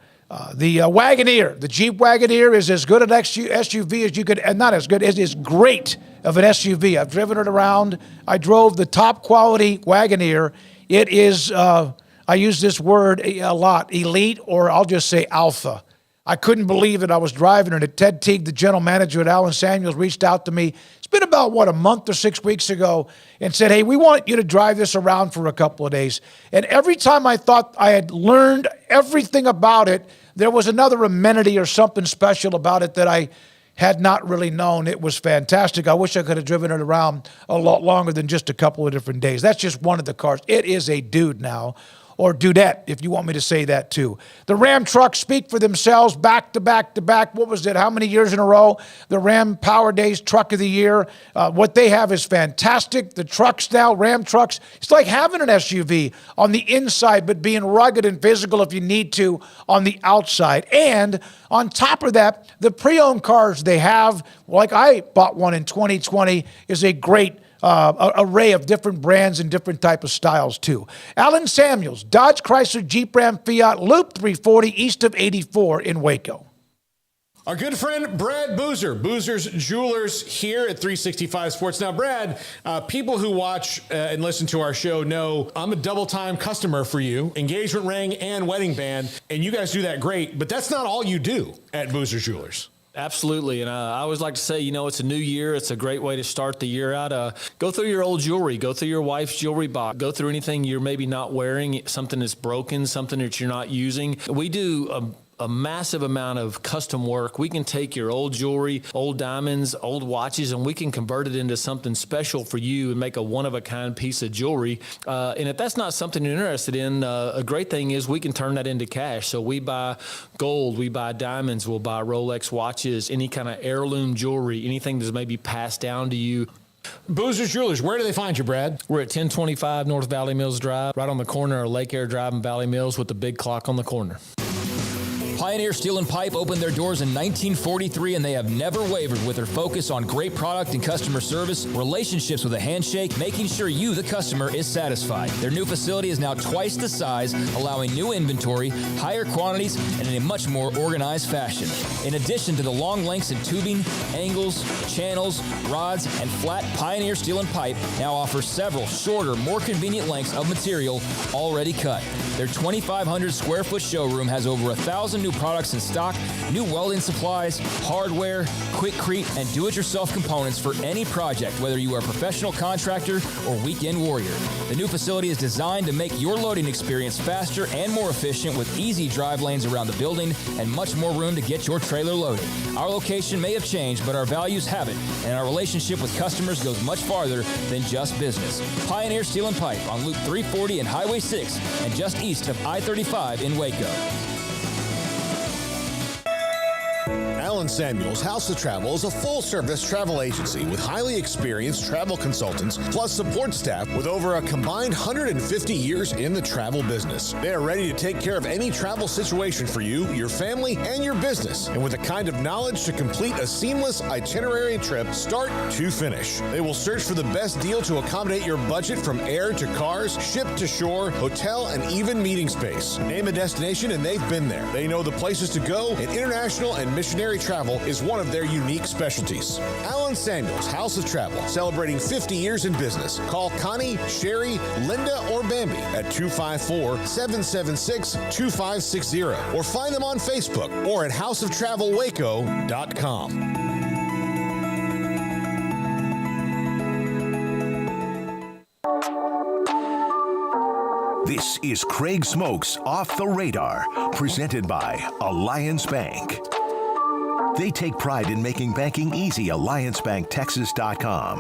Speaker 5: The Wagoneer, the Jeep Wagoneer is as good an SUV as you could, and not as good, it is great of an SUV. I've driven it around. I drove the top quality Wagoneer. It is, I use this word a lot, elite, or I'll just say alpha. I couldn't believe that I was driving it. Ted Teague, the general manager at Alan Samuels, reached out to me. It's been about, a month or 6 weeks ago, and said, hey, we want you to drive this around for a couple of days. And every time I thought I had learned everything about it, there was another amenity or something special about it that I had not really known. It was fantastic. I wish I could have driven it around a lot longer than just a couple of different days. That's just one of the cars. It is a dude now. Or dudette, if you want me to say that too. The Ram trucks speak for themselves, back to back to back. What was it? How many years in a row? The Ram Power Days Truck of the Year. What they have is fantastic. The trucks now, Ram trucks, it's like having an SUV on the inside, but being rugged and physical if you need to on the outside. And on top of that, the pre-owned cars they have, like I bought one in 2020, is a great array of different brands and different type of styles too. Alan Samuels, Dodge, Chrysler, Jeep, Ram, Fiat, Loop 340 east of 84 in Waco.
Speaker 6: Our good friend Brad Boozer, Boozer's Jewelers here at 365 Sports. Now, Brad, people who watch and listen to our show know I'm a double-time customer for you, engagement ring and wedding band, and you guys do that great, but that's not all you do at Boozer's Jewelers.
Speaker 8: Absolutely. And I always like to say, it's a new year. It's a great way to start the year out. Go through your old jewelry. Go through your wife's jewelry box. Go through anything you're maybe not wearing, something that's broken, something that you're not using. We do a massive amount of custom work. We can take your old jewelry, old diamonds, old watches, and we can convert it into something special for you and make a one-of-a-kind piece of jewelry. And if that's not something you're interested in, a great thing is we can turn that into cash. So we buy gold, we buy diamonds, we'll buy Rolex watches, any kind of heirloom jewelry, anything that's maybe passed down to you.
Speaker 6: Boozer's Jewelers, where do they find you, Brad?
Speaker 8: We're at 1025 North Valley Mills Drive, right on the corner of Lake Air Drive and Valley Mills with the big clock on the corner.
Speaker 2: Pioneer Steel & Pipe opened their doors in 1943, and they have never wavered with their focus on great product and customer service, relationships with a handshake, making sure you, the customer, is satisfied. Their new facility is now twice the size, allowing new inventory, higher quantities, and in a much more organized fashion. In addition to the long lengths in tubing, angles, channels, rods, and flat, Pioneer Steel & Pipe now offers several shorter, more convenient lengths of material already cut. Their 2,500 square foot showroom has over 1,000 new products in stock, new welding supplies, hardware, quickcrete, and do-it-yourself components for any project, whether you are a professional contractor or weekend warrior. The new facility is designed to make your loading experience faster and more efficient with easy drive lanes around the building and much more room to get your trailer loaded. Our location may have changed, but our values haven't, and our relationship with customers goes much farther than just business. Pioneer Steel & Pipe on Loop 340 and Highway 6 and just east of I-35 in Waco.
Speaker 17: Allen Samuels House of Travel is a full-service travel agency with highly experienced travel consultants plus support staff with over a combined 150 years in the travel business. They are ready to take care of any travel situation for you, your family, and your business, and with the kind of knowledge to complete a seamless itinerary trip start to finish. They will search for the best deal to accommodate your budget from air to cars, ship to shore, hotel, and even meeting space. Name a destination and they've been there. They know the places to go, and international and missionary travel is one of their unique specialties. Allen Samuels House of Travel, celebrating 50 years in business. Call Connie, Sherry, Linda, or Bambi at 254-776-2560 or find them on Facebook or at houseoftravelwaco.com.
Speaker 1: This is Craig Smoak's Off the Radar, presented by Alliance Bank. They take pride in making banking easy. AllianceBankTexas.com.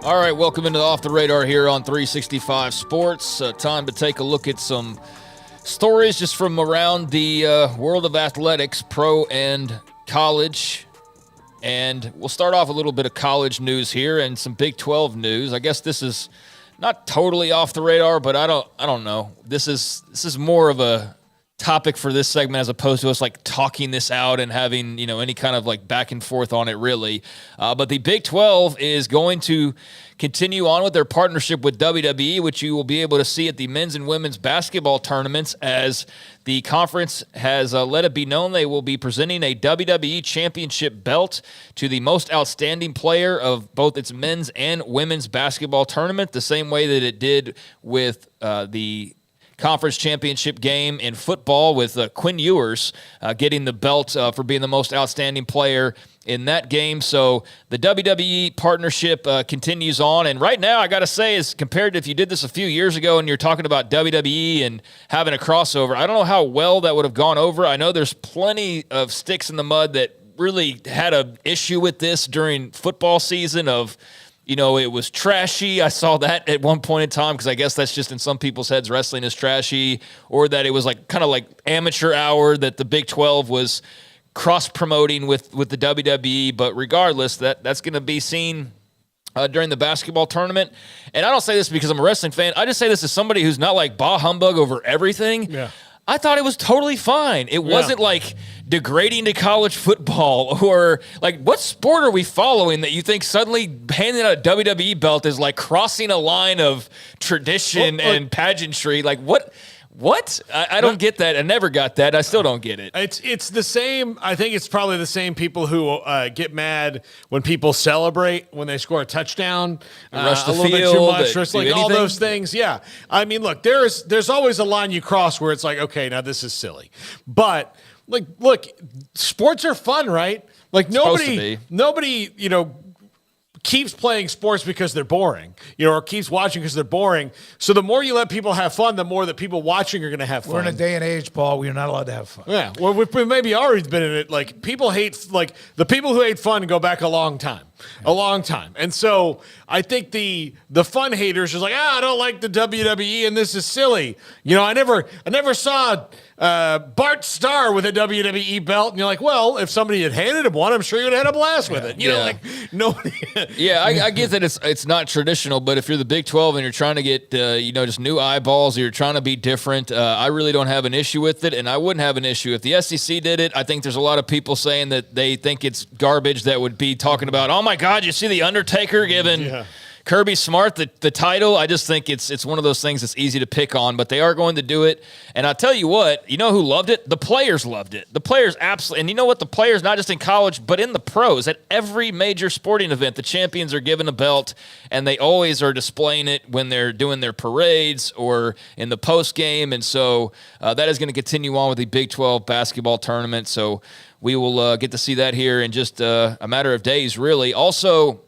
Speaker 7: All right, welcome into Off the Radar here on 365 Sports. Time to take a look at some stories just from around the world of athletics, pro and college. And we'll start off a little bit of college news here and some Big 12 news. I guess this is not totally off the radar, but I don't know. This is more of a topic for this segment as opposed to us like talking this out and having, any kind of like back and forth on it really. But the Big 12 is going to continue on with their partnership with WWE, which you will be able to see at the men's and women's basketball tournaments, as the conference has let it be known they will be presenting a WWE championship belt to the most outstanding player of both its men's and women's basketball tournament, the same way that it did with the conference championship game in football with Quinn Ewers getting the belt for being the most outstanding player in that game. So the WWE partnership continues on. And right now, I got to say, as compared to if you did this a few years ago and you're talking about WWE and having a crossover, I don't know how well that would have gone over. I know there's plenty of sticks in the mud that really had an issue with this during football season of, it was trashy. I saw that at one point in time because I guess that's just in some people's heads, wrestling is trashy, or that it was like kind of like amateur hour that the Big 12 was cross-promoting with the WWE. But regardless, that's going to be seen during the basketball tournament. And I don't say this because I'm a wrestling fan. I just say this as somebody who's not like bah humbug over everything. Yeah. I thought it was totally fine. It wasn't like degrading to college football or like what sport are we following that you think suddenly handing out a WWE belt is like crossing a line of tradition and pageantry? Like what What? I don't get that. I never got that. I still don't get it.
Speaker 6: It's the same. I think it's probably the same people who get mad when people celebrate when they score a touchdown,
Speaker 7: rush the
Speaker 6: a little bit too
Speaker 7: field,
Speaker 6: much, just like all those things. Yeah, I mean, look, there's always a line you cross where it's like, okay, now this is silly, but like, look, sports are fun, right? Like nobody, keeps playing sports because they're boring, or keeps watching because they're boring. So the more you let people have fun, the more that people watching are going to have fun.
Speaker 5: We're in a day and age, Paul, where you're not allowed to have fun.
Speaker 6: Yeah, well, we've maybe already been in it. Like people hate, like the people who hate fun go back a long time. And so I think the fun haters is like, I don't like the WWE and this is silly. I never saw Bart Starr with a WWE belt, and you're like, well, if somebody had handed him one, I'm sure you'd have had a blast with it. Like nobody.
Speaker 7: Yeah, I get that it's not traditional, but if you're the Big 12 and you're trying to get just new eyeballs, or you're trying to be different, I really don't have an issue with it, and I wouldn't have an issue if the SEC did it. I think there's a lot of people saying that they think it's garbage that would be talking about, oh my God, you see the Undertaker giving Kirby Smart the title. I just think it's one of those things that's easy to pick on, but they are going to do it. And I'll tell you what, you know who loved it? The players loved it. The players absolutely. And you know what? The players, not just in college, but in the pros, at every major sporting event, the champions are given a belt, and they always are displaying it when they're doing their parades or in the post game. And so that is going to continue on with the Big 12 basketball tournament. So we will get to see that here in just a matter of days, really. Also,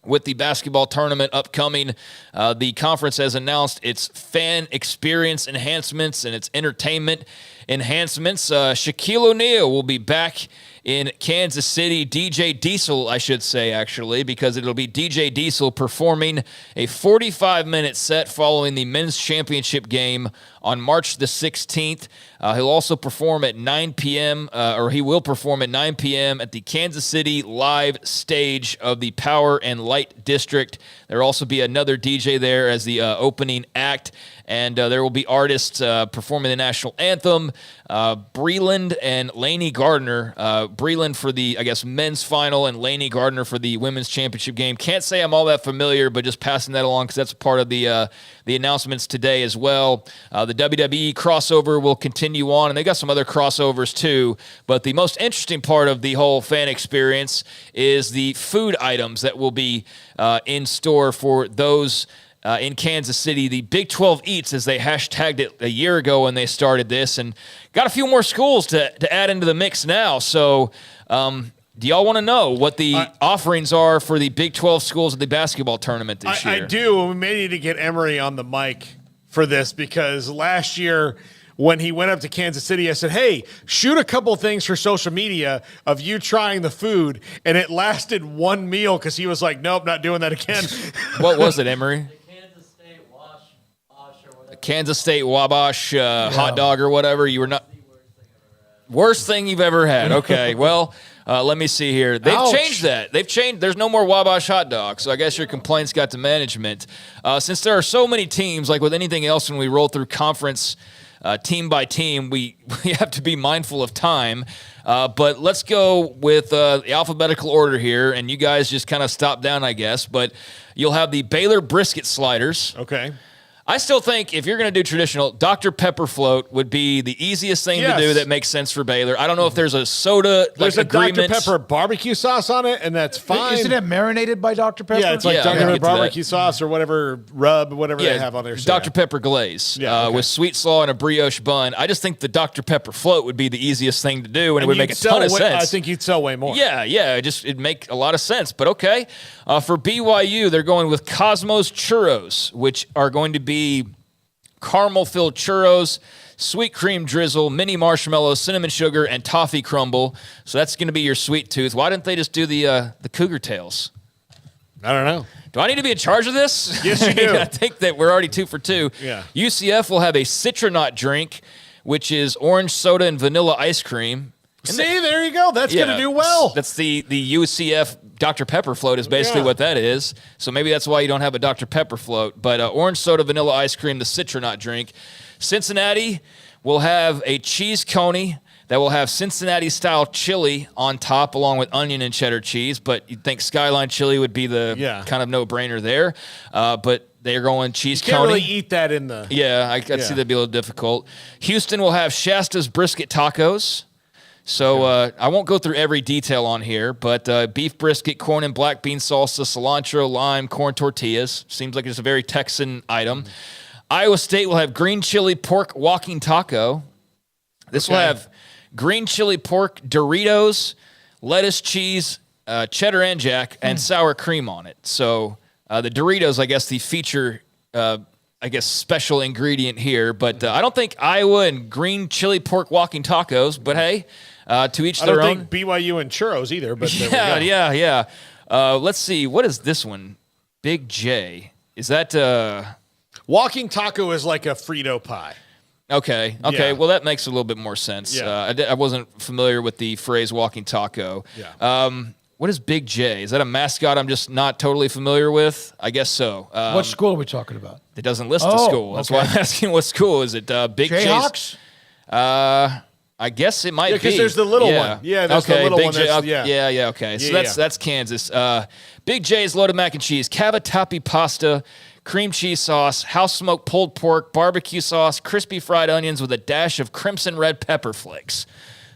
Speaker 7: with the basketball tournament upcoming, the conference has announced its fan experience enhancements and its entertainment enhancements. Shaquille O'Neal will be back in Kansas City. DJ Diesel, I should say, actually, because it'll be DJ Diesel performing a 45-minute set following the men's championship game on March the 16th. He'll also perform at 9 p.m., or he will perform at 9 p.m. at the Kansas City live stage of the Power and Light District. There will also be another DJ there as the opening act, and there will be artists performing the national anthem. Breland and Laney Gardner. Breland for the, men's final, and Laney Gardner for the women's championship game. Can't say I'm all that familiar, but just passing that along because that's part of the announcements today as well. The WWE crossover will continue on, and they got some other crossovers too. But the most interesting part of the whole fan experience is the food items that will be in store for those in Kansas City. The Big 12 Eats, as they hashtagged it a year ago when they started this, and got a few more schools to add into the mix now. So do y'all want to know what the offerings are for the Big 12 schools at the basketball tournament this year?
Speaker 6: I do. We may need to get Emery on the mic for this, because last year when he went up to Kansas City, I said, hey, shoot a couple things for social media of you trying the food, and it lasted one meal because he was like, nope, not doing that again.
Speaker 7: What was it, Emery? Kansas State Wabash hot dog or whatever. You were not worst thing you've ever had. Okay, well, let me see here. They've changed that. They've changed. There's no more Wabash hot dogs. So I guess your complaints got to management. Since there are so many teams, like with anything else, when we roll through conference team by team, we have to be mindful of time. But let's go with the alphabetical order here, and you guys just kind of stop down, I guess. But you'll have the Baylor brisket sliders.
Speaker 6: Okay.
Speaker 7: I still think if you're going to do traditional, Dr. Pepper float would be the easiest thing to do that makes sense for Baylor. I don't know if there's a soda
Speaker 6: there's
Speaker 7: agreement.
Speaker 6: Dr. Pepper barbecue sauce on it, and that's fine.
Speaker 5: Isn't it marinated by Dr. Pepper?
Speaker 6: Yeah, it's like Dr. Pepper barbecue sauce or whatever they have on there.
Speaker 7: Dr. Pepper glaze with sweet slaw and a brioche bun. I just think the Dr. Pepper float would be the easiest thing to do, and it would make a ton of sense.
Speaker 6: I think you'd sell way more.
Speaker 7: Yeah, it'd make a lot of sense. But okay, for BYU, they're going with Cosmos Churros, which are going to be caramel-filled churros, sweet cream drizzle, mini marshmallows, cinnamon sugar, and toffee crumble. So that's going to be your sweet tooth. Why didn't they just do the Cougar Tails?
Speaker 6: I don't know.
Speaker 7: Do I need to be in charge of this?
Speaker 6: Yes, you do.
Speaker 7: I think that we're already 2 for 2.
Speaker 6: Yeah.
Speaker 7: UCF will have a Citronaut drink, which is orange soda and vanilla ice cream.
Speaker 6: See, there you go. That's going to do well.
Speaker 7: That's the UCF Dr. Pepper float is basically what that is. So maybe that's why you don't have a Dr. Pepper float. But orange soda, vanilla ice cream, the Citronaut drink. Cincinnati will have a cheese coney that will have Cincinnati-style chili on top along with onion and cheddar cheese. But you'd think Skyline chili would be the kind of no-brainer there. But They're going cheese
Speaker 6: You can't
Speaker 7: coney.
Speaker 6: really eat that in the...
Speaker 7: Yeah, I could see that'd be a little difficult. Houston will have Shasta's brisket tacos. So I won't go through every detail on here, but beef brisket, corn and black bean salsa, cilantro, lime, corn tortillas. Seems like it's a very Texan item. Iowa State will have green chili pork walking taco. This will have green chili pork, Doritos, lettuce, cheese, cheddar and jack, and sour cream on it. So the Doritos, I guess, the feature, special ingredient here. But I don't think Iowa and green chili pork walking tacos, but hey, to each their own.
Speaker 6: I don't think BYU and churros either, but
Speaker 7: Yeah. Let's see. What is this one? Big J. Is that...
Speaker 6: Walking taco is like a Frito pie.
Speaker 7: Okay.
Speaker 6: Yeah.
Speaker 7: Well, that makes a little bit more sense.
Speaker 6: Yeah.
Speaker 7: I wasn't familiar with the phrase walking taco.
Speaker 6: Yeah.
Speaker 7: What is Big J? Is that a mascot I'm just not totally familiar with? I guess so.
Speaker 5: What school are we talking about?
Speaker 7: It doesn't list the school. That's why I'm asking what school. Is it Big
Speaker 5: Jayhawks?
Speaker 7: I guess it might be.
Speaker 6: Because there's the little one. Yeah, there's the little
Speaker 7: Big
Speaker 6: one.
Speaker 7: J,
Speaker 6: Yeah,
Speaker 7: okay. So that's Kansas. Big J's loaded mac and cheese, cavatappi pasta, cream cheese sauce, house smoked pulled pork, barbecue sauce, crispy fried onions with a dash of crimson red pepper flakes.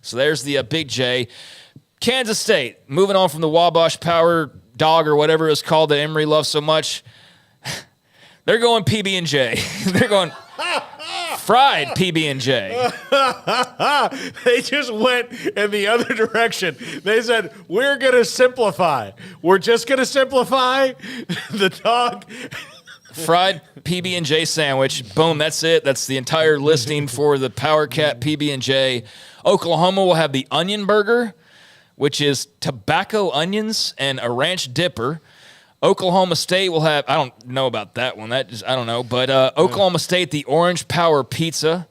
Speaker 7: So there's the Big J. Kansas State, moving on from the Wabash Power Dog or whatever it's called that Emory loves so much. They're going PB&J. They're going fried PB&J.
Speaker 6: They just went in the other direction. They said, we're going to simplify. We're just going to simplify the dog.
Speaker 7: Fried PB&J sandwich. Boom, that's it. That's the entire listing for the Power Cat PB&J. Oklahoma will have the onion burger, which is tobacco onions and a ranch dipper. Oklahoma State will have, I don't know about that one. I don't know. But Oklahoma State, the Orange Power Pizza,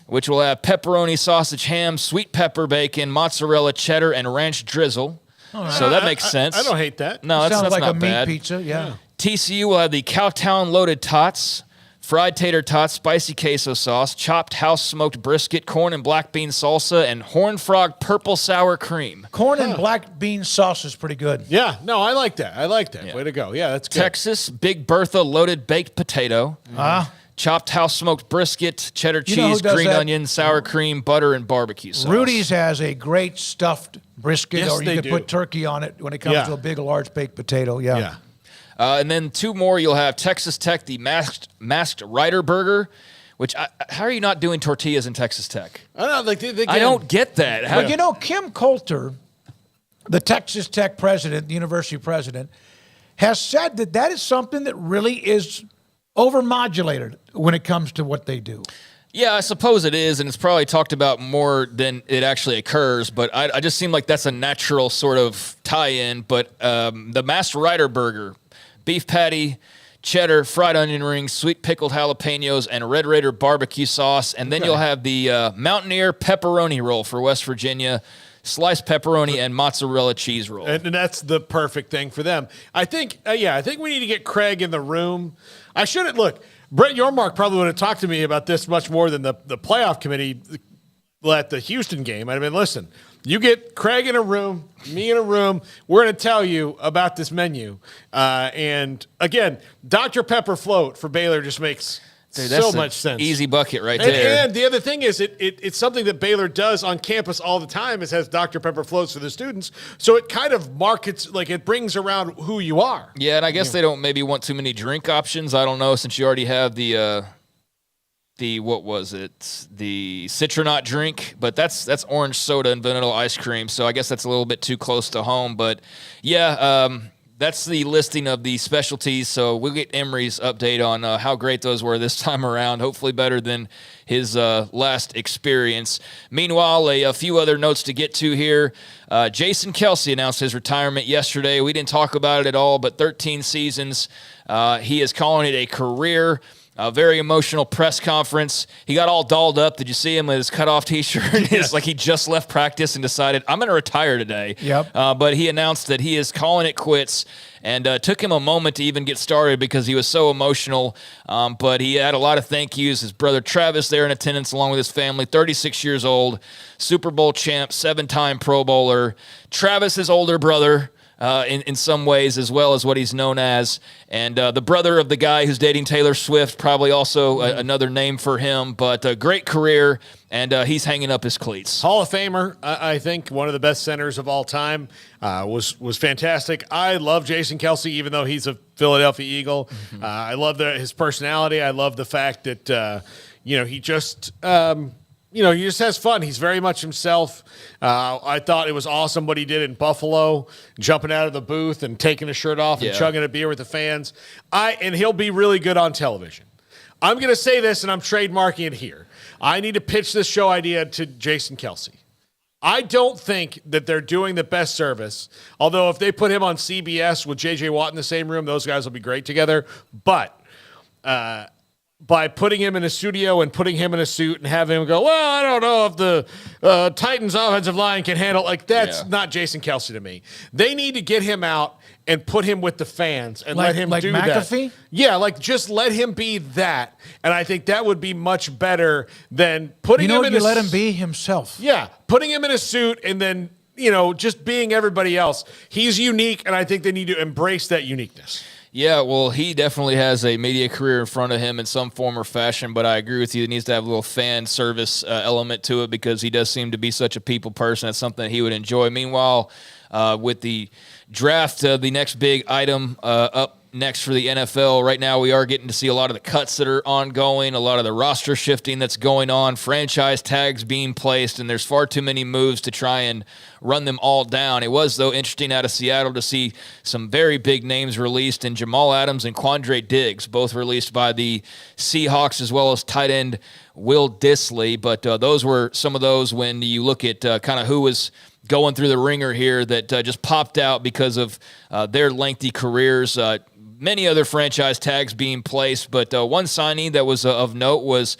Speaker 7: which will have pepperoni, sausage, ham, sweet pepper, bacon, mozzarella, cheddar, and ranch drizzle.
Speaker 5: Right.
Speaker 7: So that makes sense.
Speaker 6: I don't hate that.
Speaker 7: No, that's
Speaker 5: Sounds like
Speaker 7: not
Speaker 5: a
Speaker 7: bad.
Speaker 5: meat pizza, yeah.
Speaker 7: TCU will have the Cowtown loaded tots, fried tater tots, spicy queso sauce, chopped house smoked brisket, corn and black bean salsa, and Horned Frog purple sour cream.
Speaker 5: Corn and black bean sauce is pretty good.
Speaker 6: Yeah, no, I like that. Way to go. Yeah, that's good.
Speaker 7: Texas, Big Bertha loaded baked potato. Chopped house smoked brisket, cheddar cheese, green onion, sour cream, butter, and barbecue sauce.
Speaker 5: Rudy's has a great stuffed brisket,
Speaker 6: Yes,
Speaker 5: or you
Speaker 6: they
Speaker 5: could
Speaker 6: do.
Speaker 5: put turkey on it when it comes to a big, large baked potato. Yeah.
Speaker 7: And then two more, you'll have Texas Tech, the masked rider burger, which how are you not doing tortillas in Texas Tech?
Speaker 6: I don't know. Like
Speaker 7: I don't get that. How,
Speaker 5: Well, you know, Kim Coulter, the Texas Tech president, the university president, has said that is something that really is overmodulated when it comes to what they do.
Speaker 7: Yeah, I suppose it is, and it's probably talked about more than it actually occurs, but I just seem like that's a natural sort of tie-in. But the masked rider burger, beef patty, cheddar, fried onion rings, sweet pickled jalapenos, and Red Raider barbecue sauce. And then you'll have the Mountaineer pepperoni roll for West Virginia, sliced pepperoni and mozzarella cheese roll.
Speaker 6: And that's the perfect thing for them. I think, I think we need to get Craig in the room. I shouldn't, look, Brett Yormark probably would have talked to me about this much more than the playoff committee at the Houston game. I'd have been, listen, you get Craig in a room, me in a room, we're going to tell you about this menu. And again, Dr. Pepper float for Baylor just makes so much sense.
Speaker 7: Easy bucket right there.
Speaker 6: And the other thing is it's something that Baylor does on campus all the time is has Dr. Pepper floats for the students. So it kind of markets, like it brings around who you are.
Speaker 7: Yeah, and I guess they don't maybe want too many drink options. I don't know, since you already have the what was it? The Citronaut drink, but that's orange soda and vanilla ice cream. So I guess that's a little bit too close to home. But yeah, that's the listing of the specialties. So we'll get Emory's update on how great those were this time around. Hopefully better than his last experience. Meanwhile, a few other notes to get to here. Jason Kelsey announced his retirement yesterday. We didn't talk about it at all, but 13 seasons. He is calling it a career. A very emotional press conference. He got all dolled up. Did you see him with his cutoff T-shirt? It's like he just left practice and decided, I'm going to retire today.
Speaker 5: Yep.
Speaker 7: But he announced that he is calling it quits, and took him a moment to even get started because he was so emotional. But he had a lot of thank yous. His brother Travis there in attendance along with his family, 36 years old, Super Bowl champ, 7-time Pro Bowler. Travis's older brother, in some ways, as well as what he's known as. And the brother of the guy who's dating Taylor Swift, probably also another name for him, but a great career, and he's hanging up his cleats.
Speaker 6: Hall of Famer, I think, one of the best centers of all time, was fantastic. I love Jason Kelce, even though he's a Philadelphia Eagle.
Speaker 7: Mm-hmm.
Speaker 6: I love his personality. I love the fact that, he just... he just has fun. He's very much himself. I thought it was awesome what he did in Buffalo, jumping out of the booth and taking his shirt off and chugging a beer with the fans. And he'll be really good on television. I'm going to say this, and I'm trademarking it here. I need to pitch this show idea to Jason Kelce. I don't think that they're doing the best service, although if they put him on CBS with J.J. Watt in the same room, those guys will be great together. But by putting him in a studio and putting him in a suit and having him go, well, I don't know if the Titans offensive line can handle, that's not Jason Kelce to me. They need to get him out and put him with the fans and let him do
Speaker 5: McAfee?
Speaker 6: that. Yeah, just let him be that. And I think that would be much better than putting him in
Speaker 5: let him be himself.
Speaker 6: Yeah, putting him in a suit and then, just being everybody else. He's unique, and I think they need to embrace that uniqueness.
Speaker 7: Yeah, well, he definitely has a media career in front of him in some form or fashion, but I agree with you. It needs to have a little fan service element to it because he does seem to be such a people person. That's something that he would enjoy. Meanwhile, with the draft, the next big item up next for the NFL, right now we are getting to see a lot of the cuts that are ongoing, a lot of the roster shifting that's going on, franchise tags being placed, and there's far too many moves to try and run them all down. It was, though, interesting out of Seattle to see some very big names released in Jamal Adams and Quandre Diggs, both released by the Seahawks, as well as tight end Will Dissly. But those were some of those when you look at kind of who was going through the ringer here that just popped out because of their lengthy careers. Many other franchise tags being placed, but one signing that was of note was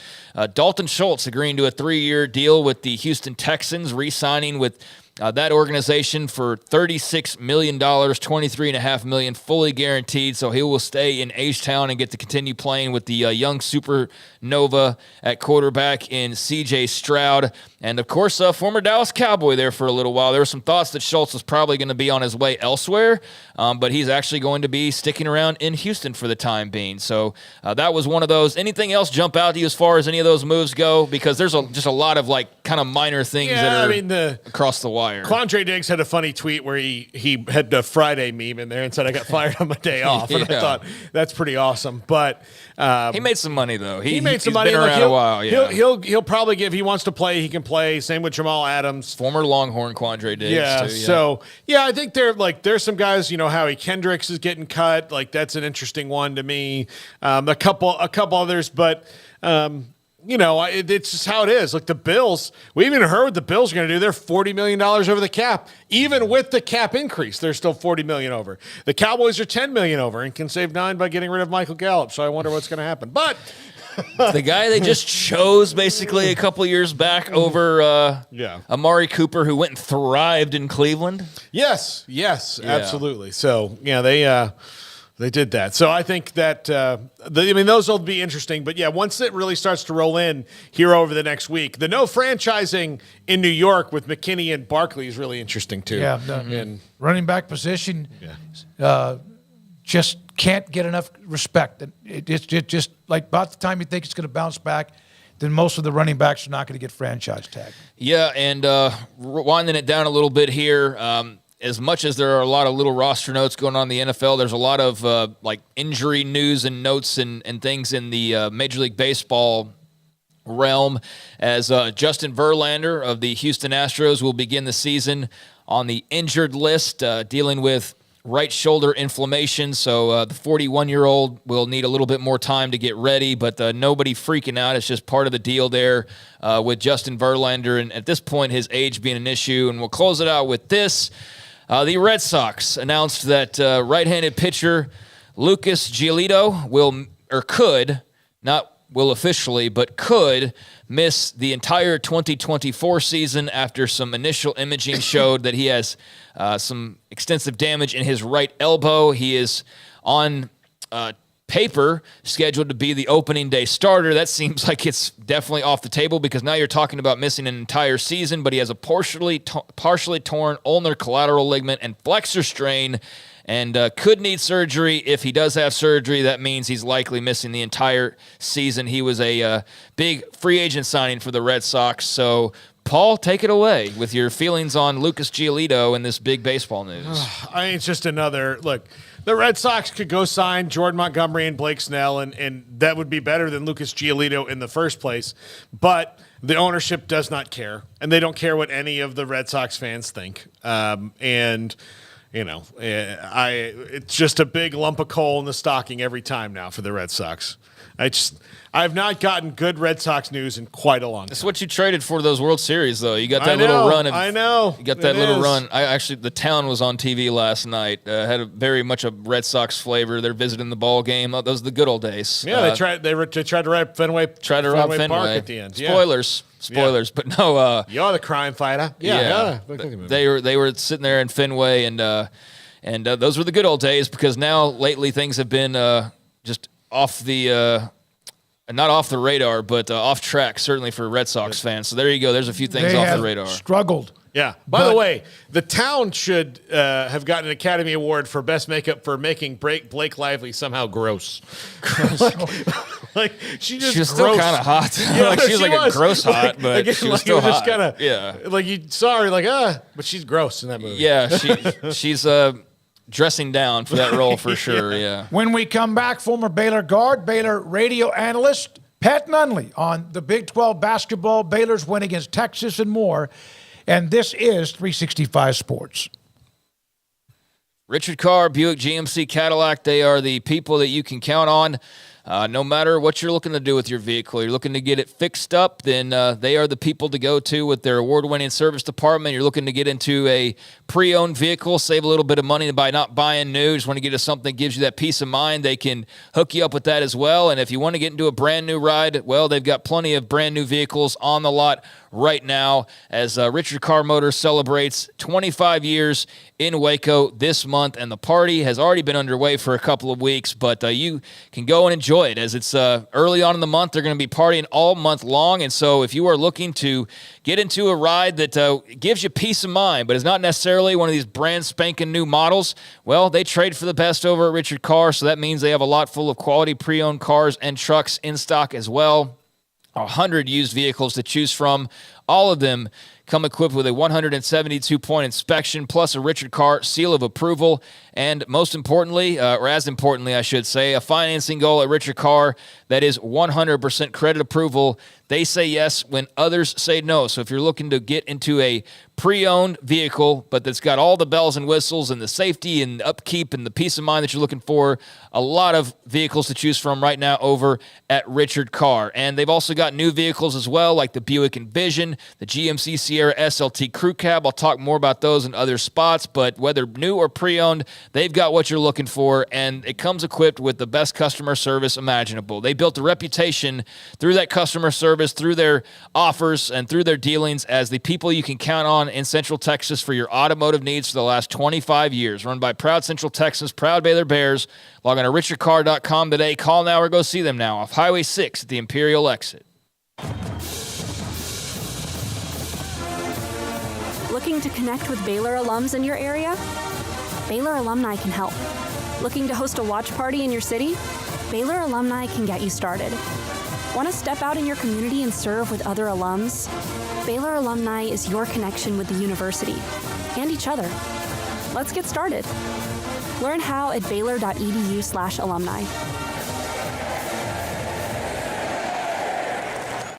Speaker 7: Dalton Schultz agreeing to a 3-year deal with the Houston Texans, re-signing with that organization for $36 million, $23.5 million, fully guaranteed. So he will stay in H-Town and get to continue playing with the young supernova at quarterback in C.J. Stroud. And, of course, former Dallas Cowboy there for a little while. There were some thoughts that Schultz was probably going to be on his way elsewhere, but he's actually going to be sticking around in Houston for the time being. So that was one of those. Anything else jump out to you as far as any of those moves go? Because there's just a lot of, kind of minor things that are across the wire.
Speaker 6: Quandre Diggs had a funny tweet where he had the Friday meme in there and said, I got fired on my day off. And I thought, that's pretty awesome. But
Speaker 7: he made some money, though.
Speaker 6: He made some money.
Speaker 7: Been around a while, yeah.
Speaker 6: He'll probably if he wants to play, he can play. Same with Jamal Adams.
Speaker 7: Former Longhorn Quandre Diggs,
Speaker 6: yeah,
Speaker 7: too.
Speaker 6: So, I think there's some guys, Howie Kendricks is getting cut. That's an interesting one to me. A couple others, but... it's just how it is. Like the Bills, we even heard what the Bills are going to do. They're $40 million over the cap. Even with the cap increase, they're still $40 million over. The Cowboys are $10 million over and can save $9 million by getting rid of Michael Gallup. So I wonder what's going to happen. But
Speaker 7: the guy they just chose basically a couple years back over Amari Cooper, who went and thrived in Cleveland.
Speaker 6: Yes, absolutely. So, they did that. So I think that, those will be interesting. But, once it really starts to roll in here over the next week, the no franchising in New York with McKinney and Barkley is really interesting, too.
Speaker 5: Yeah, and running back position just can't get enough respect. It's just like about the time you think it's going to bounce back, then most of the running backs are not going to get franchise tagged.
Speaker 7: Yeah, and winding it down a little bit here, as much as there are a lot of little roster notes going on in the NFL, there's a lot of injury news and notes and things in the Major League Baseball realm, as Justin Verlander of the Houston Astros will begin the season on the injured list, dealing with right shoulder inflammation. So the 41-year-old will need a little bit more time to get ready, but nobody freaking out. It's just part of the deal there with Justin Verlander, and at this point, his age being an issue. And we'll close it out with this. The Red Sox announced that right-handed pitcher Lucas Giolito could miss the entire 2024 season after some initial imaging showed that he has some extensive damage in his right elbow. He is on paper scheduled to be the opening day starter. That seems like it's definitely off the table because now you're talking about missing an entire season, but he has a partially torn ulnar collateral ligament and flexor strain and could need surgery. If he does have surgery, that means he's likely missing the entire season. He was a big free agent signing for the Red Sox. So, Paul, take it away with your feelings on Lucas Giolito and this big baseball news.
Speaker 6: It's just another look. The Red Sox could go sign Jordan Montgomery and Blake Snell, and that would be better than Lucas Giolito in the first place. But the ownership does not care, and they don't care what any of the Red Sox fans think. It's just a big lump of coal in the stocking every time now for the Red Sox. I've not gotten good Red Sox news in quite a long time.
Speaker 7: That's what you traded for those World Series, though. You got that little run.
Speaker 6: I know.
Speaker 7: You got that little run. The town was on TV last night. Had a very much a Red Sox flavor. They're visiting the ball game. Those are the good old days.
Speaker 6: Yeah, they tried to rob Fenway. Park at the end.
Speaker 7: Spoilers. But no.
Speaker 6: You're the crime fighter. Yeah.
Speaker 7: They were sitting there in Fenway, and those were the good old days because now lately things have been just off the. Not off the radar, but off track, certainly for Red Sox fans. So there you go. There's a few things off the radar.
Speaker 5: Struggled.
Speaker 6: Yeah. By the way, the town should have gotten an Academy Award for best makeup for making Blake Lively somehow gross. She's
Speaker 7: still kind of hot.
Speaker 6: Yeah,
Speaker 7: she's like a gross hot, but she was still hot.
Speaker 6: But she's gross in that movie.
Speaker 7: Yeah, she's dressing down for that role for sure, yeah.
Speaker 5: When we come back, former Baylor guard, Baylor radio analyst, Pat Nunley on the Big 12 basketball, Baylor's win against Texas and more. And this is 365 Sports.
Speaker 7: Richard Carr, Buick GMC Cadillac, they are the people that you can count on. No matter what you're looking to do with your vehicle, you're looking to get it fixed up, then they are the people to go to with their award-winning service department. You're looking to get into a pre-owned vehicle, save a little bit of money by not buying new. Just want to get to something that gives you that peace of mind. They can hook you up with that as well. And if you want to get into a brand new ride, well, they've got plenty of brand new vehicles on the lot right now as Richard Carr Motors celebrates 25 years in Waco this month, and the party has already been underway for a couple of weeks, but you can go and enjoy it as it's early on in the month. They're going to be partying all month long, and so if you are looking to get into a ride that gives you peace of mind, but is not necessarily one of these brand spanking new models, well, they trade for the best over at Richard Carr, so that means they have a lot full of quality pre-owned cars and trucks in stock as well. 100 used vehicles to choose from. All of them come equipped with a 172-point inspection plus a Richard Carr seal of approval. And most importantly, or as importantly, I should say, a financing goal at Richard Carr that is 100% credit approval. They say yes when others say no. So if you're looking to get into a pre-owned vehicle, but that's got all the bells and whistles and the safety and upkeep and the peace of mind that you're looking for, a lot of vehicles to choose from right now over at Richard Carr. And they've also got new vehicles as well, like the Buick Envision, the GMC Sierra SLT Crew Cab. I'll talk more about those in other spots, but whether new or pre-owned, they've got what you're looking for, and it comes equipped with the best customer service imaginable. They built a reputation through that customer service, through their offers, and through their dealings as the people you can count on in Central Texas for your automotive needs for the last 25 years. Run by proud Central Texas, proud Baylor Bears. Log on to richardcarr.com today. Call now or go see them now off Highway 6 at the Imperial exit.
Speaker 9: Looking to connect with Baylor alums in your area? Baylor alumni can help. Looking to host a watch party in your city? Baylor alumni can get you started. Want to step out in your community and serve with other alums? Baylor alumni is your connection with the university and each other. Let's get started. Learn how at baylor.edu/alumni.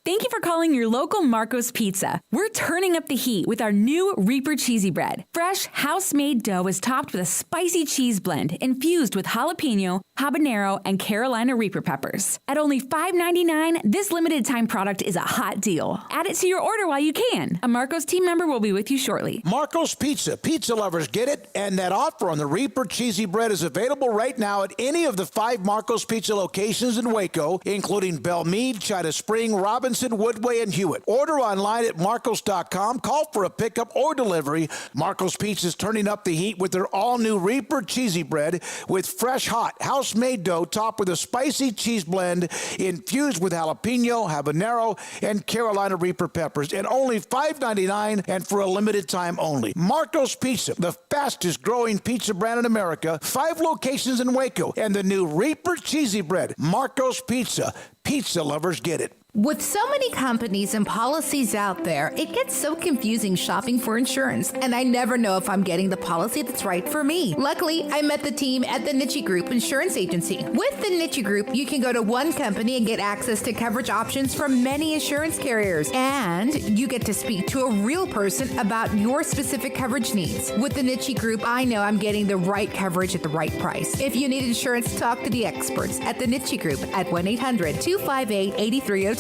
Speaker 10: Thank you for calling your local Marco's Pizza. We're turning up the heat with our new Reaper Cheesy Bread. Fresh, house-made dough is topped with a spicy cheese blend infused with jalapeno, habanero, and Carolina Reaper peppers. At only $5.99, this limited-time product is a hot deal. Add it to your order while you can. A Marco's team member will be with you shortly.
Speaker 5: Marco's Pizza. Pizza lovers get it, and that offer on the Reaper Cheesy Bread is available right now at any of the 5 Marco's Pizza locations in Waco, including Belmead, China Spring, Robinson, Hutchinson, Woodway, and Hewitt. Order online at marcos.com. Call for a pickup or delivery. Marcos Pizza is turning up the heat with their all-new Reaper Cheesy Bread with fresh, hot, house-made dough topped with a spicy cheese blend infused with jalapeno, habanero, and Carolina Reaper peppers, and only $5.99 and for a limited time only. Marcos Pizza, the fastest-growing pizza brand in America, 5 locations in Waco, and the new Reaper Cheesy Bread. Marcos Pizza. Pizza lovers get it.
Speaker 11: With so many companies and policies out there, it gets so confusing shopping for insurance, and I never know if I'm getting the policy that's right for me. Luckily, I met the team at the Niche Group Insurance Agency. With the Niche Group, you can go to one company and get access to coverage options from many insurance carriers, and you get to speak to a real person about your specific coverage needs. With the Niche Group, I know I'm getting the right coverage at the right price. If you need insurance, talk to the experts at the Niche Group at 1-800-258-8302.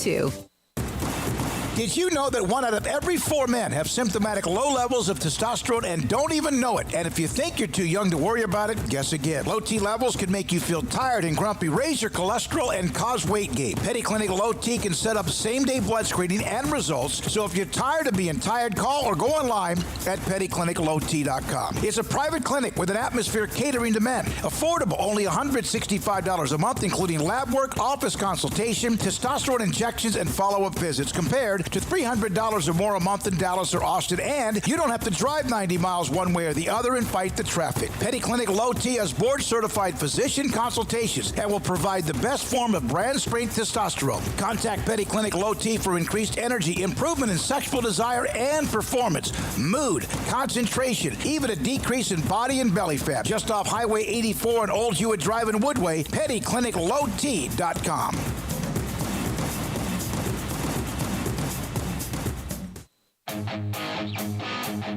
Speaker 5: Did you know that 1 out of every 4 men have symptomatic low levels of testosterone and don't even know it? And if you think you're too young to worry about it, guess again. Low T levels can make you feel tired and grumpy, raise your cholesterol, and cause weight gain. Petty Clinic Low T can set up same-day blood screening and results. So if you're tired of being tired, call or go online at pettycliniclowt.com. It's a private clinic with an atmosphere catering to men. Affordable, only $165 a month, including lab work, office consultation, testosterone injections, and follow-up visits, compared to $300 or more a month in Dallas or Austin, and you don't have to drive 90 miles one way or the other and fight the traffic. Petty Clinic Low T has board-certified physician consultations and will provide the best form of brand-strength testosterone. Contact Petty Clinic Low T for increased energy, improvement in sexual desire and performance, mood, concentration, even a decrease in body and belly fat. Just off Highway 84 and Old Hewitt Drive in Woodway, pettycliniclowt.com.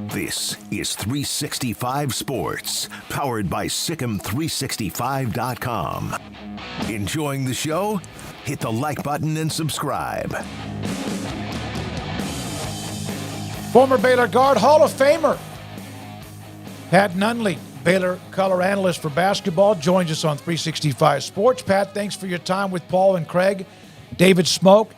Speaker 1: This is 365 Sports, powered by Sikkim365.com. Enjoying the show? Hit the like button and subscribe.
Speaker 5: Former Baylor guard, Hall of Famer Pat Nunley, Baylor color analyst for basketball, joins us on 365 Sports. Pat, thanks for your time with Paul and Craig. David Smoak.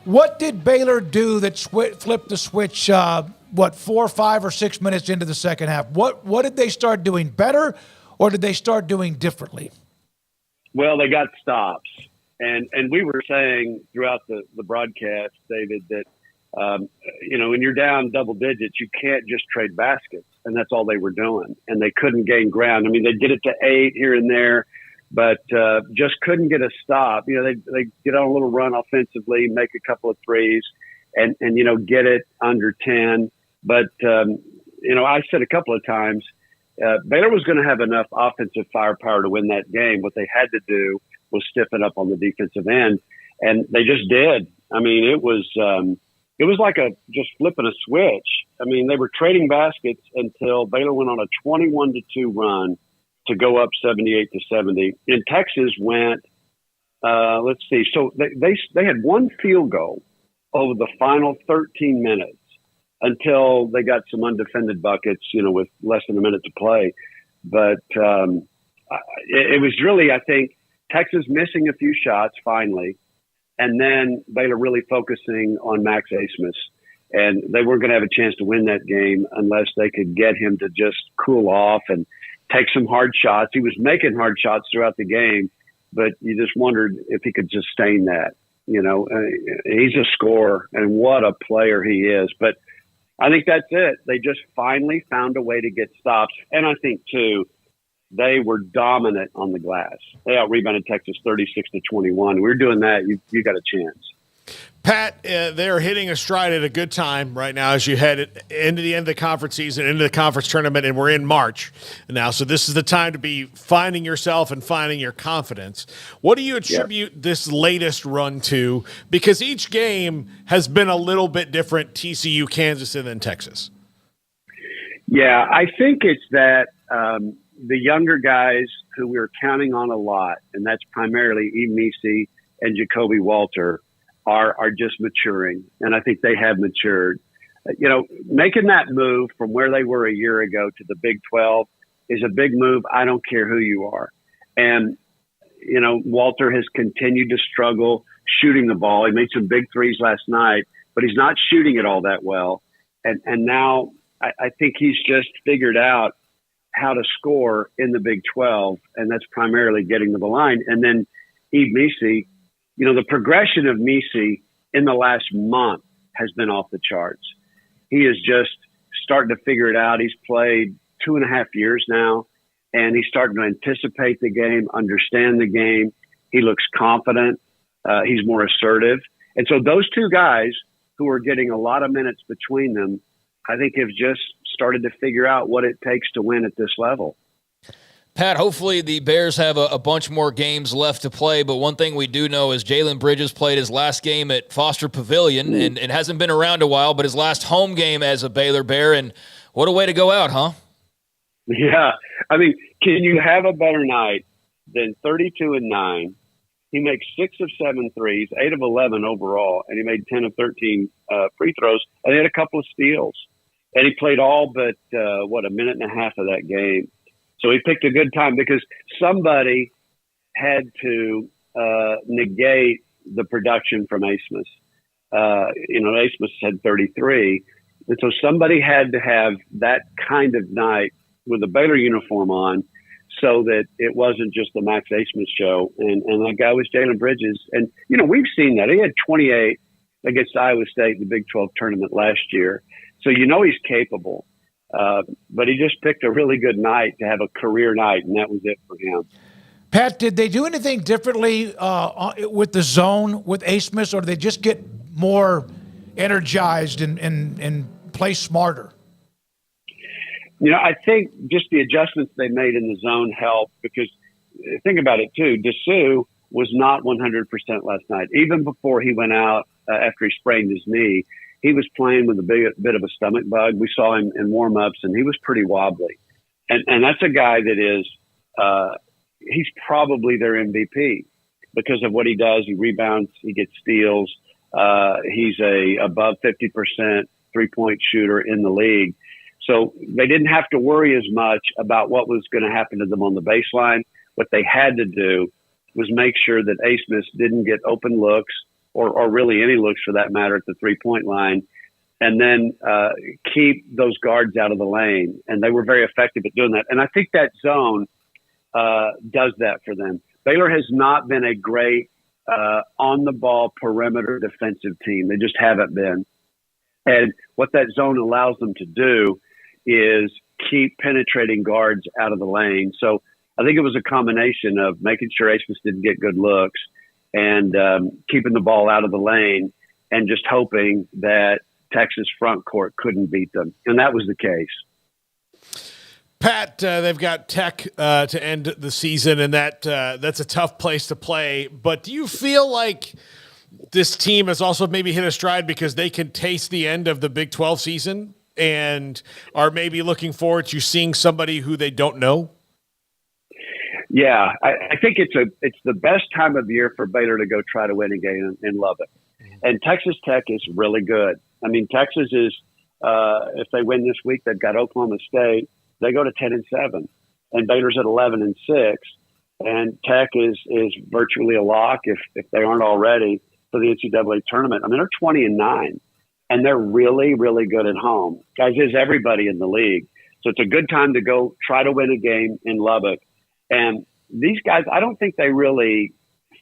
Speaker 5: What did Baylor do that flipped the switch, 4, 5, or 6 minutes into the second half? What did they start doing better, or did they start doing differently?
Speaker 12: Well, they got stops. And we were saying throughout the broadcast, David, that, when you're down double digits, you can't just trade baskets. And that's all they were doing. And they couldn't gain ground. I mean, they get it to 8 here and there, but just couldn't get a stop. They get on a little run offensively, make a couple of threes, and get it under 10. But, I said a couple of times, Baylor was going to have enough offensive firepower to win that game. What they had to do was stiffen up on the defensive end, and they just did. I mean, it was like just flipping a switch. I mean, they were trading baskets until Baylor went on a 21-2 run to go up 78-70. And Texas went, let's see. So they had one field goal over the final 13 minutes until they got some undefended buckets, with less than a minute to play. But it was really, I think, Texas missing a few shots finally, and then Baylor really focusing on Max Asmus. And they weren't going to have a chance to win that game unless they could get him to just cool off and take some hard shots. He was making hard shots throughout the game, but you just wondered if he could sustain that. He's a scorer, and what a player he is. But I think that's it. They just finally found a way to get stops. And I think, too, they were dominant on the glass. They out-rebounded Texas 36-21. We were doing that. You got a chance.
Speaker 6: Pat, they're hitting a stride at a good time right now as you head into the end of the conference season, into the conference tournament, and we're in March now. So this is the time to be finding yourself and finding your confidence. What do you attribute this latest run to? Because each game has been a little bit different, TCU, Kansas, and then Texas.
Speaker 12: Yeah, I think it's that the younger guys who we were counting on a lot, and that's primarily Emisi and Jacoby Walter, are just maturing, and I think they have matured. Making that move from where they were a year ago to the Big 12 is a big move. I don't care who you are. And, Walter has continued to struggle shooting the ball. He made some big threes last night, but he's not shooting it all that well. And now I think he's just figured out how to score in the Big 12, and that's primarily getting to the line. And then Yves Missi, the progression of Missi in the last month has been off the charts. He is just starting to figure it out. He's played 2.5 years now, and he's starting to anticipate the game, understand the game. He looks confident. He's more assertive. And so those two guys who are getting a lot of minutes between them, I think have just started to figure out what it takes to win at this level.
Speaker 7: Pat, hopefully the Bears have a bunch more games left to play, but one thing we do know is Jalen Bridges played his last game at Foster Pavilion and hasn't been around a while, but his last home game as a Baylor Bear, and what a way to go out, huh?
Speaker 12: Yeah. I mean, can you have a better night than 32-9? He makes 6 of 7 threes, 8 of 11 overall, and he made 10 of 13 free throws, and he had a couple of steals. And he played all but, a minute and a half of that game. So he picked a good time because somebody had to negate the production from Asmus. Asmus had 33. And so somebody had to have that kind of night with a Baylor uniform on so that it wasn't just the Max Asmus show. And that guy was Jalen Bridges. And, we've seen that. He had 28 against Iowa State in the Big 12 tournament last year. So he's capable. But he just picked a really good night to have a career night, and that was it for him.
Speaker 5: Pat, did they do anything differently with the zone with Asmus, or did they just get more energized and play smarter?
Speaker 12: I think just the adjustments they made in the zone helped because think about it too. Dessou was not 100% last night. Even before he went out after he sprained his knee, he was playing with a bit of a stomach bug. We saw him in warm-ups, and he was pretty wobbly. And that's a guy that is he's probably their MVP because of what he does. He rebounds, he gets steals. He's a above 50% three-point shooter in the league. So they didn't have to worry as much about what was going to happen to them on the baseline. What they had to do was make sure that Asmus didn't get open looks or really any looks for that matter at the three-point line, and then keep those guards out of the lane. And they were very effective at doing that. And I think that zone does that for them. Baylor has not been a great on-the-ball perimeter defensive team. They just haven't been. And what that zone allows them to do is keep penetrating guards out of the lane. So I think it was a combination of making sure Asmus didn't get good looks and keeping the ball out of the lane and just hoping that Texas front court couldn't beat them. And that was the case.
Speaker 6: Pat, they've got Tech to end the season, and that's a tough place to play. But do you feel like this team has also maybe hit a stride because they can taste the end of the Big 12 season and are maybe looking forward to seeing somebody who they don't know?
Speaker 12: Yeah, I think it's the best time of year for Baylor to go try to win a game in Lubbock. And Texas Tech is really good. I mean, Texas is, if they win this week, they've got Oklahoma State. They go to 10-7, and Baylor's at 11-6. And Tech is virtually a lock if they aren't already for the NCAA tournament. I mean, they're 20-9, and they're really, really good at home. Guys, is everybody in the league. So it's a good time to go try to win a game in Lubbock. And these guys, I don't think they really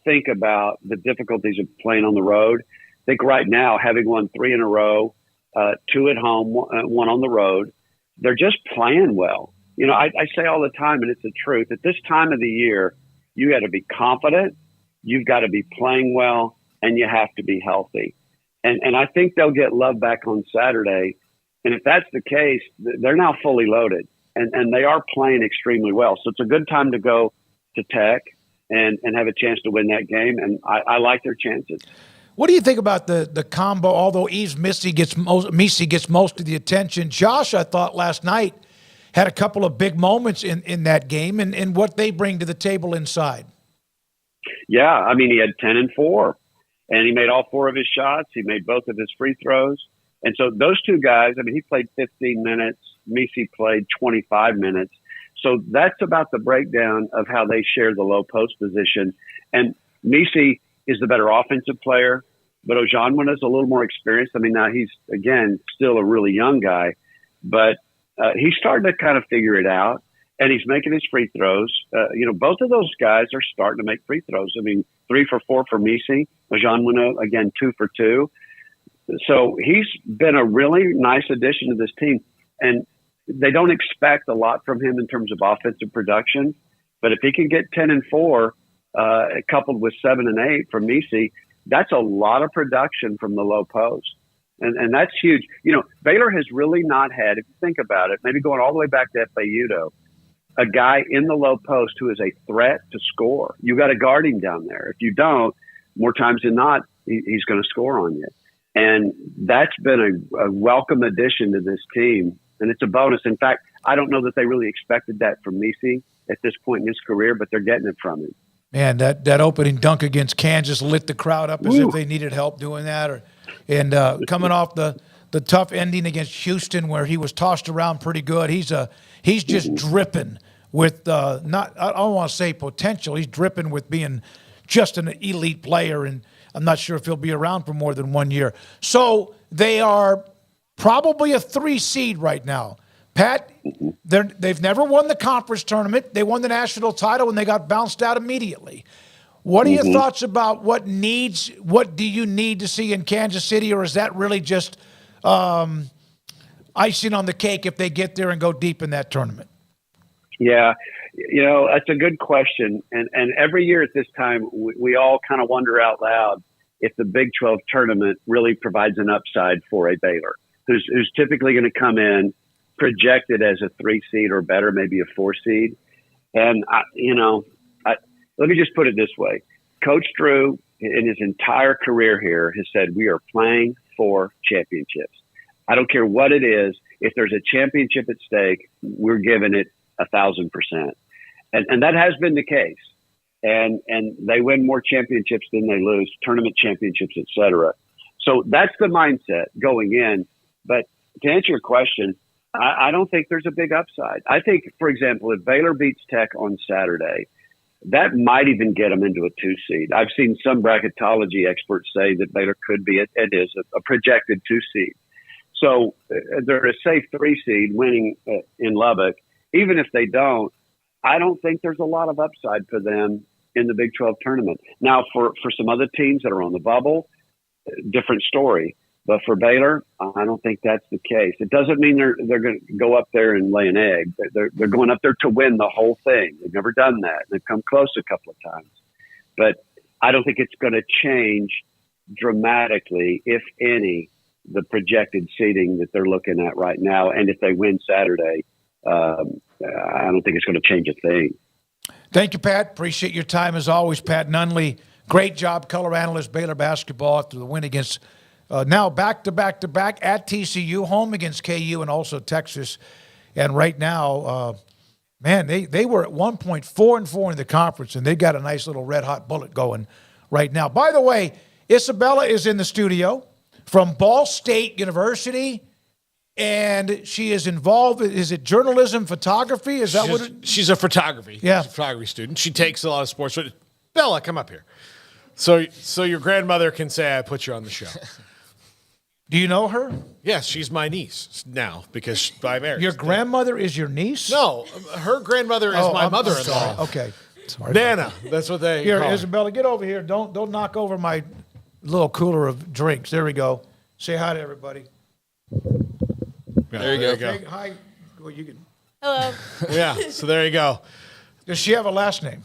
Speaker 12: think about the difficulties of playing on the road. I think right now, having won 3 in a row, 2 at home, 1 on the road, they're just playing well. I say all the time, and it's the truth, at this time of the year, you got to be confident, you've got to be playing well, and you have to be healthy. And I think they'll get love back on Saturday. And if that's the case, they're now fully loaded. And they are playing extremely well. So it's a good time to go to Tech and have a chance to win that game. And I like their chances.
Speaker 5: What do you think about the combo? Although Yves Missi gets most of the attention, Josh, I thought last night, had a couple of big moments in that game and what they bring to the table inside.
Speaker 12: Yeah, I mean, he had 10 and 4, and he made all 4 of his shots. He made both of his free throws. And so those two guys, I mean, he played 15 minutes. Missi played 25 minutes. So that's about the breakdown of how they share the low post position. And Missi is the better offensive player, but Ojanwina is a little more experienced. I mean, now he's, again, still a really young guy, but he's starting to kind of figure it out, and he's making his free throws. Both of those guys are starting to make free throws. I mean, 3 for 4 for Misi. Ojanwina, again, 2 for 2. So he's been a really nice addition to this team, and they don't expect a lot from him in terms of offensive production, but if he can get 10 and 4, coupled with 7 and 8 from Misi, that's a lot of production from the low post. And that's huge. Baylor has really not had, if you think about it, maybe going all the way back to FAU, a guy in the low post who is a threat to score. You got to guard him down there. If you don't, more times than not, he's going to score on you. And that's been a welcome addition to this team. And it's a bonus. In fact, I don't know that they really expected that from Misi at this point in his career, but they're getting it from him.
Speaker 5: Man, that opening dunk against Kansas lit the crowd up as if they needed help doing that. And coming off the tough ending against Houston where he was tossed around pretty good, he's just dripping with I don't want to say potential. He's dripping with being just an elite player, and I'm not sure if he'll be around for more than 1 year. So they are probably a 3 seed right now. Pat, they've never won the conference tournament. They won the national title, and they got bounced out immediately. What are your thoughts about what do you need to see in Kansas City, or is that really just icing on the cake if they get there and go deep in that tournament?
Speaker 12: Yeah, that's a good question. And every year at this time, we all kind of wonder out loud if the Big 12 tournament really provides an upside for a Baylor, who's typically going to come in projected as a 3 seed or better, maybe a 4 seed. And, let me just put it this way. Coach Drew, in his entire career here, has said, we are playing for championships. I don't care what it is. If there's a championship at stake, we're giving it 1,000%. And that has been the case. And they win more championships than they lose, tournament championships, et cetera. So that's the mindset going in. But to answer your question, I don't think there's a big upside. I think, for example, if Baylor beats Tech on Saturday, that might even get them into a 2 seed. I've seen some bracketology experts say that Baylor could be, it is a projected 2 seed. So they're a safe 3 seed winning in Lubbock. Even if they don't, I don't think there's a lot of upside for them in the Big 12 tournament. Now, for some other teams that are on the bubble, different story. But for Baylor, I don't think that's the case. It doesn't mean they're going to go up there and lay an egg. They're going up there to win the whole thing. They've never done that. They've come close a couple of times. But I don't think it's going to change dramatically, if any, the projected seeding that they're looking at right now. And if they win Saturday, I don't think it's going to change a thing.
Speaker 5: Thank you, Pat. Appreciate your time as always, Pat Nunley. Great job, color analyst, Baylor basketball after the win against now back-to-back-to-back at TCU, home against KU and also Texas. And right now, they were at 1 point 4-4 in the conference, and they got a nice little red-hot bullet going right now. By the way, Isabella is in the studio from Ball State University, and she is involved. Is it journalism, photography? Is that what it?
Speaker 6: She's a photography.
Speaker 5: Yeah.
Speaker 6: She's a photography student. She takes a lot of sports. Bella, come up here. So your grandmother can say I put you on the show.
Speaker 5: Do you know her?
Speaker 6: Yes, she's my niece now because I married.
Speaker 5: Your grandmother is your niece?
Speaker 6: No, her grandmother is my mother-in-law.
Speaker 5: Okay. Sorry.
Speaker 6: Nana, that's what they
Speaker 5: Here,
Speaker 6: call her.
Speaker 5: Isabella, get over here. Don't knock over my little cooler of drinks. There we go. Say hi to everybody.
Speaker 7: There you go.
Speaker 5: Say hi. Well, you can.
Speaker 13: Hello.
Speaker 6: Yeah, so there you go.
Speaker 5: Does she have a last name?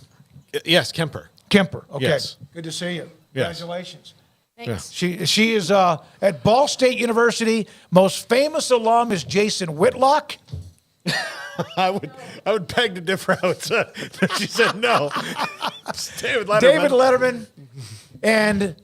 Speaker 6: Yes, Kemper.
Speaker 5: Kemper. Okay.
Speaker 6: Yes.
Speaker 5: Good to see you.
Speaker 6: Yes.
Speaker 5: Congratulations.
Speaker 13: Thanks.
Speaker 5: She is at Ball State University. Most famous alum is Jason Whitlock.
Speaker 6: I would beg to differ. She said no. David Letterman.
Speaker 5: David Letterman. And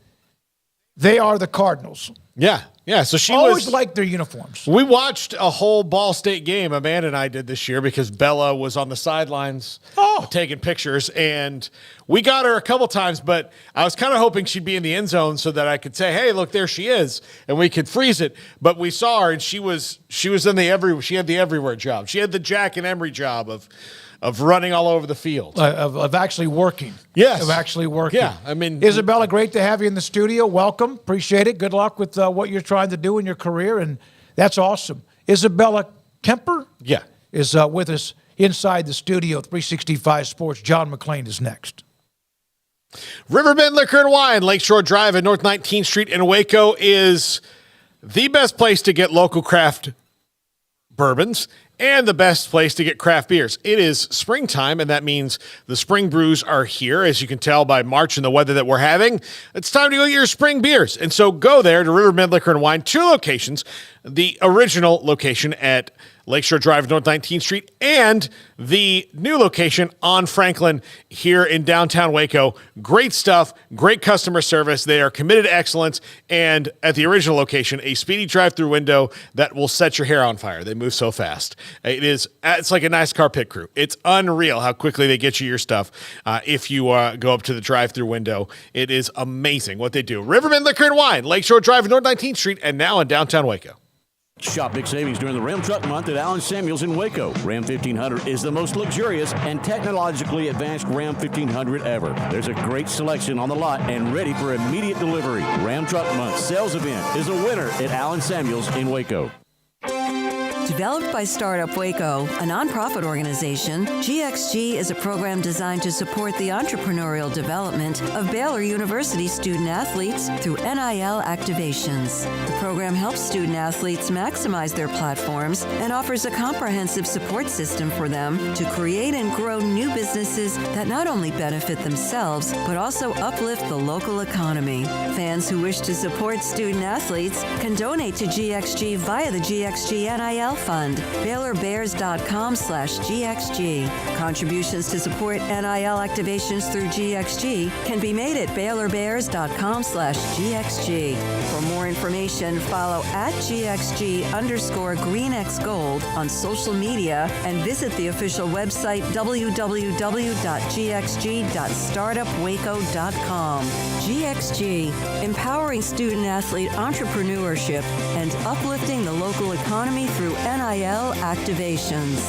Speaker 5: they are the Cardinals.
Speaker 6: Yeah. Yeah, so she
Speaker 5: always liked their uniforms.
Speaker 6: We watched a whole Ball State game, Amanda and I did this year, because Bella was on the sidelines taking pictures, and we got her a couple times, but I was kind of hoping she'd be in the end zone so that I could say, hey, look, there she is, and we could freeze it. But we saw her, and she was in she had the everywhere job. She had the Jack and Emery job of running all over the field.
Speaker 5: Of actually working.
Speaker 6: Yes.
Speaker 5: Of actually working.
Speaker 6: Yeah, I mean.
Speaker 5: Isabella, great to have you in the studio. Welcome. Appreciate it. Good luck with what you're trying to do in your career, and that's awesome. Isabella Kemper is with us inside the studio, 365 Sports. John McClain is next.
Speaker 6: Riverbend Liquor and Wine, Lakeshore Drive at North 19th Street in Waco is the best place to get local craft bourbons and the best place to get craft beers. It is springtime, and that means the spring brews are here. As you can tell by March and the weather that we're having, it's time to go get your spring beers. And so go there to Riverbend Liquor and Wine, 2 locations, the original location at Lakeshore Drive, North 19th Street, and the new location on Franklin here in downtown Waco. Great stuff, great customer service. They are committed to excellence, and at the original location, a speedy drive-through window that will set your hair on fire. They move so fast. It's like a nice car pit crew. It's unreal how quickly they get you your stuff if you go up to the drive-through window. It is amazing what they do. Riverbend Liquor and Wine, Lakeshore Drive, North 19th Street, and now in downtown Waco.
Speaker 13: Shop big savings during the Ram Truck Month at Allen Samuels in Waco. Ram 1500 is the most luxurious and technologically advanced Ram 1500 ever. There's a great selection on the lot and ready for immediate delivery. Ram Truck Month sales event is a winner at Allen Samuels in Waco.
Speaker 3: Developed by Startup Waco, a nonprofit organization, GXG is a program designed to support the entrepreneurial development of Baylor University student athletes through NIL activations. The program helps student athletes maximize their platforms and offers a comprehensive support system for them to create and grow new businesses that not only benefit themselves, but also uplift the local economy. Fans who wish to support student athletes can donate to GXG via the GXG NIL Fund, BaylorBears.com/GXG. Contributions to support NIL activations through GXG can be made at BaylorBears.com/GXG. For more information, follow @GXG_GreenXGold on social media and visit the official website www.gxg.startupwaco.com. GXG, empowering student athlete entrepreneurship and uplifting the local economy through NIL activations.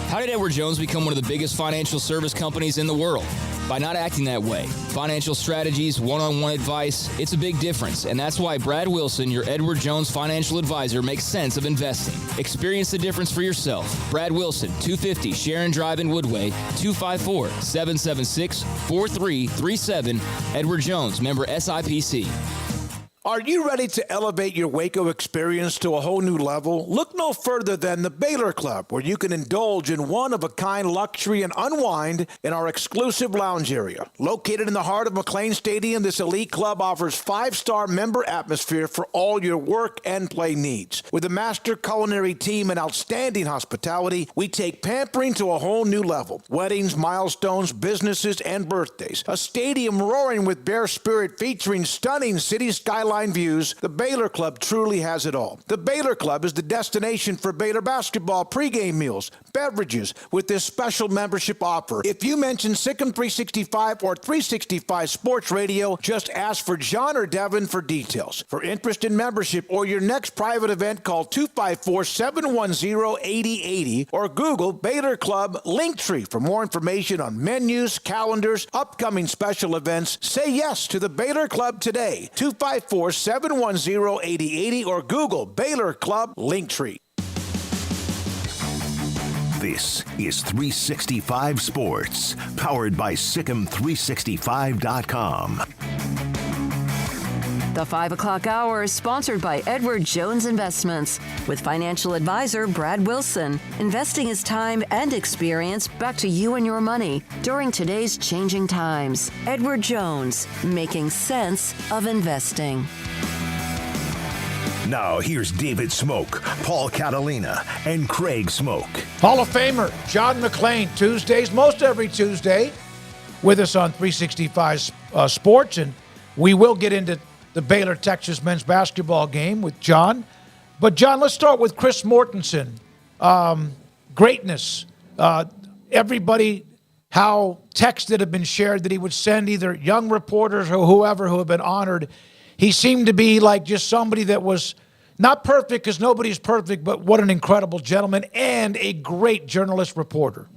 Speaker 2: How did Edward Jones become one of the biggest financial service companies in the world? By not acting that way. Financial strategies, one-on-one advice, it's a big difference. And that's why Brad Wilson, your Edward Jones financial advisor, makes sense of investing. Experience the difference for yourself. Brad Wilson, 250 Sharon Drive in Woodway, 254-776-4337. Edward Jones, member SIPC.
Speaker 5: Are you ready to elevate your Waco experience to a whole new level? Look no further than the Baylor Club, where you can indulge in one-of-a-kind luxury and unwind in our exclusive lounge area. Located in the heart of McLean Stadium, this elite club offers 5-star member atmosphere for all your work and play needs. With a master culinary team and outstanding hospitality, we take pampering to a whole new level. Weddings, milestones, businesses, and birthdays. A stadium roaring with Bear spirit featuring stunning city skyline views. The Baylor Club truly has it all. The Baylor Club is the destination for Baylor basketball pregame meals, beverages with this special membership offer. If you mention Sikkim 365 or 365 Sports Radio, just ask for John or Devin for details. For interest in membership or your next private event, call 254-710-8080 or Google Baylor Club Linktree for more information on menus, calendars, upcoming special events. Say yes to the Baylor Club today. 254-710-8080 or Google Baylor Club Linktree.
Speaker 1: This is 365 Sports, powered by Sikkim365.com.
Speaker 3: The 5 o'clock hour is sponsored by Edward Jones Investments, with financial advisor Brad Wilson. Investing his time and experience back to you and your money during today's changing times. Edward Jones, making sense of investing.
Speaker 1: Now here's David Smoak, Paul Catalina, and Craig Smoak.
Speaker 5: Hall of Famer John McClain, Tuesdays, most every Tuesday, with us on 365 Sports. And We will get into the Baylor-Texas men's basketball game with John. But, John, let's start with Chris Mortensen. Greatness. Everybody, how texts that have been shared that he would send either young reporters or whoever who have been honored. He seemed to be like just somebody that was not perfect, because nobody's perfect, but what an incredible gentleman and a great journalist reporter.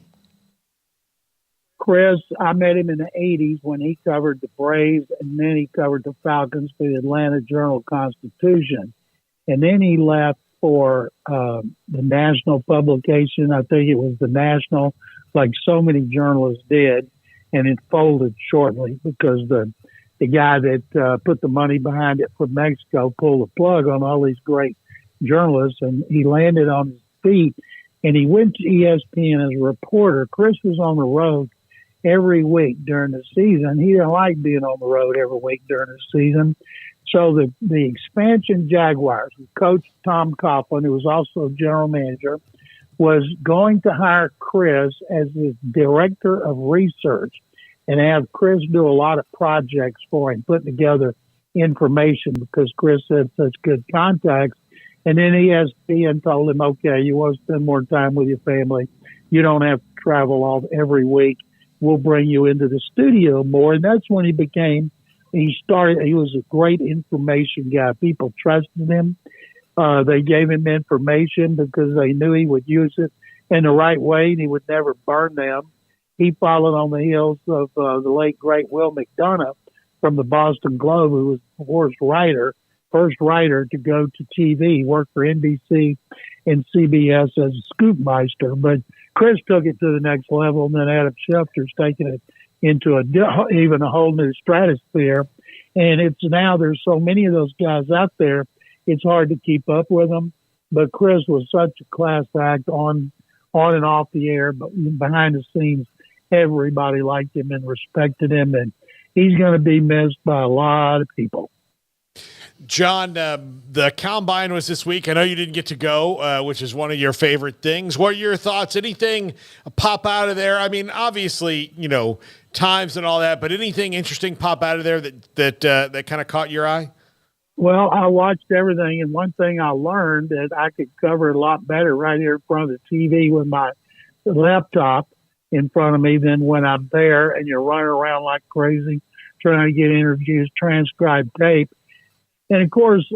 Speaker 14: Chris, I met him in the 80s when he covered the Braves, and then he covered the Falcons for the Atlanta Journal-Constitution. And then he left for the national publication. I think it was the National, like so many journalists did, and it folded shortly because the guy that put the money behind it from Mexico pulled the plug on all these great journalists, and he landed on his feet, and he went to ESPN as a reporter. Chris was on the road every week during the season. He didn't like being on the road every week during the season. So the expansion Jaguars, Coach Tom Coughlin, who was also general manager, was going to hire Chris as his director of research and have Chris do a lot of projects for him, putting together information because Chris had such good contacts. And then ESPN told him, okay, you want to spend more time with your family. You don't have to travel every week. We'll bring you into the studio more. And that's when he was a great information guy. People trusted him. They gave him information because they knew he would use it in the right way and he would never burn them. He followed on the heels of the late, great Will McDonough from the Boston Globe, who was the first writer to go to TV. He worked for NBC and CBS as a scoopmeister. But Chris took it to the next level, and then Adam Schefter's taken it into even a whole new stratosphere. And it's now there's so many of those guys out there, it's hard to keep up with them. But Chris was such a class act on and off the air, but behind the scenes, everybody liked him and respected him, and he's going to be missed by a lot of people.
Speaker 6: John, the Combine was this week. I know you didn't get to go, which is one of your favorite things. What are your thoughts? Anything pop out of there? I mean, obviously, times and all that, but anything interesting pop out of there that kind of caught your eye?
Speaker 14: Well, I watched everything, and one thing I learned that I could cover it a lot better right here in front of the TV with my laptop in front of me than when I'm there and you're running around like crazy trying to get interviews, transcribed tape. And, of course,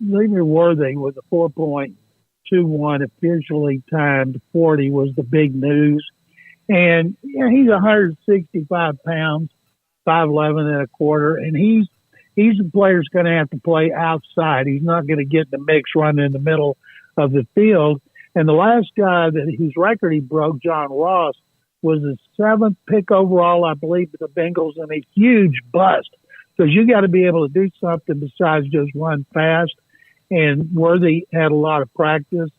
Speaker 14: Leader Worthy with a 4.21 officially timed 40 was the big news. And he's 165 pounds, 5'11 and a quarter, and he's the player who's going to have to play outside. He's not going to get in the mix running in the middle of the field. And the last guy whose record he broke, John Ross, was the 7th pick overall, I believe, for the Bengals, and a huge bust. Because you got to be able to do something besides just run fast. And Worthy had a lot of practice.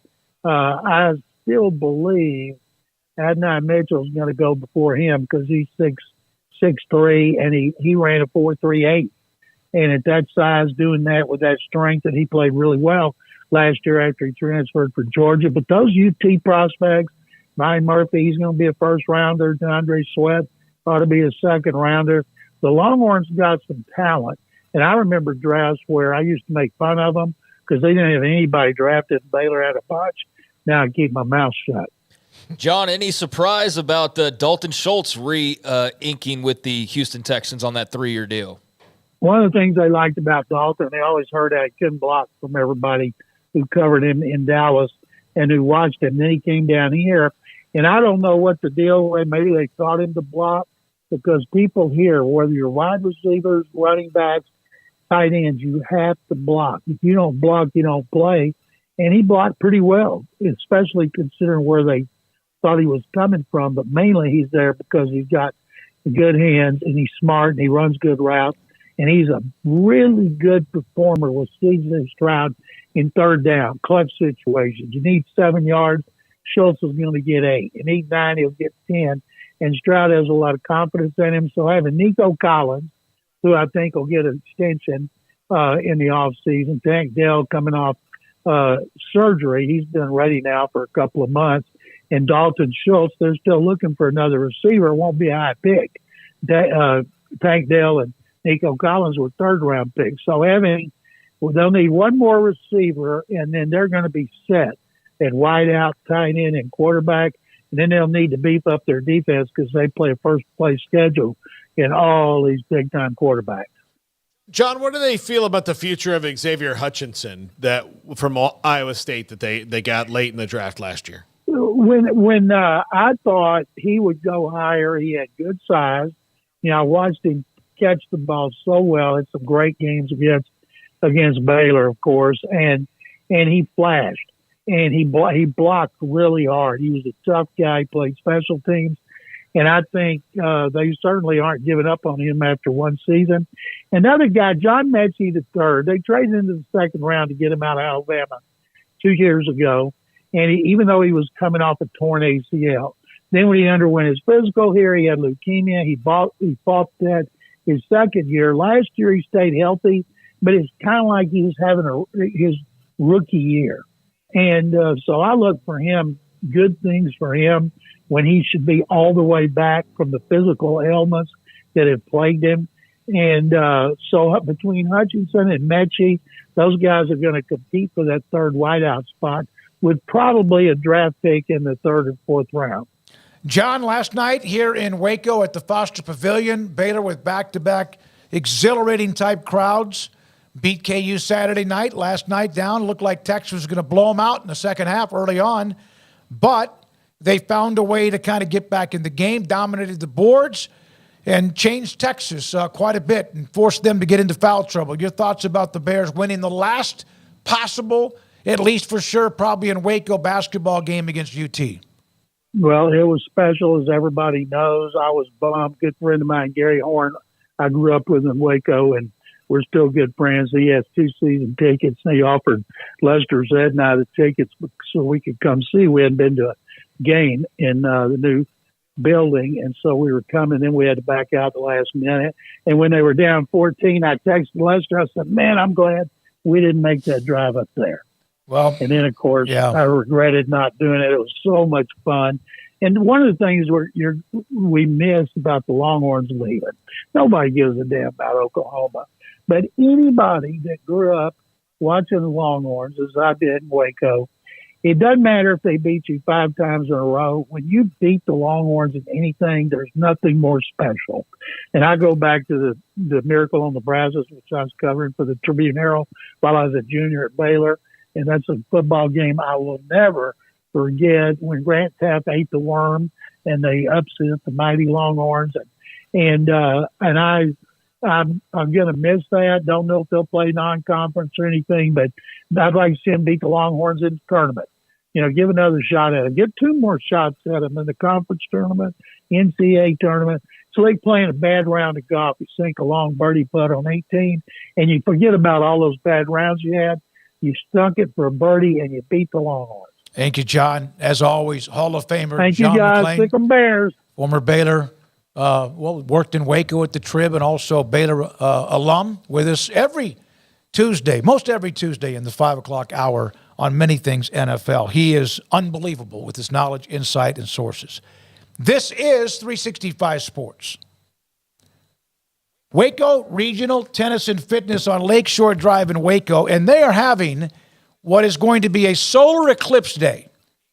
Speaker 14: I still believe Adonai Mitchell's going to go before him because he's 6'3", and he ran a 4.38. And at that size, doing that with that strength, and he played really well last year after he transferred for Georgia. But those UT prospects, Ryan Murphy, he's going to be a first-rounder. DeAndre Sweat ought to be a second-rounder. The Longhorns got some talent. And I remember drafts where I used to make fun of them because they didn't have anybody drafted. Baylor had a bunch. Now I keep my mouth shut.
Speaker 7: John, any surprise about Dalton Schultz re-inking with the Houston Texans on that 3-year deal?
Speaker 14: One of the things they liked about Dalton, they always heard that he couldn't block from everybody who covered him in Dallas and who watched him. Then he came down here. And I don't know what the deal was. Maybe they taught him to block because people here, whether you're wide receivers, running backs, tight ends, you have to block. If you don't block, you don't play. And he blocked pretty well, especially considering where they thought he was coming from. But mainly he's there because he's got good hands and he's smart and he runs good routes. And he's a really good performer with C.J. Stroud in third down, clutch situations. You need 7 yards. Schultz is going to get 8. You need 9, he'll get 10. And Stroud has a lot of confidence in him. So having Nico Collins, who I think will get an extension in the offseason, Tank Dell coming off surgery. He's been ready now for a couple of months. And Dalton Schultz, they're still looking for another receiver. It won't be a high pick. Tank Dell and Nico Collins were third-round picks. So they'll need one more receiver, and then they're going to be set at wideout, tight end, and quarterback. And then they'll need to beef up their defense because they play a first-place schedule in all these big-time quarterbacks.
Speaker 6: John, what do they feel about the future of Xavier Hutchinson from Iowa State that they got late in the draft last year?
Speaker 14: When I thought he would go higher, he had good size. I watched him catch the ball so well in some great games against Baylor, of course, and he flashed and he blocked really hard. He was a tough guy. He played special teams. And I think they certainly aren't giving up on him after one season. Another guy, John Mechie III, they traded into the second round to get him out of Alabama 2 years ago. And even though he was coming off a torn ACL, then when he underwent his physical here, he had leukemia. He fought that his second year. Last year he stayed healthy, but it's kind of like he was having his rookie year. And so I look for him, good things for him, when he should be all the way back from the physical ailments that have plagued him. And so between Hutchinson and Mechie, those guys are going to compete for that third wideout spot with probably a draft pick in the third and fourth round.
Speaker 5: John, last night here in Waco at the Foster Pavilion, Baylor with back-to-back exhilarating type crowds beat KU Saturday night. Last night down, looked like Texas was going to blow them out in the second half early on, but they found a way to kind of get back in the game, dominated the boards, and changed Texas quite a bit and forced them to get into foul trouble. Your thoughts about the Bears winning the last possible, at least for sure, probably in Waco basketball game against UT?
Speaker 14: Well, it was special, as everybody knows. I was bummed. Good friend of mine, Gary Horn, I grew up with in Waco, and we're still good friends. He has 2 season tickets, and he offered Lester Zed and I the tickets so we could come see. We hadn't been to a game in the new building, and so we were coming, and we had to back out the last minute. And when they were down 14, I texted Lester. I said, man, I'm glad we didn't make that drive up there.
Speaker 5: Well,
Speaker 14: and then, of course, I regretted not doing it. It was so much fun. And one of the things we missed about the Longhorns leaving, nobody gives a damn about Oklahoma. But anybody that grew up watching the Longhorns, as I did in Waco, it doesn't matter if they beat you 5 times in a row. When you beat the Longhorns in anything, there's nothing more special. And I go back to the Miracle on the Brazos, which I was covering for the Tribune Herald while I was a junior at Baylor. And that's a football game I will never forget, when Grant Teff ate the worm and they upset the mighty Longhorns. And I'm going to miss that. Don't know if they'll play non-conference or anything, but I'd like to see them beat the Longhorns in the tournament. Give another shot at them. Get 2 more shots at them in the conference tournament, NCAA tournament. It's like playing a bad round of golf. You sink a long birdie putt on 18, and you forget about all those bad rounds you had. You stunk it for a birdie, and you beat the Longhorns.
Speaker 5: Thank you, John. As always, Hall of Famer
Speaker 14: Thank
Speaker 5: John
Speaker 14: you, guys.
Speaker 5: McClain,
Speaker 14: Sick 'em Bears.
Speaker 5: former Baylor, worked in Waco at the Trib, and also Baylor alum, with us most every Tuesday in the 5 o'clock hour on Many Things NFL. He is unbelievable with his knowledge, insight, and sources. This is 365 Sports. Waco Regional Tennis and Fitness on Lakeshore Drive in Waco, and they are having what is going to be a solar eclipse day,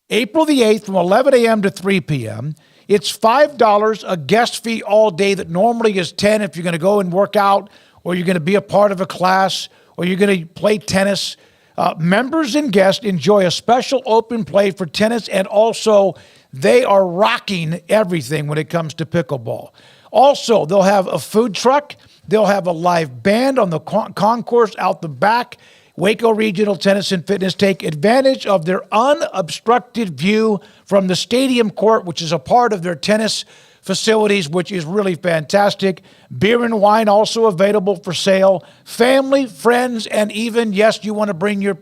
Speaker 5: April the 8th from 11 a.m. to 3 p.m. It's $5, a guest fee all day that normally is $10 if you're going to go and work out, or you're going to be a part of a class, or you're going to play tennis. Members and guests enjoy a special open play for tennis, and also they are rocking everything when it comes to pickleball. Also, they'll have a food truck. They'll have a live band on the concourse out the back. Waco Regional Tennis and Fitness take advantage of their unobstructed view from the stadium court, which is a part of their tennis facilities, which is really fantastic. Beer and wine also available for sale. Family, friends, and even, yes, you want to bring your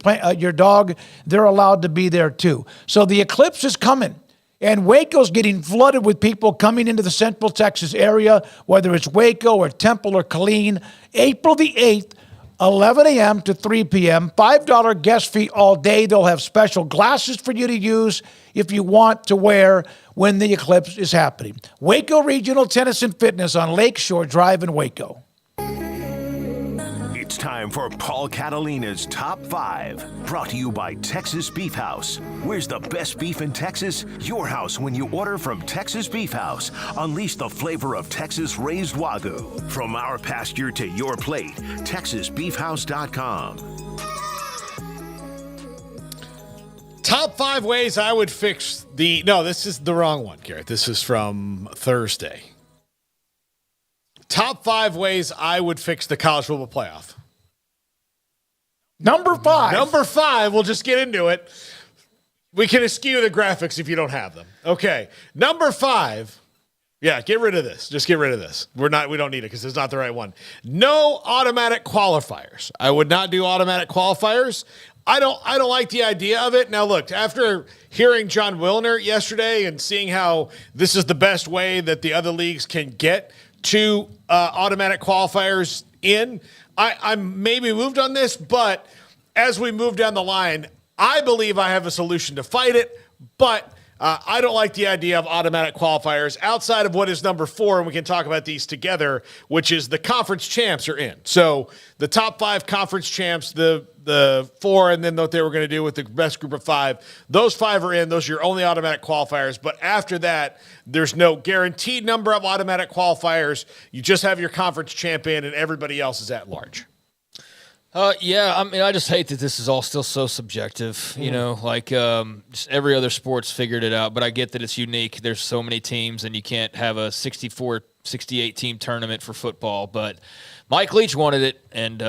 Speaker 5: dog, they're allowed to be there too. So the eclipse is coming. And Waco's getting flooded with people coming into the Central Texas area, whether it's Waco or Temple or Killeen. April the 8th, 11 a.m. to 3 p.m., $5 guest fee all day. They'll have special glasses for you to use if you want to wear when the eclipse is happening. Waco Regional Tennis and Fitness on Lakeshore Drive in Waco.
Speaker 1: time for Paul Catalina's Top 5. Brought to you by Texas Beef House. Where's the best beef in Texas? Your house when you order from Texas Beef House. Unleash the flavor of Texas raised Wagyu. From our pasture to your plate, TexasBeefHouse.com.
Speaker 6: Top 5 ways I would fix the... No, this is the wrong one, Garrett. This is from Thursday. Top 5 ways I would fix the college football playoff.
Speaker 5: Number 5.
Speaker 6: Number 5, we'll just get into it. We can eschew the graphics if you don't have them. Okay. Number 5. Yeah, get rid of this. Just get rid of this. We don't need it because it's not the right one. No automatic qualifiers. I would not do automatic qualifiers. I don't like the idea of it. Now, look, after hearing John Wilner yesterday and seeing how this is the best way that the other leagues can get to automatic qualifiers in, I'm maybe moved on this, but as we move down the line, I believe I have a solution to fight it, but I don't like the idea of automatic qualifiers outside of what is number 4, and we can talk about these together, which is the conference champs are in. So the top 5 conference champs, the 4, and then what they were going to do with the best group of 5. Those 5 are in. Those are your only automatic qualifiers. But after that, there's no guaranteed number of automatic qualifiers. You just have your conference champion, and everybody else is at large.
Speaker 7: Yeah, I mean, I just hate that this is all still so subjective. You know, like just every other sport's figured it out, but I get that it's unique. There's so many teams, and you can't have a 64, 68 team tournament for football. But Mike Leach wanted it, and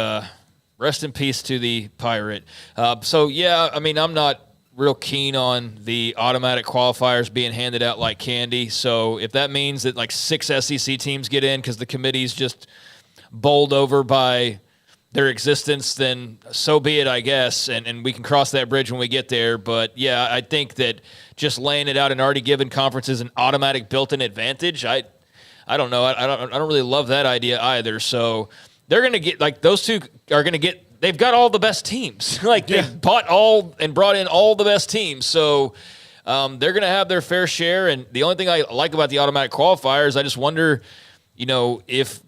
Speaker 7: rest in peace to the Pirate. So, yeah, I mean, I'm not real keen on the automatic qualifiers being handed out like candy. So if that means that like 6 SEC teams get in because the committee's just bowled over by their existence, then so be it, I guess, and we can cross that bridge when we get there. But, yeah, I think that just laying it out and already giving conferences an automatic built-in advantage, I don't know. I don't really love that idea either. So they're going to get – like those two are going to get – they've got all the best teams. They've bought all and brought in all the best teams. So they're going to have their fair share. And the only thing I like about the automatic qualifiers, I just wonder, if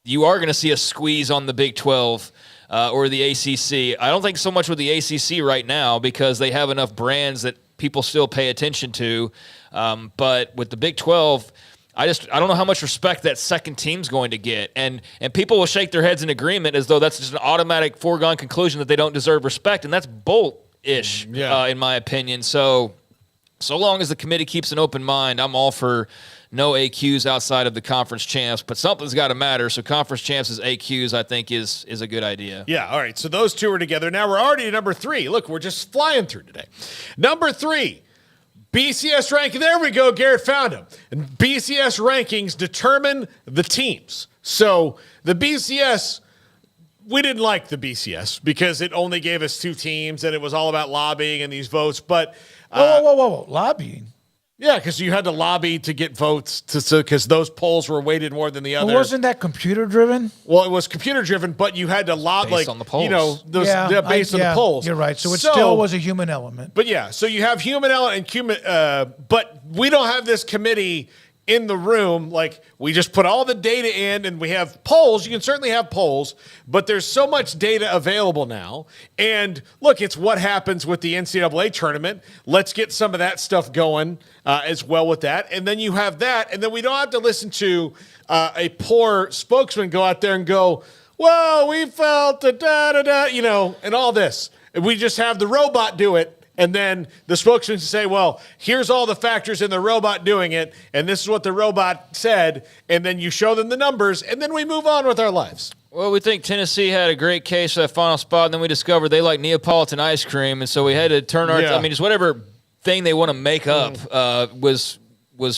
Speaker 7: you are going to see a squeeze on the Big 12 or the ACC. I don't think so much with the ACC right now because they have enough brands that people still pay attention to. But with the Big 12, I don't know how much respect that second team's going to get. And people will shake their heads in agreement as though that's just an automatic foregone conclusion that they don't deserve respect. And that's bolt-ish, in my opinion. So long as the committee keeps an open mind, I'm all for no AQs outside of the conference champs, but something's got to matter. So conference champs as AQs, I think, is a good idea.
Speaker 6: Yeah, all right. So those two are together. Now we're already at number 3. Look, we're just flying through today. Number 3, BCS ranking. There we go. Garrett found him. And BCS rankings determine the teams. So the BCS, we didn't like the BCS because it only gave us 2 teams and it was all about lobbying and these votes. But
Speaker 5: whoa. Lobbying?
Speaker 6: Yeah, because you had to lobby to get votes because those polls were weighted more than the other.
Speaker 5: Wasn't that computer driven?
Speaker 6: Well, it was computer driven, but you had to lobby
Speaker 7: based on the polls.
Speaker 6: Based on the polls.
Speaker 5: You're right. So it still was a human element.
Speaker 6: But yeah, so you have human element and but we don't have this committee in the room. Like we just put all the data in and we have polls. You can certainly have polls, but there's so much data available now. And look, it's what happens with the NCAA tournament. Let's get some of that stuff going as well with that. And then you have that. And then we don't have to listen to a poor spokesman go out there and go, well, we felt and all this. And we just have the robot do it. And then the spokesman say, well, here's all the factors in the robot doing it, and this is what the robot said, and then you show them the numbers, and then we move on with our lives.
Speaker 7: Well, we think Tennessee had a great case for that final spot, and then we discovered they like Neapolitan ice cream, and so we had to turn our I mean, just whatever thing they want to make up was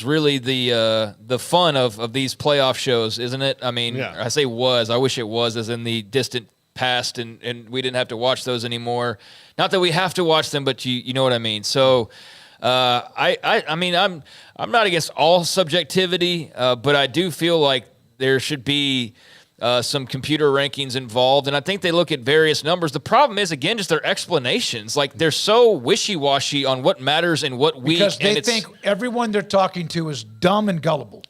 Speaker 7: really the fun of these playoff shows, isn't it? I mean, I say was. I wish it was, as in the distant past, and we didn't have to watch those anymore. Not that we have to watch them, but you know what I mean. So I mean, I'm not against all subjectivity, but I do feel like there should be some computer rankings involved, and I think they look at various numbers. The problem is, again, just their explanations. Like, they're so wishy-washy on what matters in what week.
Speaker 5: Because they think everyone they're talking to is dumb and gullible.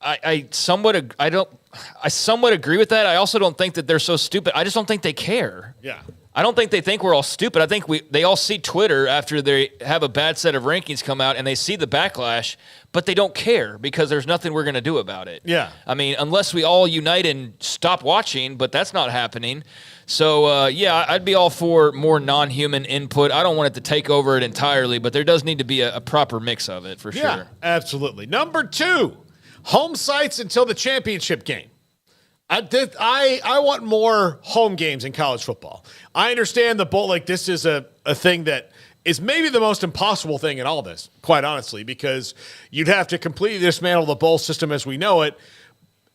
Speaker 7: I somewhat agree with that. I also don't think that they're so stupid. I just don't think they care.
Speaker 6: Yeah.
Speaker 7: I don't think they think we're all stupid. I think they all see Twitter after they have a bad set of rankings come out and they see the backlash, but they don't care because there's nothing we're going to do about it.
Speaker 6: Yeah.
Speaker 7: I mean, unless we all unite and stop watching, but that's not happening. So, yeah, I'd be all for more non-human input. I don't want it to take over it entirely, but there does need to be a proper mix of it for
Speaker 6: Yeah,
Speaker 7: sure.
Speaker 6: absolutely. Number 2, home sites until the championship game. I want more home games in college football. I understand the bowl, like this is a thing that is maybe the most impossible thing in all this, quite honestly, because you'd have to completely dismantle the bowl system as we know it.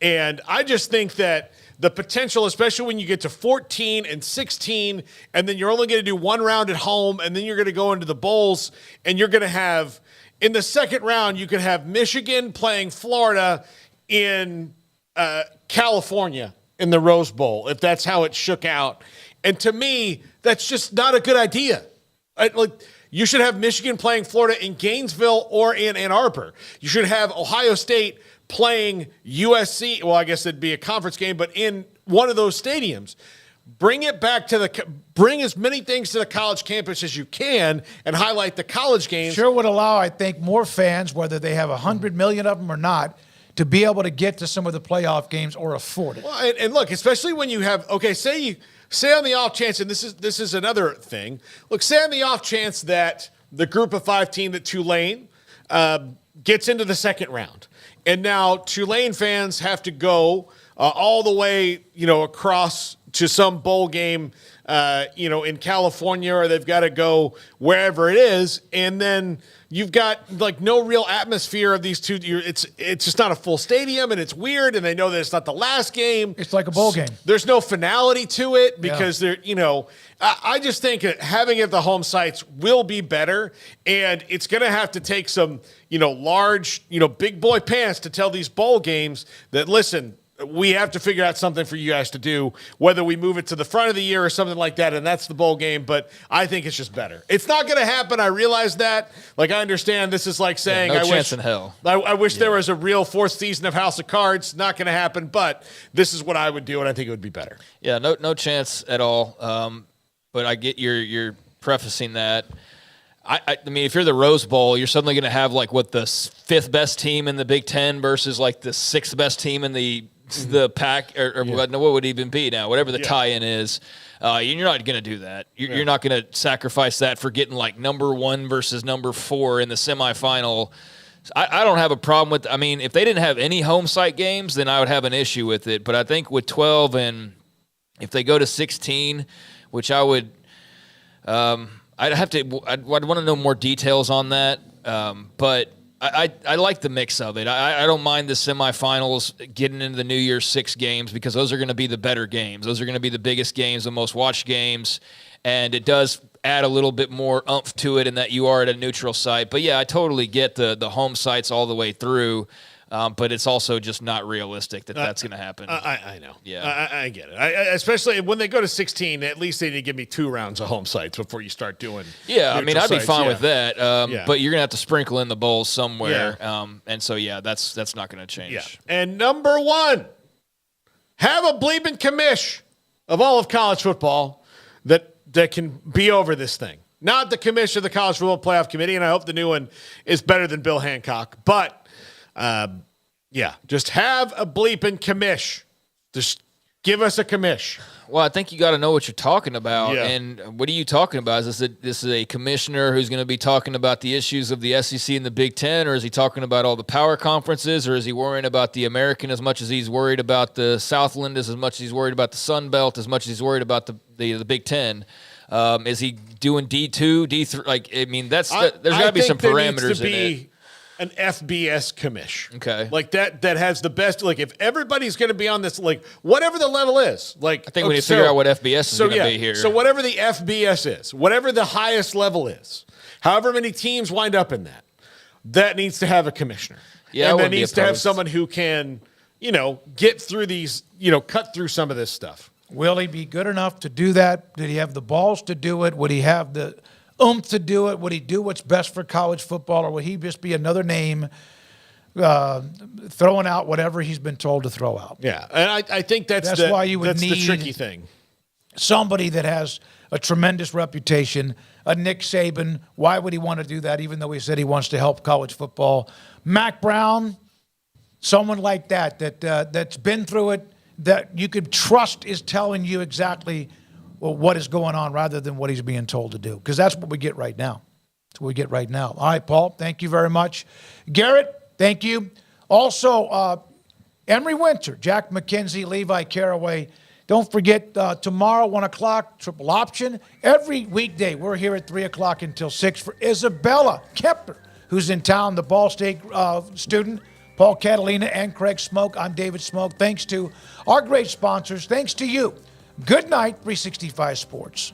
Speaker 6: And I just think that the potential, especially when you get to 14 and 16, and then you're only going to do one round at home, and then you're going to go into the bowls, and you're going to have, in the second round, you could have Michigan playing Florida in California in the Rose Bowl, if that's how it shook out. And to me, that's just not a good idea. You should have Michigan playing Florida in Gainesville or in Ann Arbor. You should have Ohio State playing USC. Well, I guess it'd be a conference game, but in one of those stadiums. Bring it back to bring as many things to the college campus as you can and highlight the college games.
Speaker 5: Sure would allow, I think, more fans, whether they have 100 million of them or not, to be able to get to some of the playoff games or afford it.
Speaker 6: Well, and look, especially when you have, say on the off chance, and this is another thing. Look, say on the off chance that the group of 5 team at Tulane gets into the second round, and now Tulane fans have to go all the way, across to some bowl game, in California, or they've got to go wherever it is, and then you've got like no real atmosphere of these two. It's just not a full stadium, and it's weird, and they know that it's not the last game.
Speaker 5: It's like a bowl game.
Speaker 6: There's no finality to it because I just think having it at the home sites will be better, and it's going to have to take some, large, big boy pants to tell these bowl games that, listen, we have to figure out something for you guys to do, whether we move it to the front of the year or something like that, and that's the bowl game, but I think it's just better. It's not going to happen. I realize that. Like, I understand this is like saying,
Speaker 7: no chance in hell.
Speaker 6: I wish there was a real 4th season of House of Cards. Not going to happen, but this is what I would do, and I think it would be better.
Speaker 7: Yeah, no chance at all. But I get you're prefacing that. I mean, if you're the Rose Bowl, you're suddenly going to have like what the 5th best team in the Big Ten versus like the 6th best team in the pack, or what would it even be now? Whatever the tie-in is, you're not going to do that. You're not going to sacrifice that for getting like number 1 versus number 4 in the semifinal. I don't have a problem with. I mean, if they didn't have any home site games, then I would have an issue with it. But I think with 12 and if they go to 16, which I would. I'd want to know more details on that, but I like the mix of it. I don't mind the semifinals getting into the New Year's 6 games because those are going to be the better games. Those are going to be the biggest games, the most watched games, and it does add a little bit more oomph to it in that you are at a neutral site. But, yeah, I totally get the home sites all the way through. But it's also just not realistic that's going to happen.
Speaker 6: I know.
Speaker 7: Yeah.
Speaker 6: I get it. Especially when they go to 16, at least they need to give me 2 rounds of home sites before you start doing.
Speaker 7: Yeah, I mean, I'd be fine with that.
Speaker 6: Yeah.
Speaker 7: But you're going to have to sprinkle in the bowls somewhere. Yeah. And so, yeah, that's not going to change.
Speaker 6: Yeah. And number 1, have a bleeping commish of all of college football that can be over this thing. Not the commish of the College Football Playoff Committee, and I hope the new one is better than Bill Hancock, but just have a bleeping commish. Just give us a commish.
Speaker 7: Well, I think you got to know what you're talking about.
Speaker 6: Yeah.
Speaker 7: And what are you talking about? Is this is a commissioner who's going to be talking about the issues of the SEC and the Big Ten, or is he talking about all the power conferences, or is he worrying about the American as much as he's worried about the Southland, as much as he's worried about the Sun Belt, as much as he's worried about the Big Ten? Is he doing D2, D3? Like, I mean, there's got to be some parameters in it.
Speaker 6: An FBS commish.
Speaker 7: Okay.
Speaker 6: Like that has the best, like if everybody's going to be on this, like whatever the level is, like.
Speaker 7: I think we need to figure out what FBS is going to be here.
Speaker 6: So whatever the FBS is, whatever the highest level is, however many teams wind up in that needs to have a commissioner.
Speaker 7: Yeah,
Speaker 6: and that needs to have someone who can, get through these, cut through some of this stuff.
Speaker 5: Will he be good enough to do that? Did he have the balls to do it? Would he have the oomph to do it? Would he do what's best for college football, or would he just be another name throwing out whatever he's been told to throw out.
Speaker 6: Yeah, and I think that's
Speaker 5: why you would need
Speaker 6: the tricky thing.
Speaker 5: Somebody that has a tremendous reputation, a Nick Saban. Why would he want to do that, even though he said he wants to help college football? Mac Brown, someone like that's been through it, that you could trust is telling you exactly what is going on rather than what he's being told to do, because that's what we get right now. That's what we get right now. All right, Paul, thank you very much. Garrett, thank you. Also, Emery Winter, Jack McKenzie, Levi Caraway. Don't forget, tomorrow, 1 o'clock, Triple Option. Every weekday, we're here at 3 o'clock until 6 for Isabella Kepler, who's in town, the Ball State student. Paul Catalina and Craig Smoak. I'm David Smoak. Thanks to our great sponsors. Thanks to you. Good night, 365 Sports.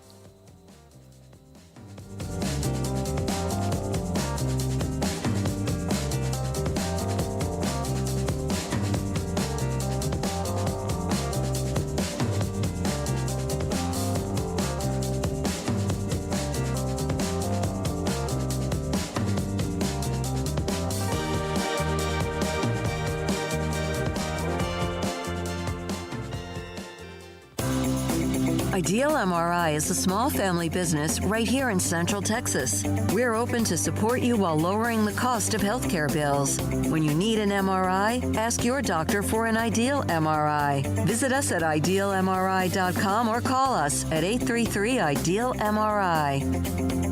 Speaker 3: Ideal MRI is a small family business right here in Central Texas. We're open to support you while lowering the cost of healthcare bills. When you need an MRI, ask your doctor for an Ideal MRI. Visit us at idealmri.com or call us at 833-IDEAL-MRI.